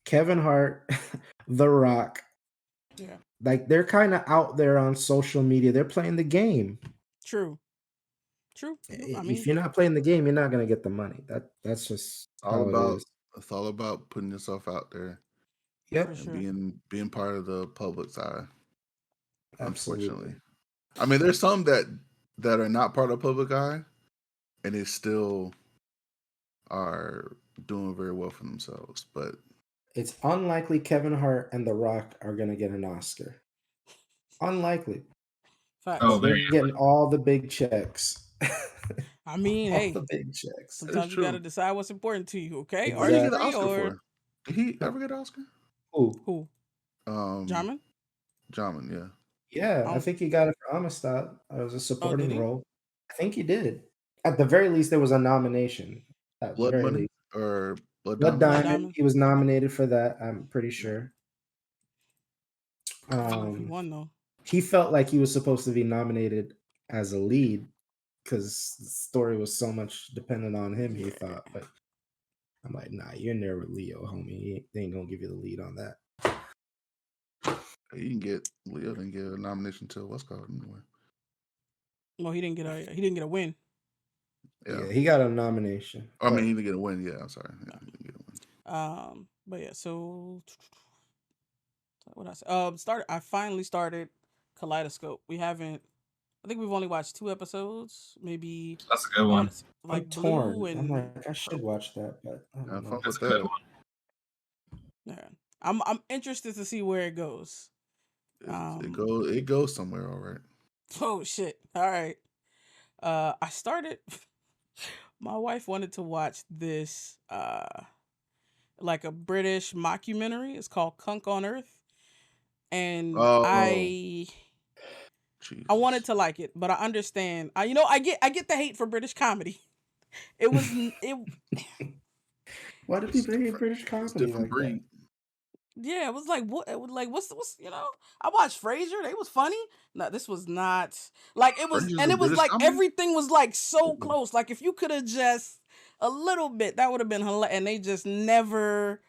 Kevin Hart, The Rock. Yeah. Like they're kind of out there on social media. They're playing the game. True. I mean, If you're not playing the game, you're not gonna get the money. That's just how it is. It's all about putting yourself out there. Yep. for And sure. being part of the public's eye. Absolutely. Unfortunately. I mean, there's some that are not part of public eye, and they still are doing very well for themselves. But It's unlikely Kevin Hart and The Rock are gonna get an Oscar. Unlikely. Facts. Oh, there They're you getting all the big checks. I mean, all hey, the big checks. sometimes you true. gotta decide what's important to you, okay? What did he get an Exactly. Oscar Artistry or for? Did he ever get an Oscar? Who? Jamin? Jamin, yeah. Yeah, I Um, think he got it for Amistad. It was a did supporting he? role. I think he did. At the very least, there was a nomination. At the Blood very Money least. or Blood Blood Diamond? Diamond. He was nominated for that, I'm pretty sure. I don't know if he won though. He felt like he was supposed to be nominated as a lead because the story was so much dependent on him, he thought. But I'm like, nah, you're in there with Leo, homie. They ain't gonna give you the lead on that. He can get Leo didn't get a nomination to what's called anyway. Well, he didn't get a win. Yeah, he got a nomination. I mean, but he didn't get a win. Yeah, I'm sorry. He didn't get a win. But yeah, so what I finally started Kaleidoscope. We haven't. I think we've only watched 2 episodes, maybe. That's a good one. Like I'm Blue torn. I'm and like, I should watch that, but I I don't know. fuck That's with a good that. one. yeah, I'm interested to see where it goes. It goes somewhere, all right. Oh shit! All right. I started. My wife wanted to watch this, like a British mockumentary. It's called Kunk on Earth, and Oh, I wanted Jesus. to like it, but I understand. I get the hate for British comedy. It was it. Why do people hate British It's comedy different like that? breed. Yeah, it was like what? It was like what's I watched Frasier. They was funny. No, this was not like it was, Frasier's and a it was British like comedy? everything was like so close. Like if you could have just a little bit, that would have been hilarious. And they just never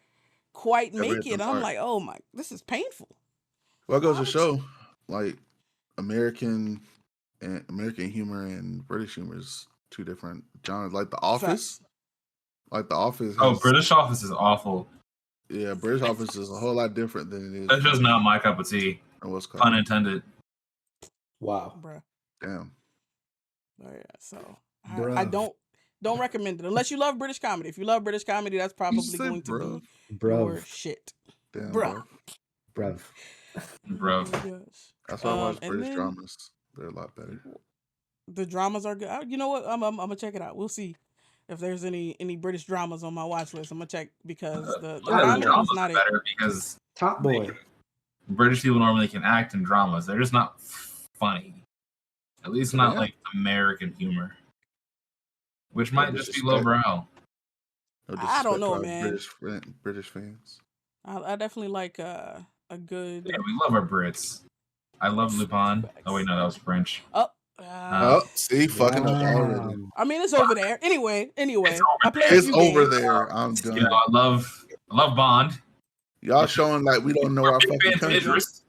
quite Never make hit it. the I'm mark. like, oh my, this is painful. Well, it goes to I'm show, like American humor and British humor is 2 different genres. Like The Office. Facts. Like The Office. Oh, Has, British Office is awful. Yeah, British Office is a whole lot different than it is. That's just not my cup of tea. What's Pun called? intended. Wow. Bruh. Damn. Oh, yeah, so I Bruh. don't recommend it unless you love British comedy. If you love British comedy, that's probably say going to bruv? be your Bruv. shit. Damn, Bruh. Bruv. Bro. Oh my gosh. That's why I watch And British then dramas. They're a lot better. the dramas are good. You know what? I'm gonna check it out. We'll see if there's any British dramas on my watch list. I'm gonna check because the Yeah, the comedy dramas was not are it. better because Top Boy. British people normally can act in dramas. They're just not funny. At least not like American humor. Which might just be lowbrow. No I don't disrespect know, to our man. British fans. I definitely like a good. Yeah, we love our Brits. I love Lupin. Oh wait, no, that was French. Oh, see, fucking up already. I mean, it's over there. Anyway, I played a It's few over games. there. I'm done. You know, I love Bond. Y'all showing like we don't know our Big fucking fan to country. Idris.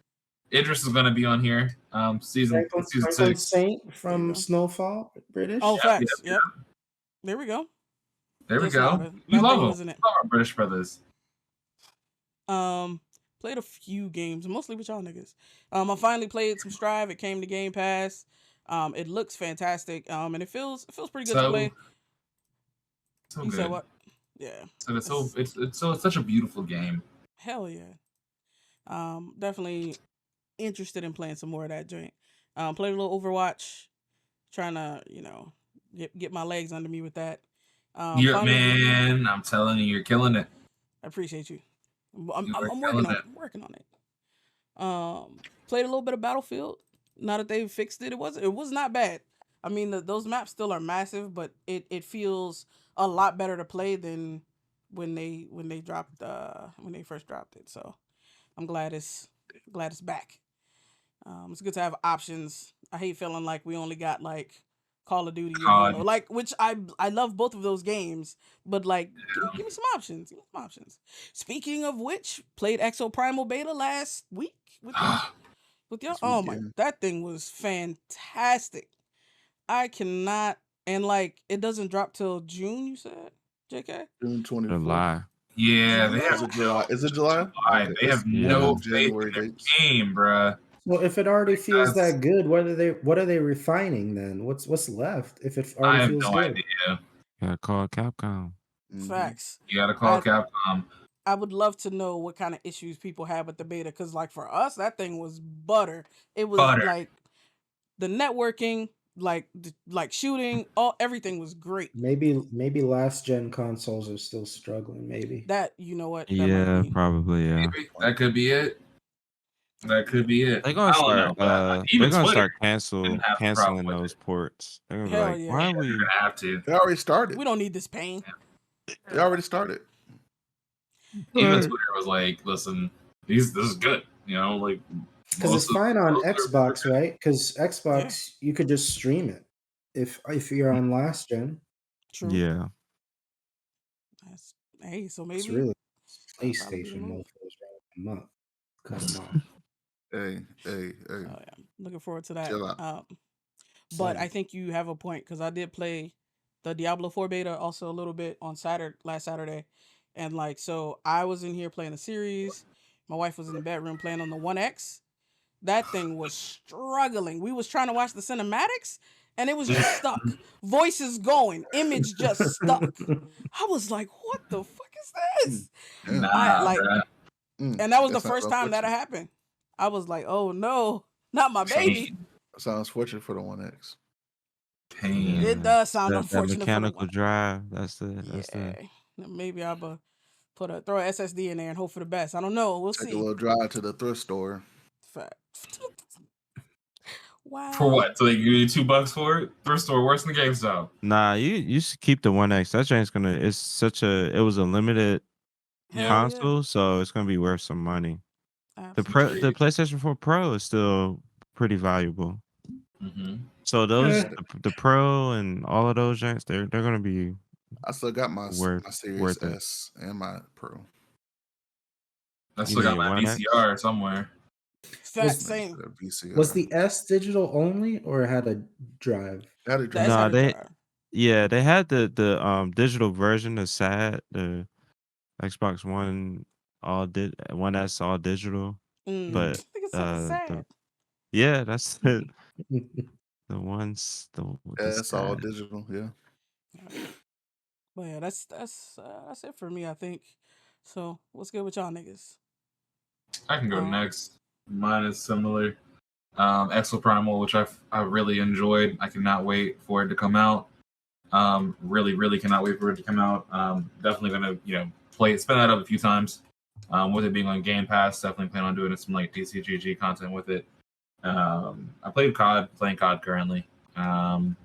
Idris is going to be on here. Season Franklin 6. Saint from Snowfall, British. Oh, Yep, facts. yep. There we go. There we Just go. not We that love thing them. wasn't it? Love our British brothers. Played a few games, mostly with y'all niggas. I finally played some Strive. It came to Game Pass. It looks fantastic. And it feels pretty good to play. So You good. said what? Yeah. So it's such a beautiful game. Hell yeah. Definitely interested in playing some more of that joint. Played a little Overwatch, trying to get my legs under me with that. Man, I'm telling you, you're killing it. I appreciate you. I'm killing working on it. it. I'm working on it. Played a little bit of Battlefield. Now that they've fixed it, it was not bad. I mean, those maps still are massive, but it feels a lot better to play than when they first dropped it. So I'm glad it's back. It's good to have options. I hate feeling like we only got like Call of Duty and Halo, like, which I love both of those games, but like give me some options. Speaking of which, played Exo Primal Beta last week with y'all. Oh my, that thing was fantastic. I cannot, and like it doesn't drop till June. You said, JK? June 24th. July. Yeah, they have July. Is it July? Okay. They have no faith in their game, bruh. Well, if it already feels that good, what are they refining then? What's left if it already feels good? I have no idea. Gotta call Capcom. Facts. You gotta call Capcom. I would love to know what kind of issues people have with the beta, because like for us, that thing was butter. It was like the networking, like shooting, everything was great. Maybe last gen consoles are still struggling. Maybe that, you know what? That Yeah, probably. Yeah, maybe. That could be it. That could be it. They're gonna start. They're gonna start canceling those ports. They're gonna be like, yeah. why are we? They're gonna have to. They already started. We don't need this pain. They already started. Even Twitter was like, "Listen, this is good." You know, like because it's fine on Xbox, right? Because Xbox, you could just stream it if you're on last gen. True. Yeah. Hey, so maybe it's really PlayStation mofos right a month. Cut them off. Hey, hey. Oh yeah, looking forward to that. Chill out. But Same. I think you have a point because I did play the Diablo 4 beta also a little bit on last Saturday, and like so I was in here playing the series. My wife was in the bedroom playing on the One X. That thing was struggling. We was trying to watch the cinematics, and it was just stuck. Voices going, image just stuck. I was like, "What the fuck is this?" Damn. I Nah, like, bruh. and that was the That sounds first time that unfortunate. happened. I was like, "Oh no, not my baby." Pain. That sounds fortunate for the One X. Pain. It does sound That unfortunate for the mechanical one. drive. That's the Yeah, maybe I'll throw a SSD in there and hope for the best. I don't know. We'll Take a see. little drive to the thrift store. Fact. For Wow. what? So they give you $2 for it? Thrift store worse than GameStop. Nah, you should keep the One X. That thing's gonna. It was a limited Yeah. Hell yeah. console, so it's gonna be worth some money. The Absolutely. PlayStation 4 Pro is still pretty valuable. Mm-hmm. So Eh. the Pro and all of those giants, they're gonna be I still got my worth Series it. S and my Pro. I You still mean got your my One X? VCR somewhere. Same. The VCR. Was the S digital only or it had a drive? Had a The S drive. Nah, had a drive. they had the digital version, the SAD, the Xbox One One S all digital, I but think it said the sad. yeah, that's the ones the That's all SAD. digital. Yeah. But yeah, that's it for me. I think. So what's good with y'all niggas? I can go next. Mine is similar. Exoprimal, which I really enjoyed. I cannot wait for it to come out. Really cannot wait for it to come out. Definitely gonna spin that up a few times. With it being on Game Pass, definitely plan on doing some like DCGG content with it. I playing COD currently.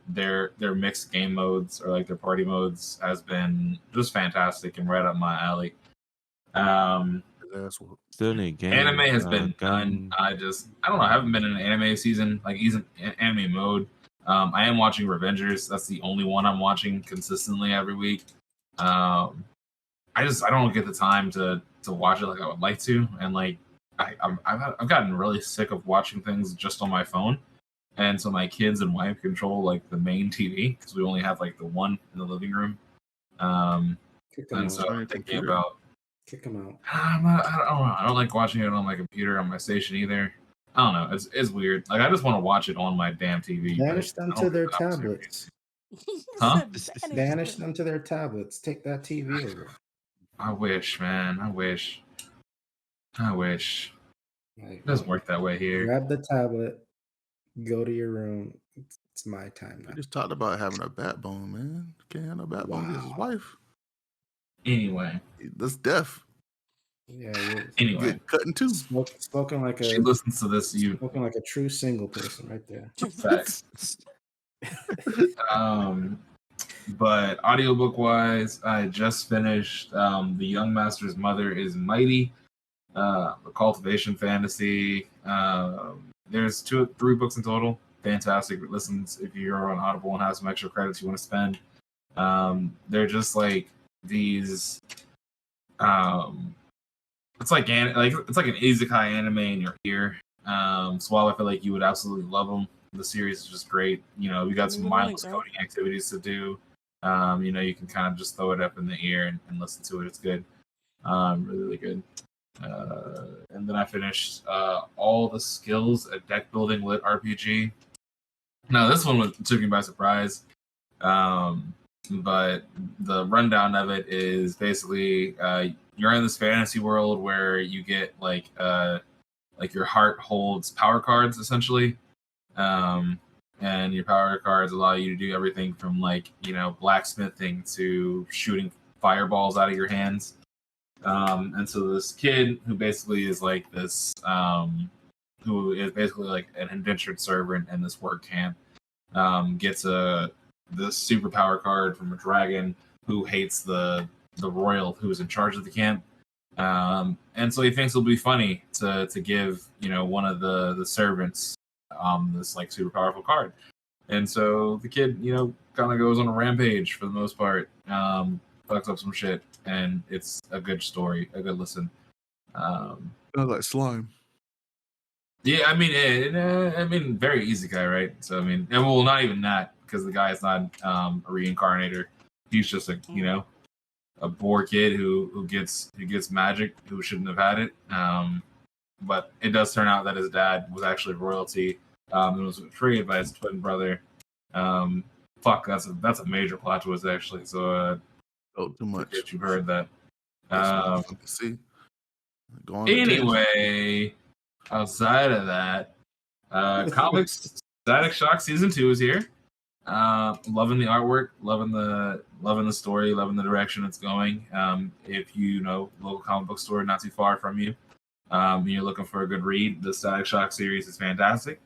Their mixed game modes or like their party modes has been just fantastic and right up my alley. That's what. Still need game. Anime has been gun. done. I don't know. I haven't been in an anime season, like anime mode. I am watching Revengers. That's the only one I'm watching consistently every week. I don't get the time to watch it like I would like to, and like I've gotten really sick of watching things just on my phone, and so my kids and wife control like the main TV because we only have like the one in the living room. Kick 'em And out. so I'm thinking Computer. about. Kick them out. I don't know. I don't like watching it on my computer on my station either. I don't know. It's weird. Like I just want to watch it on my damn TV. but Banish them I to don't their get the opportunity. tablets. Huh? Banish them to their tablets. Take that TV over. I wish, man. I wish. Like, It doesn't work that way here. grab the tablet, go to your room. It's my time We now. just talked about having a backbone, man. Can't have no backbone against his Wow. wife. Anyway. That's death. Yeah, you're Anyway. Get cut in two. spoken like She a listens to this. spoken like a true single person right there. Facts. But audiobook wise, I just finished The Young Master's Mother is Mighty, a cultivation fantasy. There's 3 books in total. Fantastic listens if you're on Audible and have some extra credits you want to spend. They're just like these. It's like an isekai anime in your ear. So while I feel like you would absolutely love them, the series is just great. We got some mindless coding activities to do. You can kind of just throw it up in the ear and listen to it. It's good. Really good. And then I finished All the Skills, a deck building lit RPG. Now this one took me by surprise. But the rundown of it is basically you're in this fantasy world where you get like your heart holds power cards essentially. And your power cards allow you to do everything from blacksmithing to shooting fireballs out of your hands. And so this kid who basically is like this who is basically like an indentured servant in this work camp gets this superpower card from a dragon who hates the royal who is in charge of the camp. And so he thinks it'll be funny to give one of the servants this like super powerful card. And so the kid kind of goes on a rampage for the most part, fucks up some shit, and it's a good story, a good listen. Sounds like slime. Yeah, I mean, very easy guy, right? So I mean, and well, not even that, because the guy is not a reincarnator. He's just a poor kid who gets magic, who shouldn't have had it. But it does turn out that his dad was actually royalty. And was betrayed by his twin brother. Fuck, that's a major plot twist actually. So Oh, too much. forget you heard that. See. Anyway, outside of that, comics Static Shock season 2 is here. Loving the artwork, loving the story, loving the direction it's going. If you know local comic book store not too far from you, you're looking for a good read, the Static Shock series is fantastic.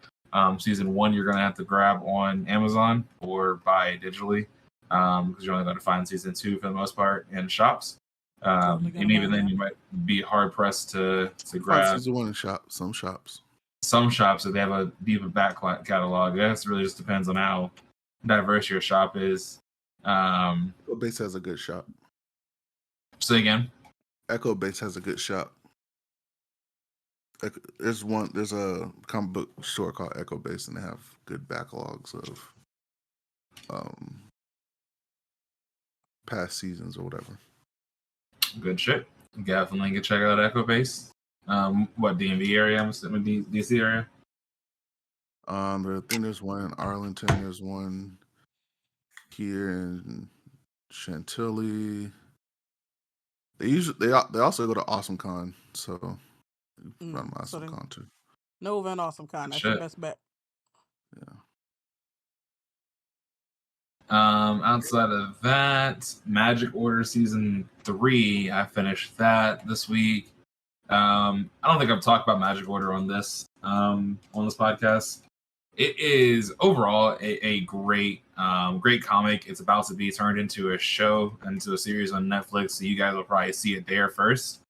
Season 1 you're gonna have to grab on Amazon or buy digitally, because you're only going to find season 2 for the most part in shops. And even then, you might be hard pressed to grab season 1 in some shops. Some shops, if they have a deeper back catalog. That really just depends on how diverse your shop is. Echo Base has a good shop. Say again. Echo Base has a good shop. There's a comic book store called Echo Base, and they have good backlogs of past seasons or whatever. Good shit. Definitely can check out Echo Base. What, DMV area? I'm assuming DC area. I think there's one in Arlington. There's one here in Chantilly. They also go to AwesomeCon, so run AwesomeCon too. Nova and AwesomeCon. That's your best bet. Yeah. Outside of that, Magic Order season 3, I finished that this week. I don't think I've talked about Magic Order on this podcast. It is overall a great comic. It's about to be turned into a show, into a series on Netflix, so you guys will probably see it there first,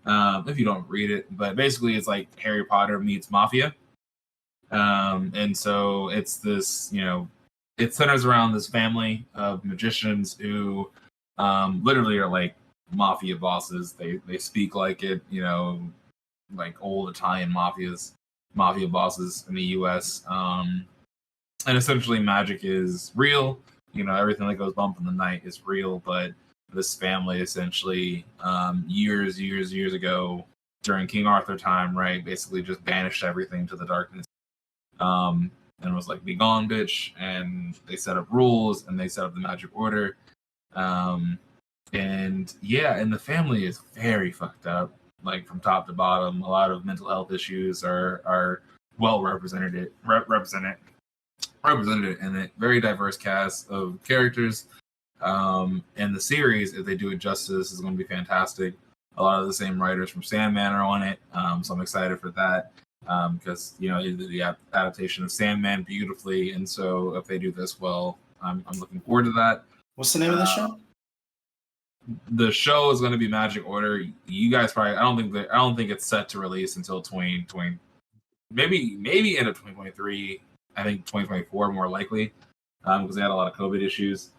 if you don't read it. But basically, it's like Harry Potter meets Mafia, and so it's this, it centers around this family of magicians who literally are like mafia bosses. They speak like it, like old Italian mafia bosses in the U.S. And essentially magic is real. Everything that goes bump in the night is real. But this family essentially, years ago, during King Arthur time, right, basically just banished everything to the darkness. And was like, be gone, bitch. And they set up rules, and they set up the Magic Order. And the family is very fucked up, like from top to bottom. A lot of mental health issues are well represented in it. Very diverse cast of characters. And the series, if they do it justice, is going to be fantastic. A lot of the same writers from Sandman are on it, so I'm excited for that. Because he did the adaptation of Sandman beautifully, and so if they do this well, I'm looking forward to that. What's the name of the show? The show is going to be Magic Order. You guys probably, I don't think it's set to release until 2020, maybe end of 2023. I think 2024 more likely, because they had a lot of COVID issues.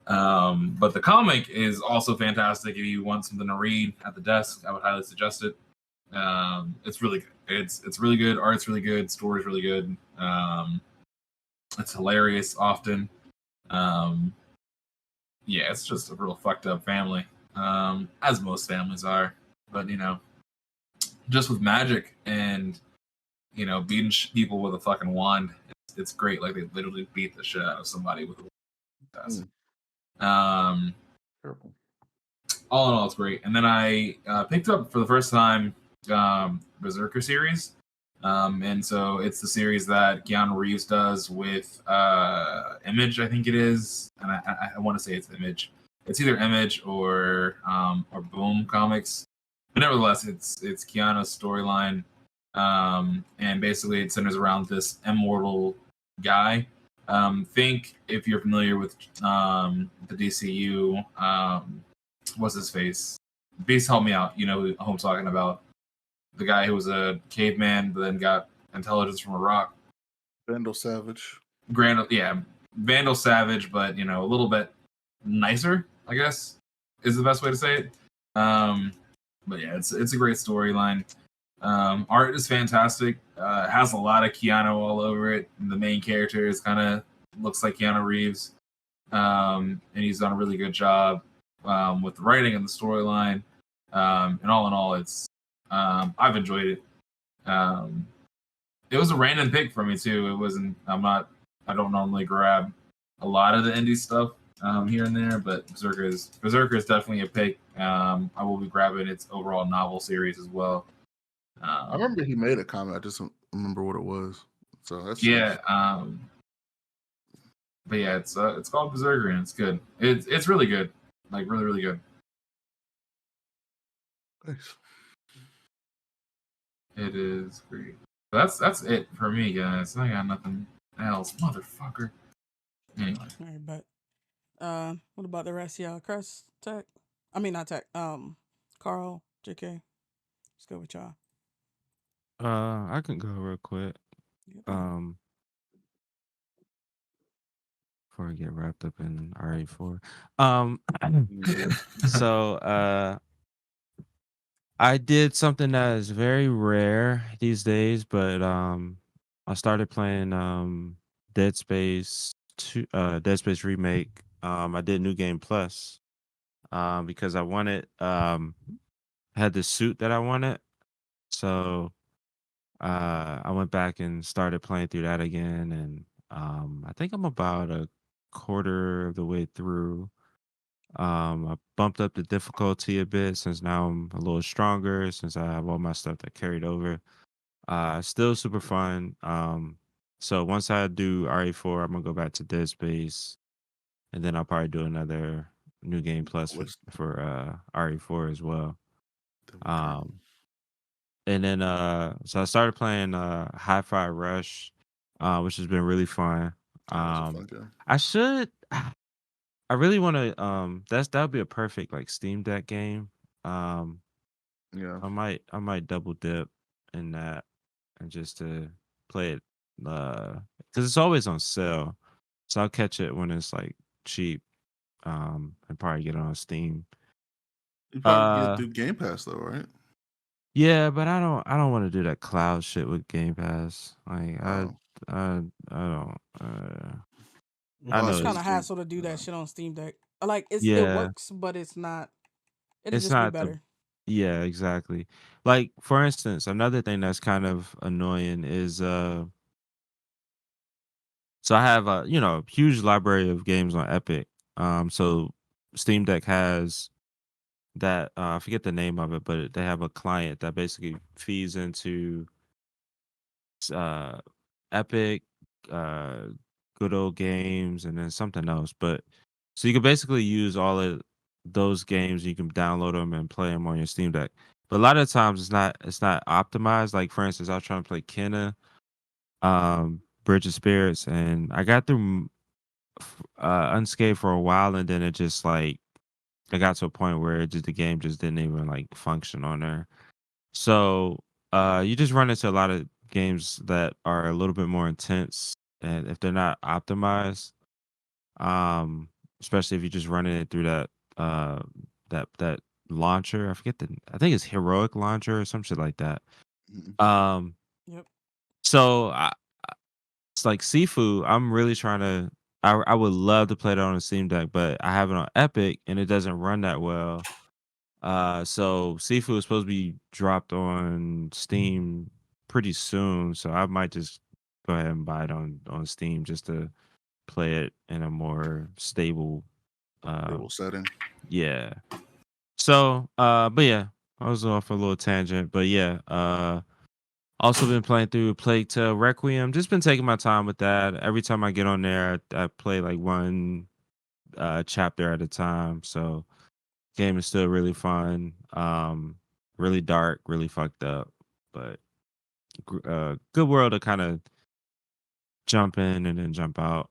But the comic is also fantastic. If you want something to read at the desk, I would highly suggest it. It's really good. It's really good. Art's really good. Story's really good. It's hilarious often. It's just a real fucked up family, as most families are. But just with magic and beating people with a fucking wand, it's great. Like they literally beat the shit out of somebody with a wand. Terrible. All in all, it's great. And then I picked up for the first time Berserker series, and so it's the series that Keanu Reeves does with Image, I think it is, and I want to say it's Image. It's either Image or Boom Comics, but nevertheless, it's Keanu's storyline, and basically it centers around this immortal guy. Think if you're familiar with the DCU, what's his face? Beast, help me out. You know who I'm talking about. The guy who was a caveman, but then got intelligence from a rock. Vandal Savage. Vandal Savage, but a little bit nicer, I guess, is the best way to say it. But yeah, it's a great storyline. Art is fantastic. Has a lot of Keanu all over it. And the main character is kind of looks like Keanu Reeves, and he's done a really good job with the writing and the storyline. And all in all, it's I've enjoyed it. It was a random pick for me too. It wasn't. I don't normally grab a lot of the indie stuff here and there, but Berserker is definitely a pick. I will be grabbing its overall novel series as well. I remember he made a comment. I just don't remember what it was. So that's Yeah. But yeah, it's called Berserker and it's good. It's really good. Like really, really good. nice. It is great. That's it for me, guys. I got nothing else, motherfucker. Anyway. All right, but what about the rest of y'all? Chris, Tech? I mean, not Tech. Carl, JK. Let's go with y'all. I can go real quick. Yep. Before I get wrapped up in RA4. Yeah. So I did something that is very rare these days, but I started playing Dead Space 2 Dead Space Remake. I did New Game Plus because I wanted had the suit that I wanted. So I went back and started playing through that again, and I think I'm about a quarter of the way through. I bumped up the difficulty a bit since now I'm a little stronger since I have all my stuff that carried over. Still super fun. So once I do RE4, I'm gonna go back to Dead Space, and then I'll probably do another New Game Plus for RE4 as well. Um, and then so I started playing Hi-Fi Rush, which has been really fun. That's a fun game. I should. I really want to. That would be a perfect like Steam Deck game. Yeah. I might double dip in that and just to play it, because it's always on sale, so I'll catch it when it's like cheap. And probably get it on Steam. You probably get it Uh, through Game Pass though, right? yeah, but I don't want to do that cloud shit with Game Pass. Like Oh. I don't. I Well, I know It's kind it's of think hassle to do that shit on Steam Deck. Like it yeah. works, but it's not. It'll It's just be not the better. yeah, exactly. Like for instance, another thing that's kind of annoying is so I have a huge library of games on Epic. So Steam Deck has that I forget the name of it, but they have a client that basically feeds into uh Epic, uh good old games, and then something else. But so you can basically use all of those games. You can download them and play them on your Steam Deck. But a lot of times it's not optimized. Like for instance, I was trying to play Kenna, Bridge of Spirits, and I got through unscathed for a while, and then it just like I got to a point where the game just didn't even like function on there. So you just run into a lot of games that are a little bit more intense, and if they're not optimized, um, especially if you're just running it through uh that launcher. I think it's Heroic Launcher or some shit like that. Mhm. Um, Yep. so it's like Sifu. I'm really trying to. I would love to play that on a Steam Deck, but I have it on Epic and it doesn't run that well. So Sifu is supposed to be dropped on Steam pretty soon, so I might just go ahead and buy it on Steam just to play it in a more stable. Stable setting. Yeah. So, but yeah, I was off a little tangent, but yeah, also been playing through Plague Tale Requiem. Just been taking my time with that. Every time I get on there, I play like one chapter at a time. So game is still really fun. Really dark, really fucked up, but good world to kind of jump in and then jump out.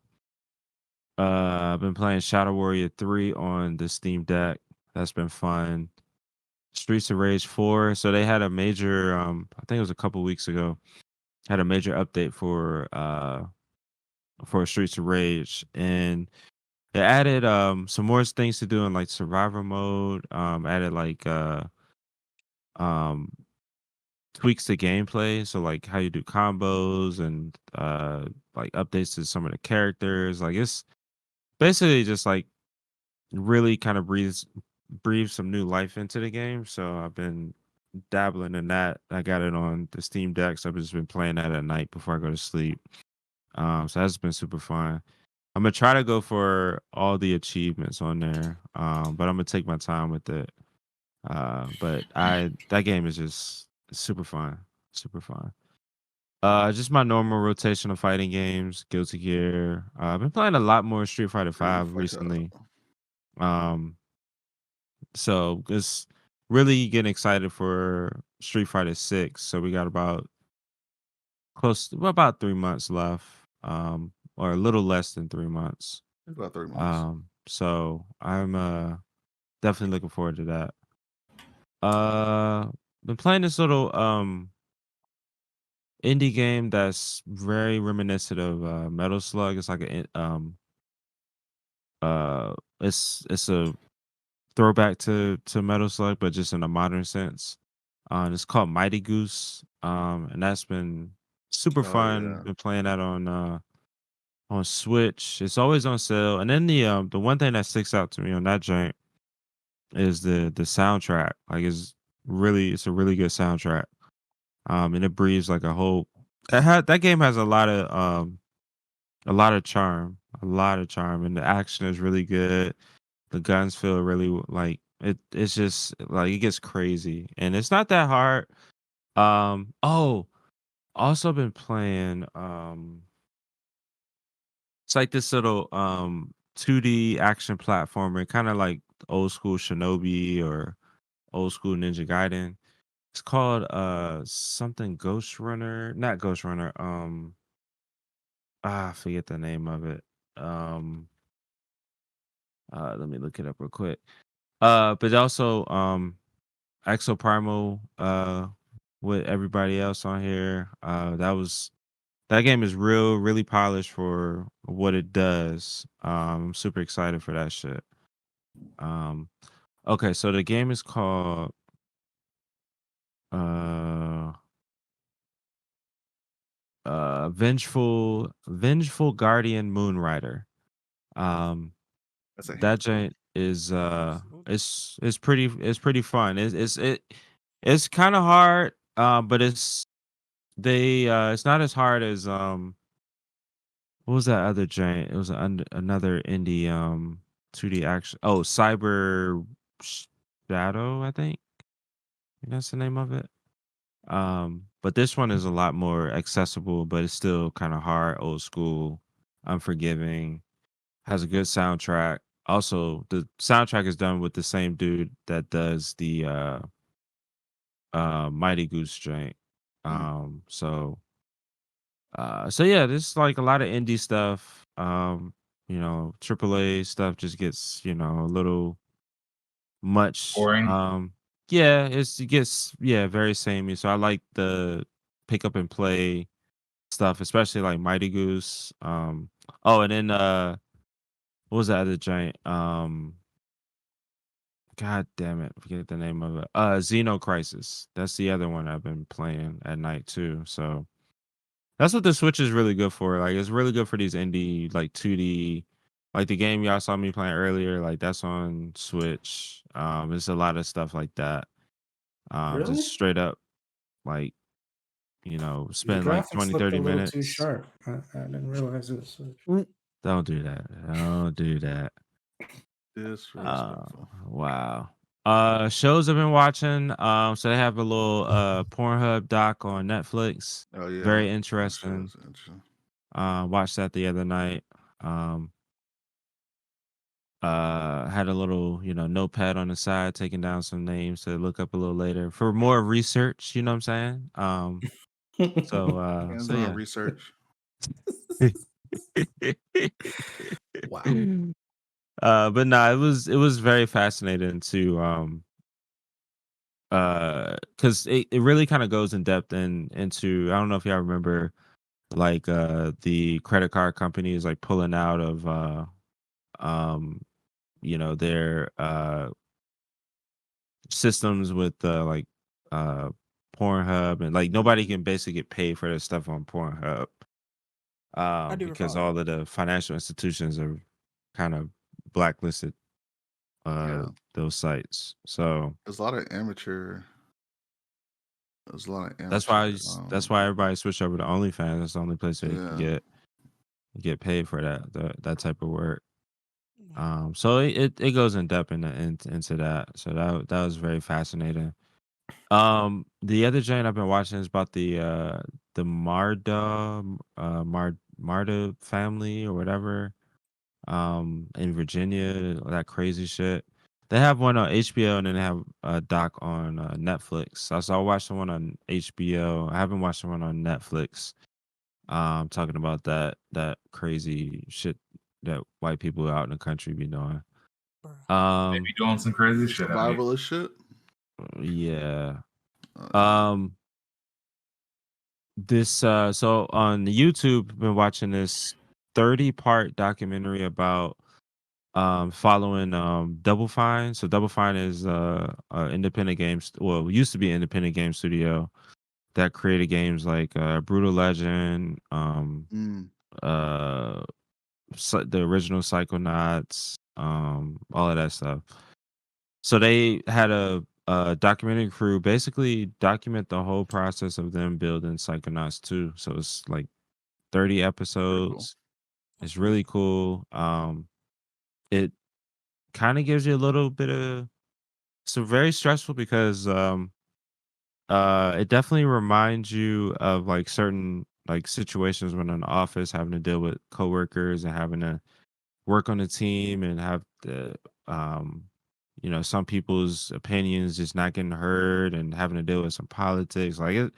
I've been playing Shadow Warrior 3 on the Steam Deck. That's been fun. Streets of Rage 4. So they had a major I think it was a couple weeks ago, had a major update for Streets of Rage, and it added some more things to do in like survivor mode. Added like um tweaks the gameplay. So like how you do combos and like updates to some of the characters. Like it's basically just like really kind of breathes some new life into the game. So I've been dabbling in that. I got it on the Steam Deck, so I've just been playing that at night before I go to sleep. So that's been super fun. I'm gonna try to go for all the achievements on there, but I'm gonna take my time with it. But that game is just super fun, super fun. Just my normal rotation of fighting games, Guilty Gear. I've been playing a lot more Street Fighter Street Five Fighter. recently. So it's really getting excited for Street Fighter 6. So we got about 3 months left, or a little less than 3 months. It's about 3 months. So I'm definitely looking forward to that. Been playing this little indie game that's very reminiscent of Metal Slug. It's like it's a throwback to Metal Slug, but just in a modern sense. It's called Mighty Goose. And that's been super Oh fun. yeah. Been playing that on Switch. It's always on sale. And then the one thing that sticks out to me on that joint is the soundtrack. Like it's a really good soundtrack. And it breathes like a whole. That game has a lot of charm, and the action is really good. The guns feel really like it's just like it gets crazy, and it's not that hard. Oh, also been playing. It's like this little 2D action platformer, kind of like old school Shinobi or old school Ninja Gaiden. It's called something Ghost Runner, not Ghost Runner. I forget the name of it. Um, let me look it up real quick. But also Exoprimal with everybody else on here. That game is really polished for what it does. I'm super excited for that shit. Um, okay, so the game is called uh Vengeful Guardian Moonrider. Um, That's a that handful. joint is it's pretty fun. It's kind of hard, but it's not as hard as what was that other giant? It was another indie 2D action. Oh, Cyber Shadow, I think. That's the name of it. But this one is a lot more accessible, but it's still kind of hard, old school, unforgiving. Has a good soundtrack. Also, the soundtrack is done with the same dude that does the Mighty Goose joint. Mm. So yeah, there's like a lot of indie stuff. AAA stuff just gets, a little much. Boring. Yeah, it gets very samey. So I like the pick up and play stuff, especially like Mighty Goose. Oh, and then what was that other giant? God damn it, forget the name of it. Xeno Crisis. That's the other one I've been playing at night too. So that's what the Switch is really good for. Like it's really good for these indie like 2D, like the game y'all saw me playing earlier. Like that's on Switch. There's a lot of stuff like that. Just Really? straight up like The spend like graphics 20, looked a 30 little too minutes. sharp. I didn't realize it was Switch. Don't do that. Don't do that. Disrespectful. Wow. Shows I've been watching. So they have a little Pornhub doc on Netflix. Oh yeah. Very That shit interesting. is interesting. Watched that the other night. Um, had a little, notepad on the side, taking down some names to look up a little later for more research. You know what I'm saying? So Hands-on yeah. research. Wow. But no, it was very fascinating to because it really kind of goes in depth into, I don't know if y'all remember, like the credit card companies like pulling out of um their systems with like uh Pornhub, and like nobody can basically get paid for their stuff on Pornhub. I do Because recall all that. of the financial institutions are kind of blacklisted Yeah. those sites. So There's a lot of amateur. There's a lot of that's why amateur. that's why everybody switched over to OnlyFans. That's the only place where you can Yeah. get paid for that type of work. Mhm. So it goes in depth into that. So that was very fascinating. The other joint I've been watching is about the Marda family or whatever. In Virginia, that crazy shit. They have one on HBO and then they have a doc on Netflix. So I watched the one on HBO. I haven't watched the one on Netflix. Talking about that crazy shit that white people out in the country be doing. Bruh. They be doing some crazy shit out here. Survivalist shit. Yeah. Uh, This so on YouTube, I've been watching this 30-part documentary about following Double Fine. So Double Fine is independent games, well, used to be an independent game studio that created games like Brutal Legend, mm, uh the original Psychonauts, all of that stuff. So they had a documentary crew basically document the whole process of them building Psychonauts 2. So it's like 30 very cool. episodes. It's really cool. It kind of gives you a little bit of, so very stressful because it definitely reminds you of like certain like situations when in the office having to deal with coworkers and having to work on a team and have the um some people's opinions just not getting heard and having to deal with some politics. Like it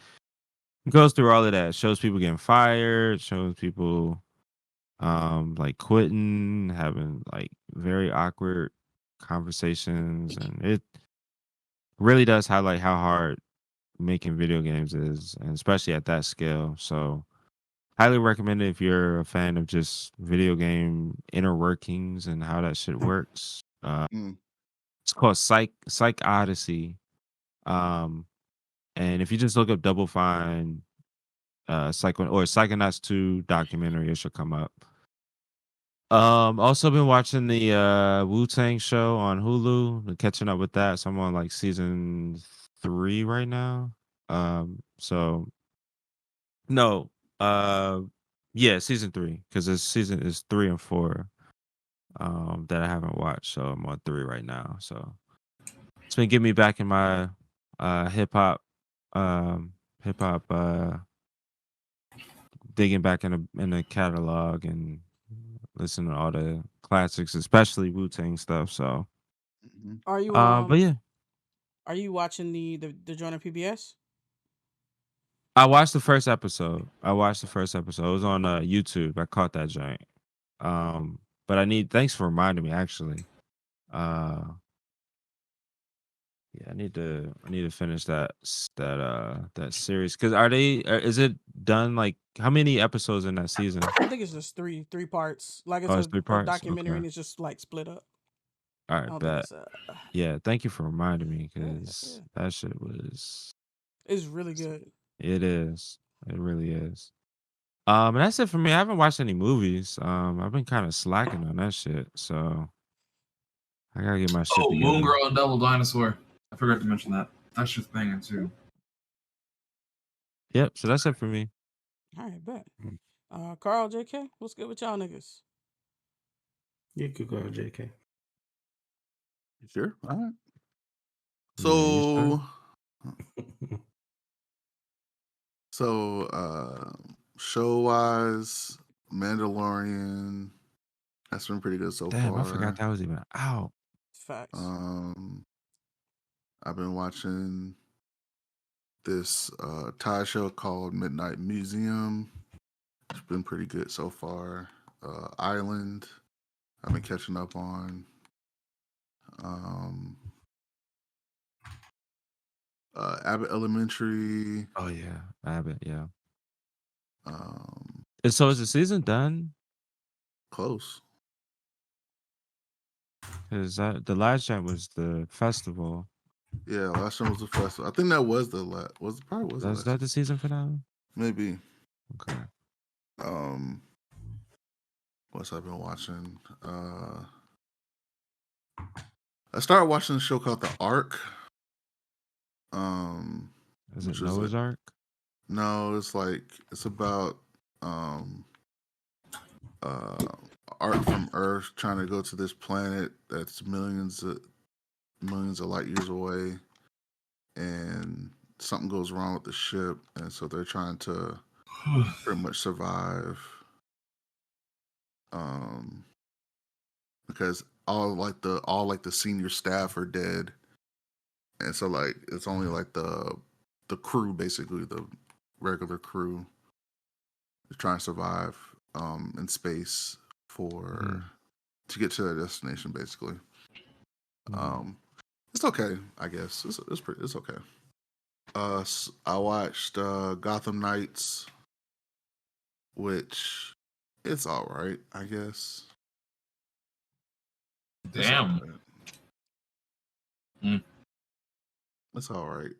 goes through all of that. It shows people getting fired, shows people like quitting, having like very awkward conversations, and it really does highlight how hard making video games is, and especially at that scale. So highly recommend it if you're a fan of just video game inner workings and how that shit works. Mm, It's called Psych Odyssey. Um, and if you just look up Double Fine Psychonauts 2 documentary, it should come up. Also been watching the Wu-Tang show on Hulu. Been catching up with that. So I'm on like season 3 right now. So no, uh, yeah, season 3 because this season is 3 and 4. That I haven't watched. So I'm on 3 right now. So it's been getting me back in my hip hop, um, hip hop, digging back in the catalog and listening to all the classics, especially Wu Tang stuff. So, mhm. Are you but yeah, are you watching the joint on PBS? I watched the first episode. I watched the first episode. It was on YouTube. I caught that giant. But thanks for reminding me. Actually, uh, yeah, I need to finish that series. Cause is it done? Like how many episodes in that season? I think it's just three parts. Like it's Oh, it's 3 a parts. documentary Okay. and it's just like split up. All I right, don't think bet. it's Yeah, thank you for reminding me yeah, because yeah. that shit was. It's really good. It is. It really is. And that's it for me. I haven't watched any movies. I've been kind of slacking on that shit, so I gotta get my shit Oh, Moon together. Girl and Devil Dinosaur. I forgot to mention that. That's just banging too. Yep. So that's it for me. All right, bet. Carl, JK, what's good with y'all niggas? You could go, JK. Sure. All right. Yeah, you sure? So, show wise, Mandalorian. That's been pretty good so Damn, I forgot far. that was even out. Facts. I've been watching this Thai show called Midnight Museum. It's been pretty good so far. Island, I've been catching up on. Um, Abbott Elementary. Oh yeah, Abbott. Yeah. Um, So is the season done? close. Because the last time was the festival. Yeah, last one was the festival. I think that was the last. Probably was the Was last. that the season finale? Maybe. Okay. What's I've been watching? I started watching a show called The Ark. Is it Which is Noah's Ark? no, it's about Ark from Earth trying to go to this planet that's millions of light years away, and something goes wrong with the ship, and so they're trying to pretty much survive. Because all the senior staff are dead, and so like it's only like the crew, basically the regular crew, is trying to survive in space to get to their destination, basically. It's okay, I guess. It's okay. I watched Gotham Knights, which it's all right, I guess. Damn. It's all right.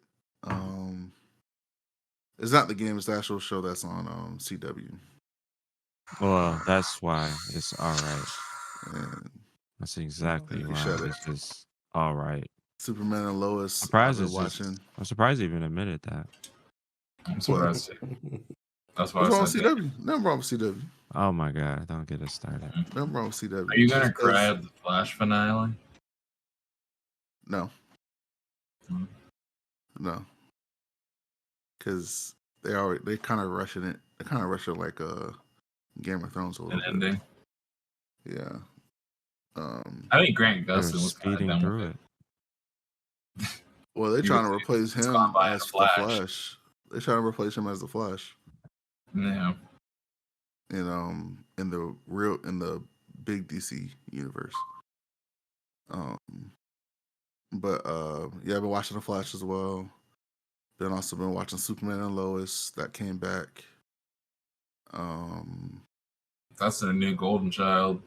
It's not the game; it's the actual show that's on CW. Well, that's why it's all right. And That's exactly why shut it. it's just all right. Superman and Lois. Surprised I've it's been just. watching. I'm surprised he even admitted that. I'm surprised. That's why What's I wrong with said CW? Nothing wrong with CW. Oh my god! Don't get us started. Nothing wrong with CW. Are you gonna Just 'cause- cry at the Flash finale? No. No. Because they kind of rushing it. They kind of rushing like Game of Thrones a little An bit. ending. Yeah. I think Grant They're Gustin was kind of speeding done through with it. Well, they're He trying to was- replace he's him gone by as the the Flash. Flash. They're trying to replace him as the Flash. Yeah. In the big DC universe. But yeah, I've been watching the Flash as well. Also been watching Superman and Lois that came back. That's their new golden child.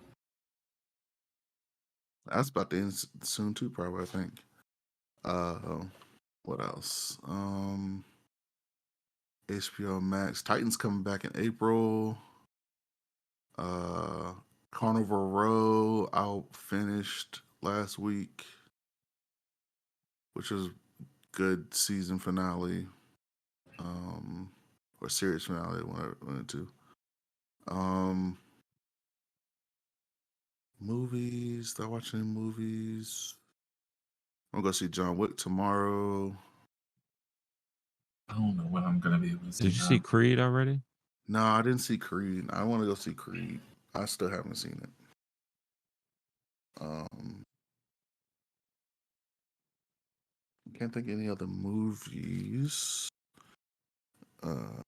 That's about to end soon too, probably. I think. What else? HBO Max. Titans coming back in April. Carnival Row I finished last week, which was good season finale. Or series finale, whatever I went into. Movies. Start watching movies. I'm gonna go see John Wick tomorrow. I don't know when I'm gonna be able to see Did you see Creed already? No, I didn't see Creed. I want to go see Creed. I still haven't seen it. Can't think of any other movies that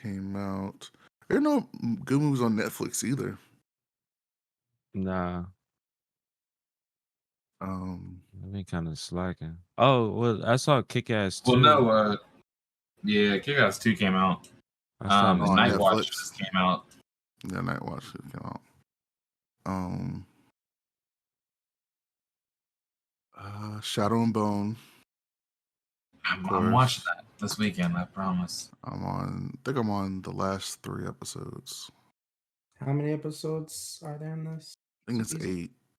came out. There are no good movies on Netflix either. Nah. I've been kind of slacking. Oh well, I saw Kick-Ass 2. Well, no. Yeah, Kick-Ass 2 came out. I saw And on Night Watch Netflix. just came out. Yeah, Night Watch just came out. Shadow and Bone. I'm watching that this weekend, I promise. I think I'm on the last 3 episodes. How many episodes are there in this? I think it's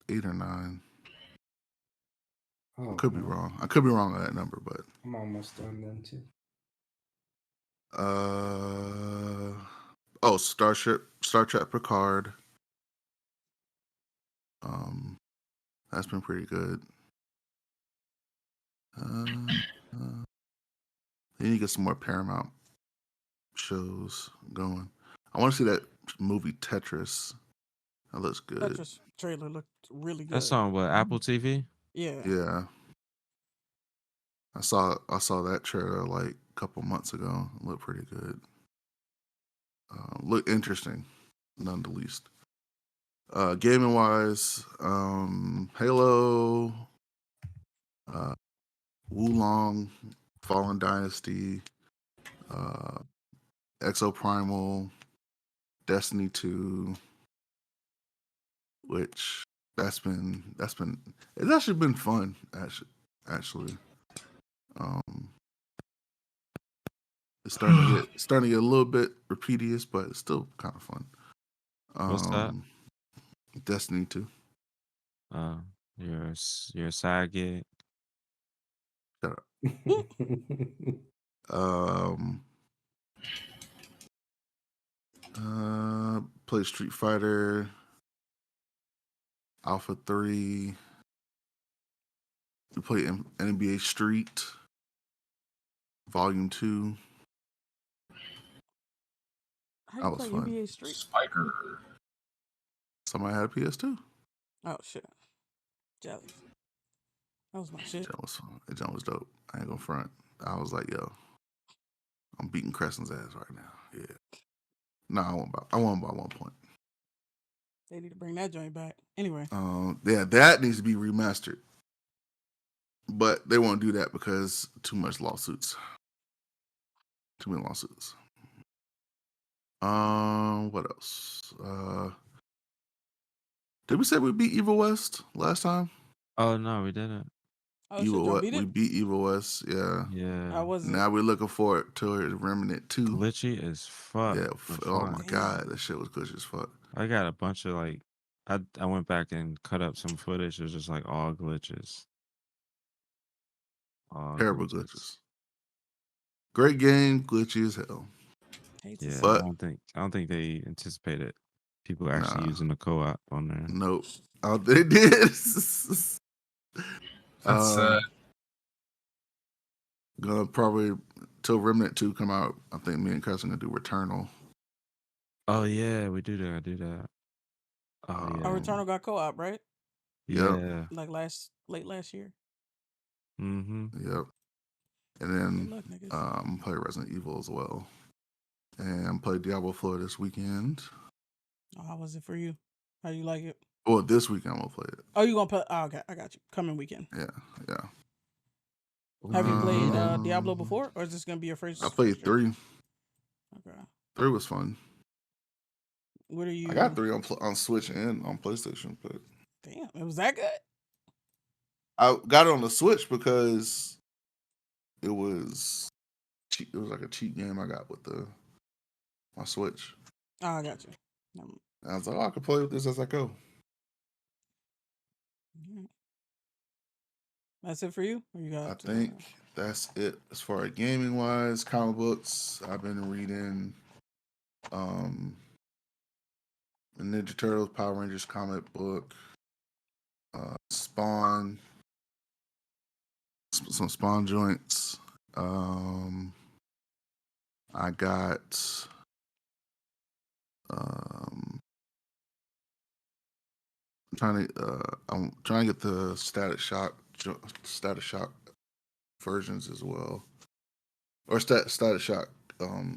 8 or 9. Oh, Could be wrong. I could be wrong on that number, but I'm almost done then too. Star Trek Picard. That's been pretty good. They need to get some more Paramount shows going. I want to see that movie Tetris. That looks good. Tetris trailer looked really good. That's on what, Apple TV? Yeah. Yeah. I saw that trailer like a couple months ago. It looked pretty good. Look interesting, none the least. Gaming wise, Halo, Wulong, Fallen Dynasty, Exoprimal, Destiny 2, which That's been it's actually been fun. Actually, um, it's starting to get a little bit repetitious, but it's still kind of fun. What's that? Destiny 2. You're a side gig. Shut up. Play Street Fighter, Alpha 3. We play NBA Street, Volume 2. How That you was play fun. NBA Street? Spiker. Somebody had a PS2. Oh shit, jealous. That was my shit. That was fun. That jump was dope. I ain't gonna front. I was like, yo, I'm beating Crescent's ass right now. Yeah. No, I won by 1 point. They need to bring that joint back. Anyway. Yeah, that needs to be remastered. But they won't do that because too much lawsuits. Too many lawsuits. What else? Did we say we beat Evil West last time? Oh no, we didn't. Oh shit, y'all beat We it? beat Evil West, yeah. Yeah. How was it? Now we're looking forward to Remnant 2. Glitchy as fuck. Yeah. but Oh fun. my god, that shit was glitchy as fuck. I got a bunch of like, I went back and cut up some footage. It was just like all glitches. Terrible glitches. Great game, glitchy as hell. Hate to Yeah, see But- it. I don't think they anticipated people actually using the co-op on there. Nope. Oh, they did. That's Gonna probably till Remnant 2 come out. I think me and Cousin gonna do Returnal. Oh yeah, we do that. I do that. Oh yeah. Our Returnal got co-op, right? Yep. Yeah. Like late last year. Mm-hmm. Yep. And Good then luck, niggas. I'm gonna play Resident Evil as well. And play Diablo 4 this weekend. Oh, how was it for you? How you like it? Well, this weekend I'm gonna play it. Oh, you gonna play? Oh, okay, I got you. Coming weekend. Yeah. Have you played Um, Diablo before, or is this gonna be your first? I played trip? 3. Okay. 3 was fun. What are you? I got 3 on Switch and on PlayStation, but Damn, it was that good. I got it on the Switch because it was cheap. It was like a cheap game I got with my Switch. Oh, I got you. And I was like, oh, I can play with this as I go. Mhm. That's it for you. Or you got? I think that's it as far as gaming wise. Comic books. I've been reading the Ninja Turtles, Power Rangers comic book, Spawn, some Spawn joints. I got I'm trying to get the Static Shock versions as well, or Static Shock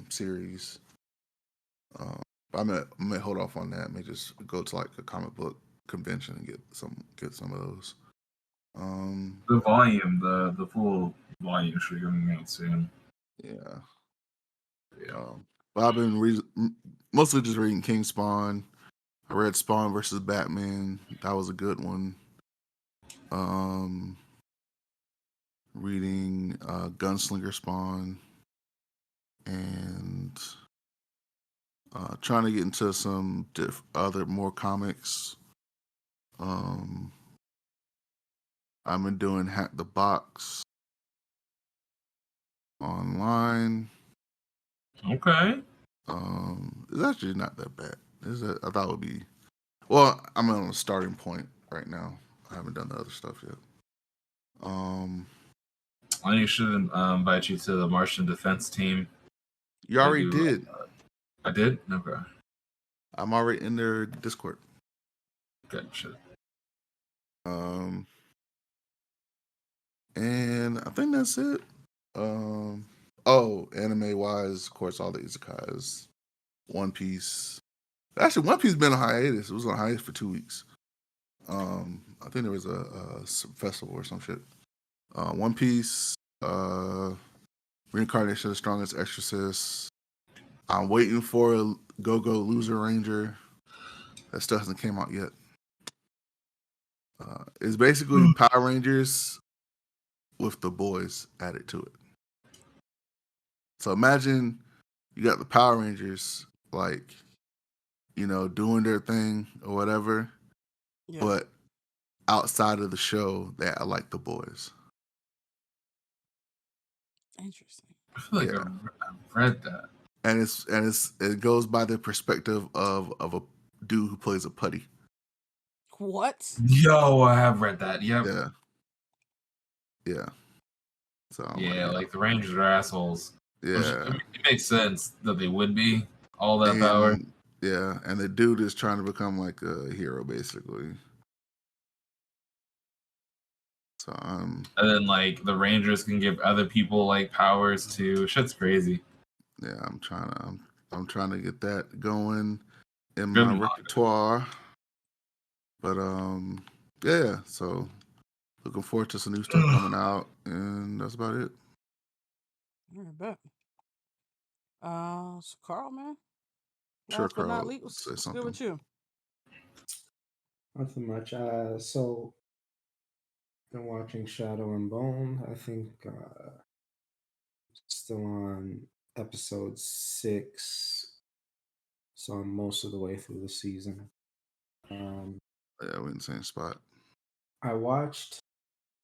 series. I may hold off on that. May just go to like a comic book convention and get some of those. the volume, the full volume should be coming out soon. Yeah. Yeah. But I've been mostly just reading King Spawn. I read Spawn versus Batman. That was a good one. Reading Gunslinger Spawn, and trying to get into some other more comics. I've been doing Hack the Box online. Okay. It's actually not that bad. I thought it would be. Well, I'm on a starting point right now. I haven't done the other stuff yet. I should invite you to the Martian Defense Team. You already did. I did? Okay. I'm already in their Discord. Good shit. And I think that's it. Anime wise, of course, all the izakayas. One Piece. Actually, One Piece been on hiatus. It was on hiatus for 2 weeks. I think there was a festival or some shit. One Piece, Reincarnation of the Strongest Exorcist. I'm waiting for a Go-Go Loser Ranger. That still hasn't came out yet. It's basically Power Rangers with the boys added to it. So imagine you got the Power Rangers, like, doing their thing or whatever, Yeah. but outside of the show, they are like the boys. Interesting. I feel like Yeah. I've read that. And it goes by the perspective of a dude who plays a putty. What? Yo, I have read that. Yep. Yeah. So I'm Yeah, like, like the Rangers are assholes. Which, I yeah. mean, it makes sense that they would be all that power. And yeah, and the dude is trying to become like a hero basically. So And then like the Rangers can give other people like powers too. Shit's crazy. yeah, I'm trying to get that going in Good my manga. repertoire. But yeah, so looking forward to some new stuff coming out, and that's about it. I bet. So Carl, man. Sure, Last but not Carl, least, say what's good something. with you? Nothing much. So been watching Shadow and Bone. I think still on episode 6, so I'm most of the way through the season. Yeah, we're in the same spot. I watched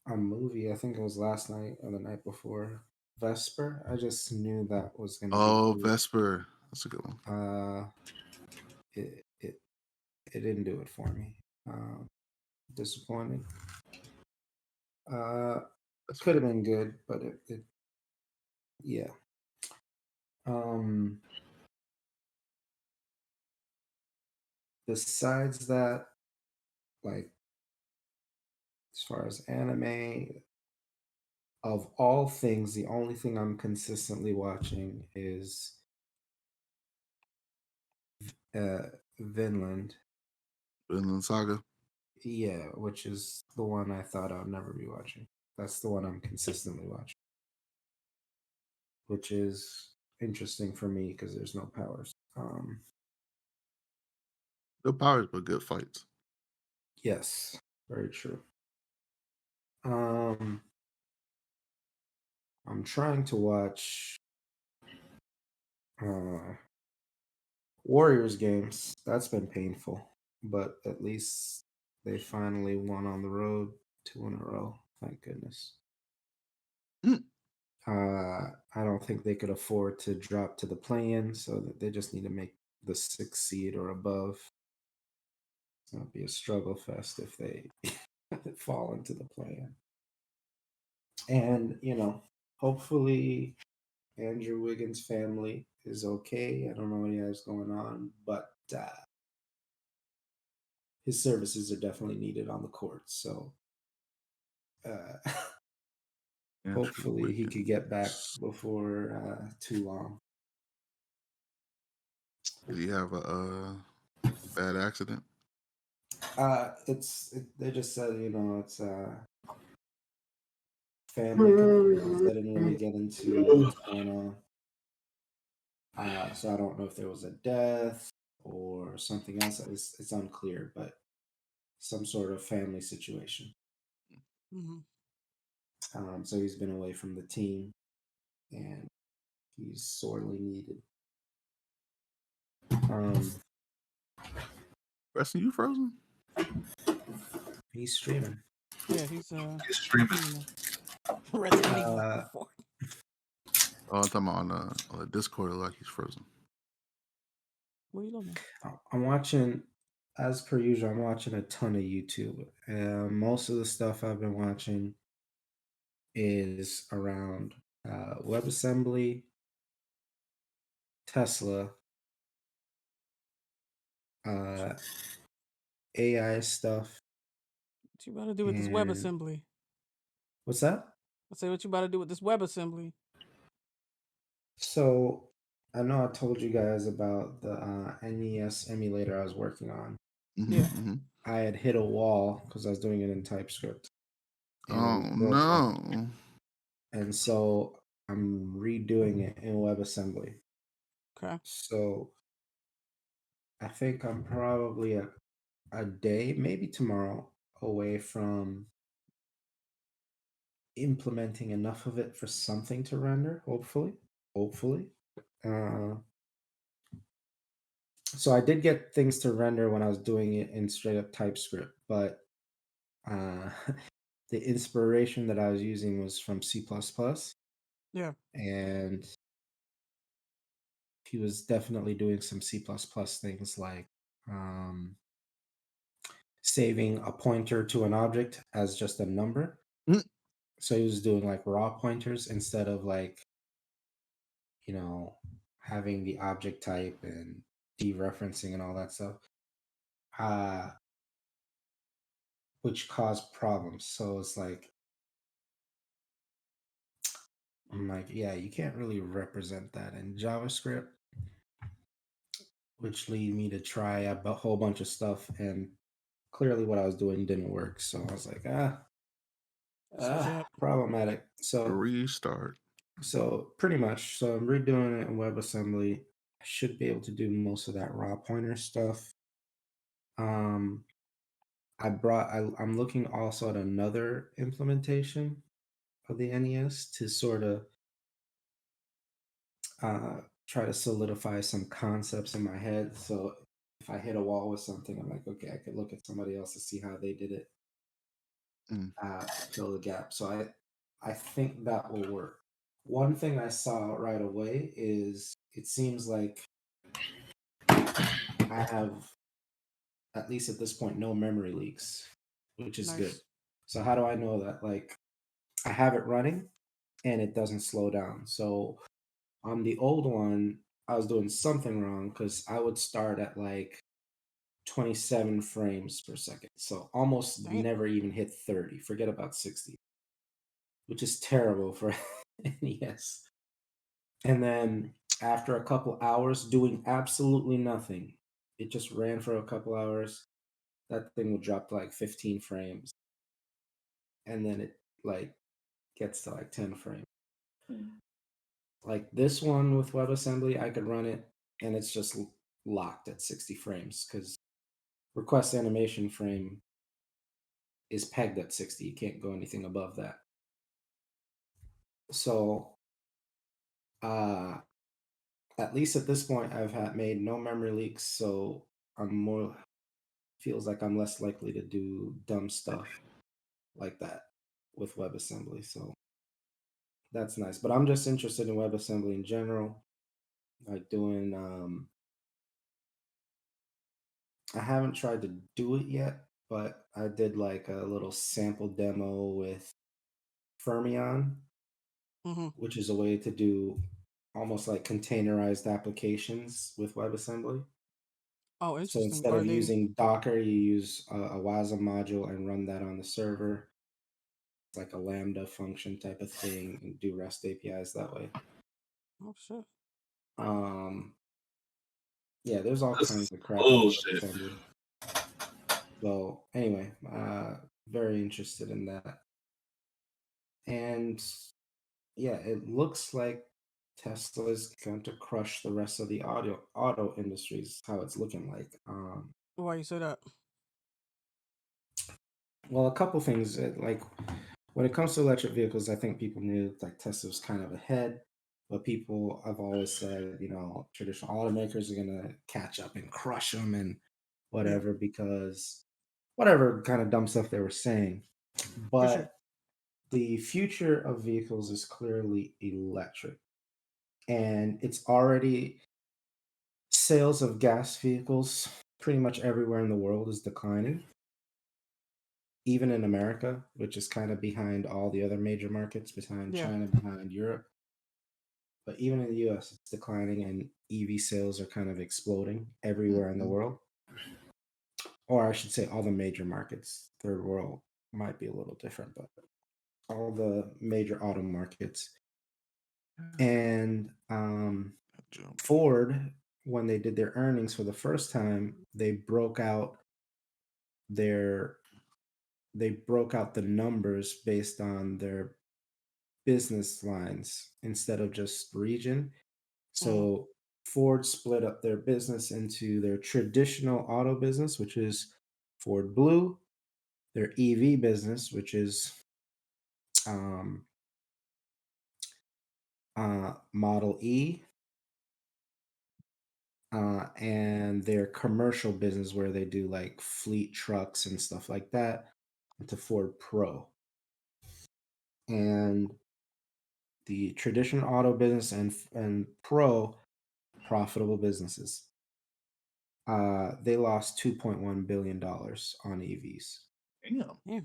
a movie. I think it was last night or the night before. Vesper. I just knew that was gonna Oh, be. Vesper, that's a good one. It didn't do it for me. Disappointing. Could have been good, but it yeah. Besides that, like as far as anime, of all things, the only thing I'm consistently watching is Vinland. Vinland Saga. Yeah, which is the one I thought I'd never be watching. That's the one I'm consistently watching, which is interesting for me because there's no powers. No powers, but good fights. Yes, very true. I'm trying to watch Warriors games. That's been painful, but at least they finally won on the road 2 in a row. Thank goodness. Mm. I don't think they could afford to drop to the play-in, so that they just need to make the 6th seed or above. It's gonna be a struggle fest if they fall into the play-in. And hopefully Andrew Wiggins' family is okay. I don't know what he has going on, but his services are definitely needed on the court. So hopefully he could get back before too long. Did he have a bad accident? They just said it's family concerns. They didn't really get into what's going on. So I don't know if there was a death or something else. It's unclear, but some sort of family situation. Mm-hmm. So he's been away from the team, and he's sorely needed. Preston, you frozen? He's streaming. Yeah, he's streaming. Resident Evil 4. Oh, I'm talking about on the Discord, like he's frozen. What are you looking at? I'm watching, as per usual, I'm watching a ton of YouTube. Most of the stuff I've been watching is around WebAssembly, Tesla, AI stuff. What you about to do with this WebAssembly? What's that? I say, what you about to do with this WebAssembly? So I know I told you guys about the NES emulator I was working on. Mm-hmm, Yeah. mm-hmm. I had hit a wall because I was doing it in TypeScript. Oh no! And so I'm redoing it in WebAssembly. Okay. So I think I'm probably a day, maybe tomorrow, away from implementing enough of it for something to render, hopefully. Uh, so I did get things to render when I was doing it in straight up TypeScript, but uh, the inspiration that I was using was from C++, Yeah. and he was definitely doing some C++ things like um, saving a pointer to an object as just a number. Mm. So he was doing like raw pointers instead of like, having the object type and dereferencing and all that stuff, uh, which caused problems. So it's like, I'm like, yeah, you can't really represent that in JavaScript, which lead me to try a whole bunch of stuff. And clearly what I was doing didn't work. So I was like, Switch it up. problematic. Restart. So pretty much, so I'm redoing it in WebAssembly. I should be able to do most of that raw pointer stuff. I'm looking also at another implementation of the NES to sort of try to solidify some concepts in my head. So if I hit a wall with something, I'm like, okay, I could look at somebody else to see how they did it, Mm. fill the gap. So I think that will work. One thing I saw right away is it seems like I have, at least at this point, no memory leaks, which is good. Nice. So how do I know that? Like, I have it running and it doesn't slow down. So on the old one, I was doing something wrong because I would start at like 27 frames per second. So almost Damn. never even hit 30. Forget about 60, which is terrible for NES. And then after a couple hours doing absolutely nothing, it just ran for a couple hours. That thing would drop to like 15 frames. And then it like gets to like 10 frames. Like this one with WebAssembly, I could run it and it's just locked at 60 frames because request animation frame is pegged at 60. You can't go anything above that. So at least at this point, I've made no memory leaks, so I'm more feels like I'm less likely to do dumb stuff like that with WebAssembly. So that's nice. But I'm just interested in WebAssembly in general, like doing. I haven't tried to do it yet, but I did like a little sample demo with Fermion, Mm-hmm. which is a way to do almost like containerized applications with WebAssembly. Oh, So interesting. instead Are of they? using Docker, you use a WASM module and run that on the server. It's like a Lambda function type of thing and do REST APIs that way. Oh shit. Um, yeah, there's all This is kinds of crap with bullshit. WebAssembly. So anyway, very interested in that. And yeah, it looks like Tesla is going to crush the rest of the auto industries. How it's looking like. Why you say that? Well, a couple things. Like when it comes to electric vehicles, I think people knew like Tesla's kind of ahead, but people have always said, traditional automakers are going to catch up and crush them and Yeah, whatever because whatever kind of dumb stuff they were saying. for sure. But the future of vehicles is clearly electric, and it's already sales of gas vehicles pretty much everywhere in the world is declining, even in America, which is kind of behind all the other major markets, behind Yeah, China, behind Europe. But even in the US, it's declining and EV sales are kind of exploding everywhere in the Mhm. world. Or I should say, all the major markets. Third world might be a little different, but all the major auto markets. And Jump. Ford, when they did their earnings for the first time, their they broke out the numbers based on their business lines instead of just region. mm, So Ford split up their business into their traditional auto business, which is Ford Blue, their EV business, which is um, Model E, and their commercial business where they do like fleet trucks and stuff like that, into Ford Pro. And the traditional auto business and Pro, profitable businesses. They lost $2.1 billion on EVs, Damn. Yeah.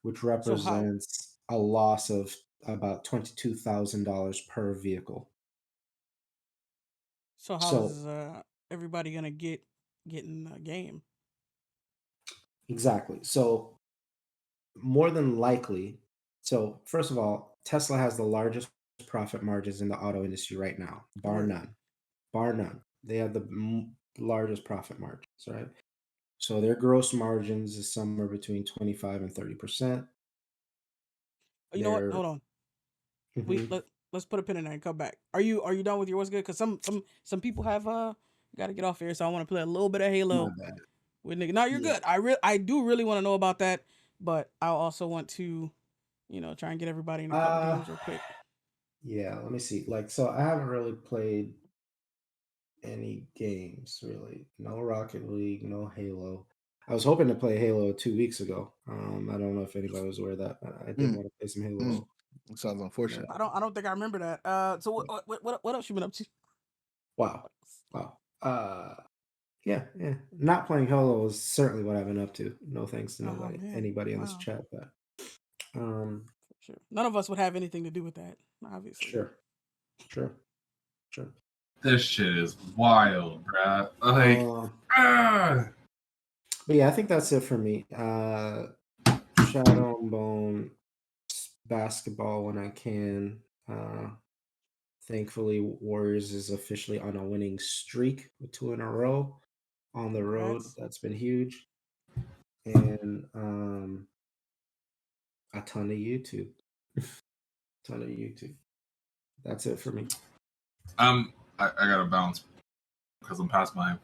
which So how represents a loss of about $22,000 per vehicle. so how So is everybody gonna get in the game? exactly. So more than likely, so first of all, Tesla has the largest profit margins in the auto industry right now, bar Word. none. Bar none. They have the largest profit margins, right? So their gross margins is somewhere between 25 and 30%. You know what? Their Hold on. Mhm. Let's put a pin in that and come back. Are you done with your what's good? Because some people have got to get off here, so I want to play a little bit of My Halo bad. with nigga. No, you're Yeah. good. I do really want to know about that, but I also want to try and get everybody in a couple Uh games real quick. yeah, let me see. Like, so I haven't really played any games really. No Rocket League, no Halo. I was hoping to play Halo 2 weeks ago. I don't know if anybody was aware of that, but I did Mm, want to play some Halo. mm. Sounds Yeah. unfortunate. I don't think I remember that. So what else you been up to? Wow. Wow. Yeah. Not playing Halo is certainly what I've been up to. No thanks to Oh nobody, man, anybody in this wow, chat, but um, sure. None of us would have anything to do with that, obviously. sure, sure, sure. This shit is wild, bruh. Like, Um, ah! but yeah, I think that's it for me. Shadow and Bone, basketball when I can. Thankfully, Warriors is officially on a winning streak with two in a row on the road. Congrats. That's been huge. And a ton of YouTube. Ton of YouTube. That's it for me. I gotta bounce because I'm past my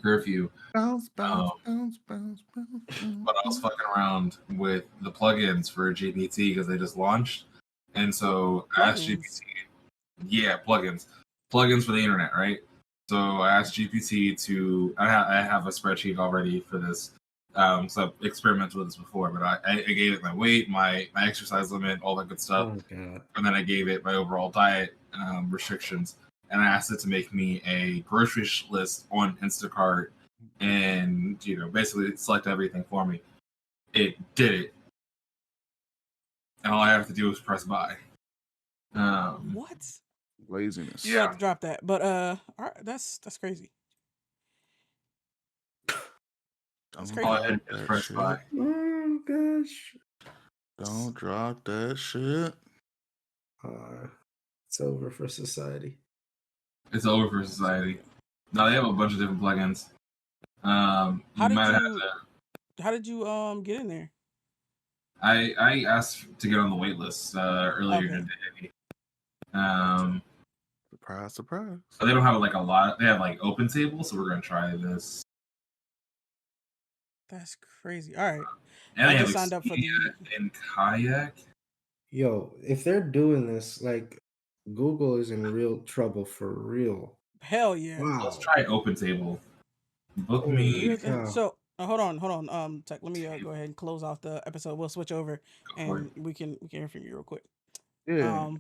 curfew. Bounce, Um, bounce, bounce, bounce, bounce. but I was fucking around with the plugins for GPT because they just launched, and so I asked Plugins. GPT, yeah, plugins for the internet, right? So I asked GPT to, I have a spreadsheet already for this. So I've experimented with this before, but I gave it my weight, my exercise limit, all that good stuff, Oh god. and then I gave it my overall diet restrictions, and I asked it to make me a grocery list on Instacart, and basically select everything for me. It did it, and all I have to do is press buy. What? Laziness. You have Yeah. to drop that, but all right, that's crazy. That's Don't crazy. All I drop had to do is that press shit. buy. Oh gosh. Don't drop that shit. It's over for society. It's over for society. Now they have a bunch of different plugins. How You did might have you to. how did you get in there? I asked to get on the wait list earlier Okay. today. Um, Surprise, surprise. but they don't have like a lot. They have like open table, so we're gonna try this. That's crazy. All right. And I they have just signed up for the Expedia and Kayak. Yo, if they're doing this, like Google is in real trouble for real. hell yeah. Let's Wow. try open table. Book Holy me. cow. So hold on. Tech, let me go ahead and close off the episode. We'll switch over Go for it. and we can hear from you real quick. Yeah.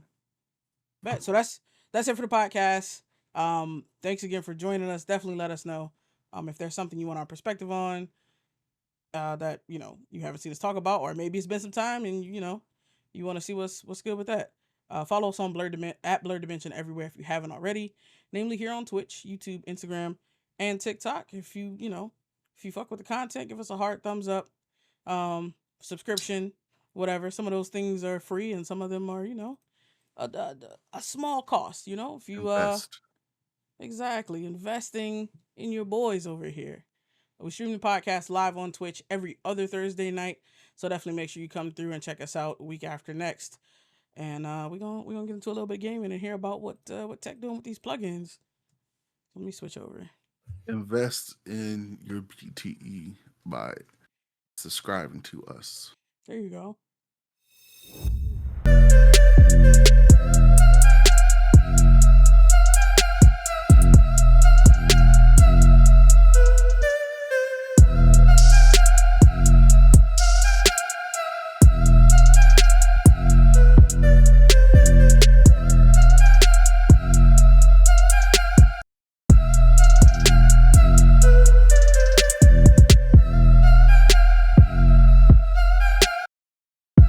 Bet. So that's it for the podcast. Thanks again for joining us. Definitely let us know if there's something you want our perspective on that you haven't seen us talk about, or maybe it's been some time and you want to see what's good with that. Follow us on at Blerdimension everywhere if you haven't already, namely here on Twitch, YouTube, Instagram, and TikTok. If you fuck with the content, give us a heart, thumbs up, subscription, whatever. Some of those things are free and some of them are a small cost. If you Invest. exactly investing in your boys over here. We stream the podcast live on Twitch every other Thursday night, so definitely make sure you come through and check us out week after next. And we're gonna get into a little bit of gaming and hear about what Tech doing with these plugins. Let me switch over. Invest in your BTE by subscribing to us. There you go.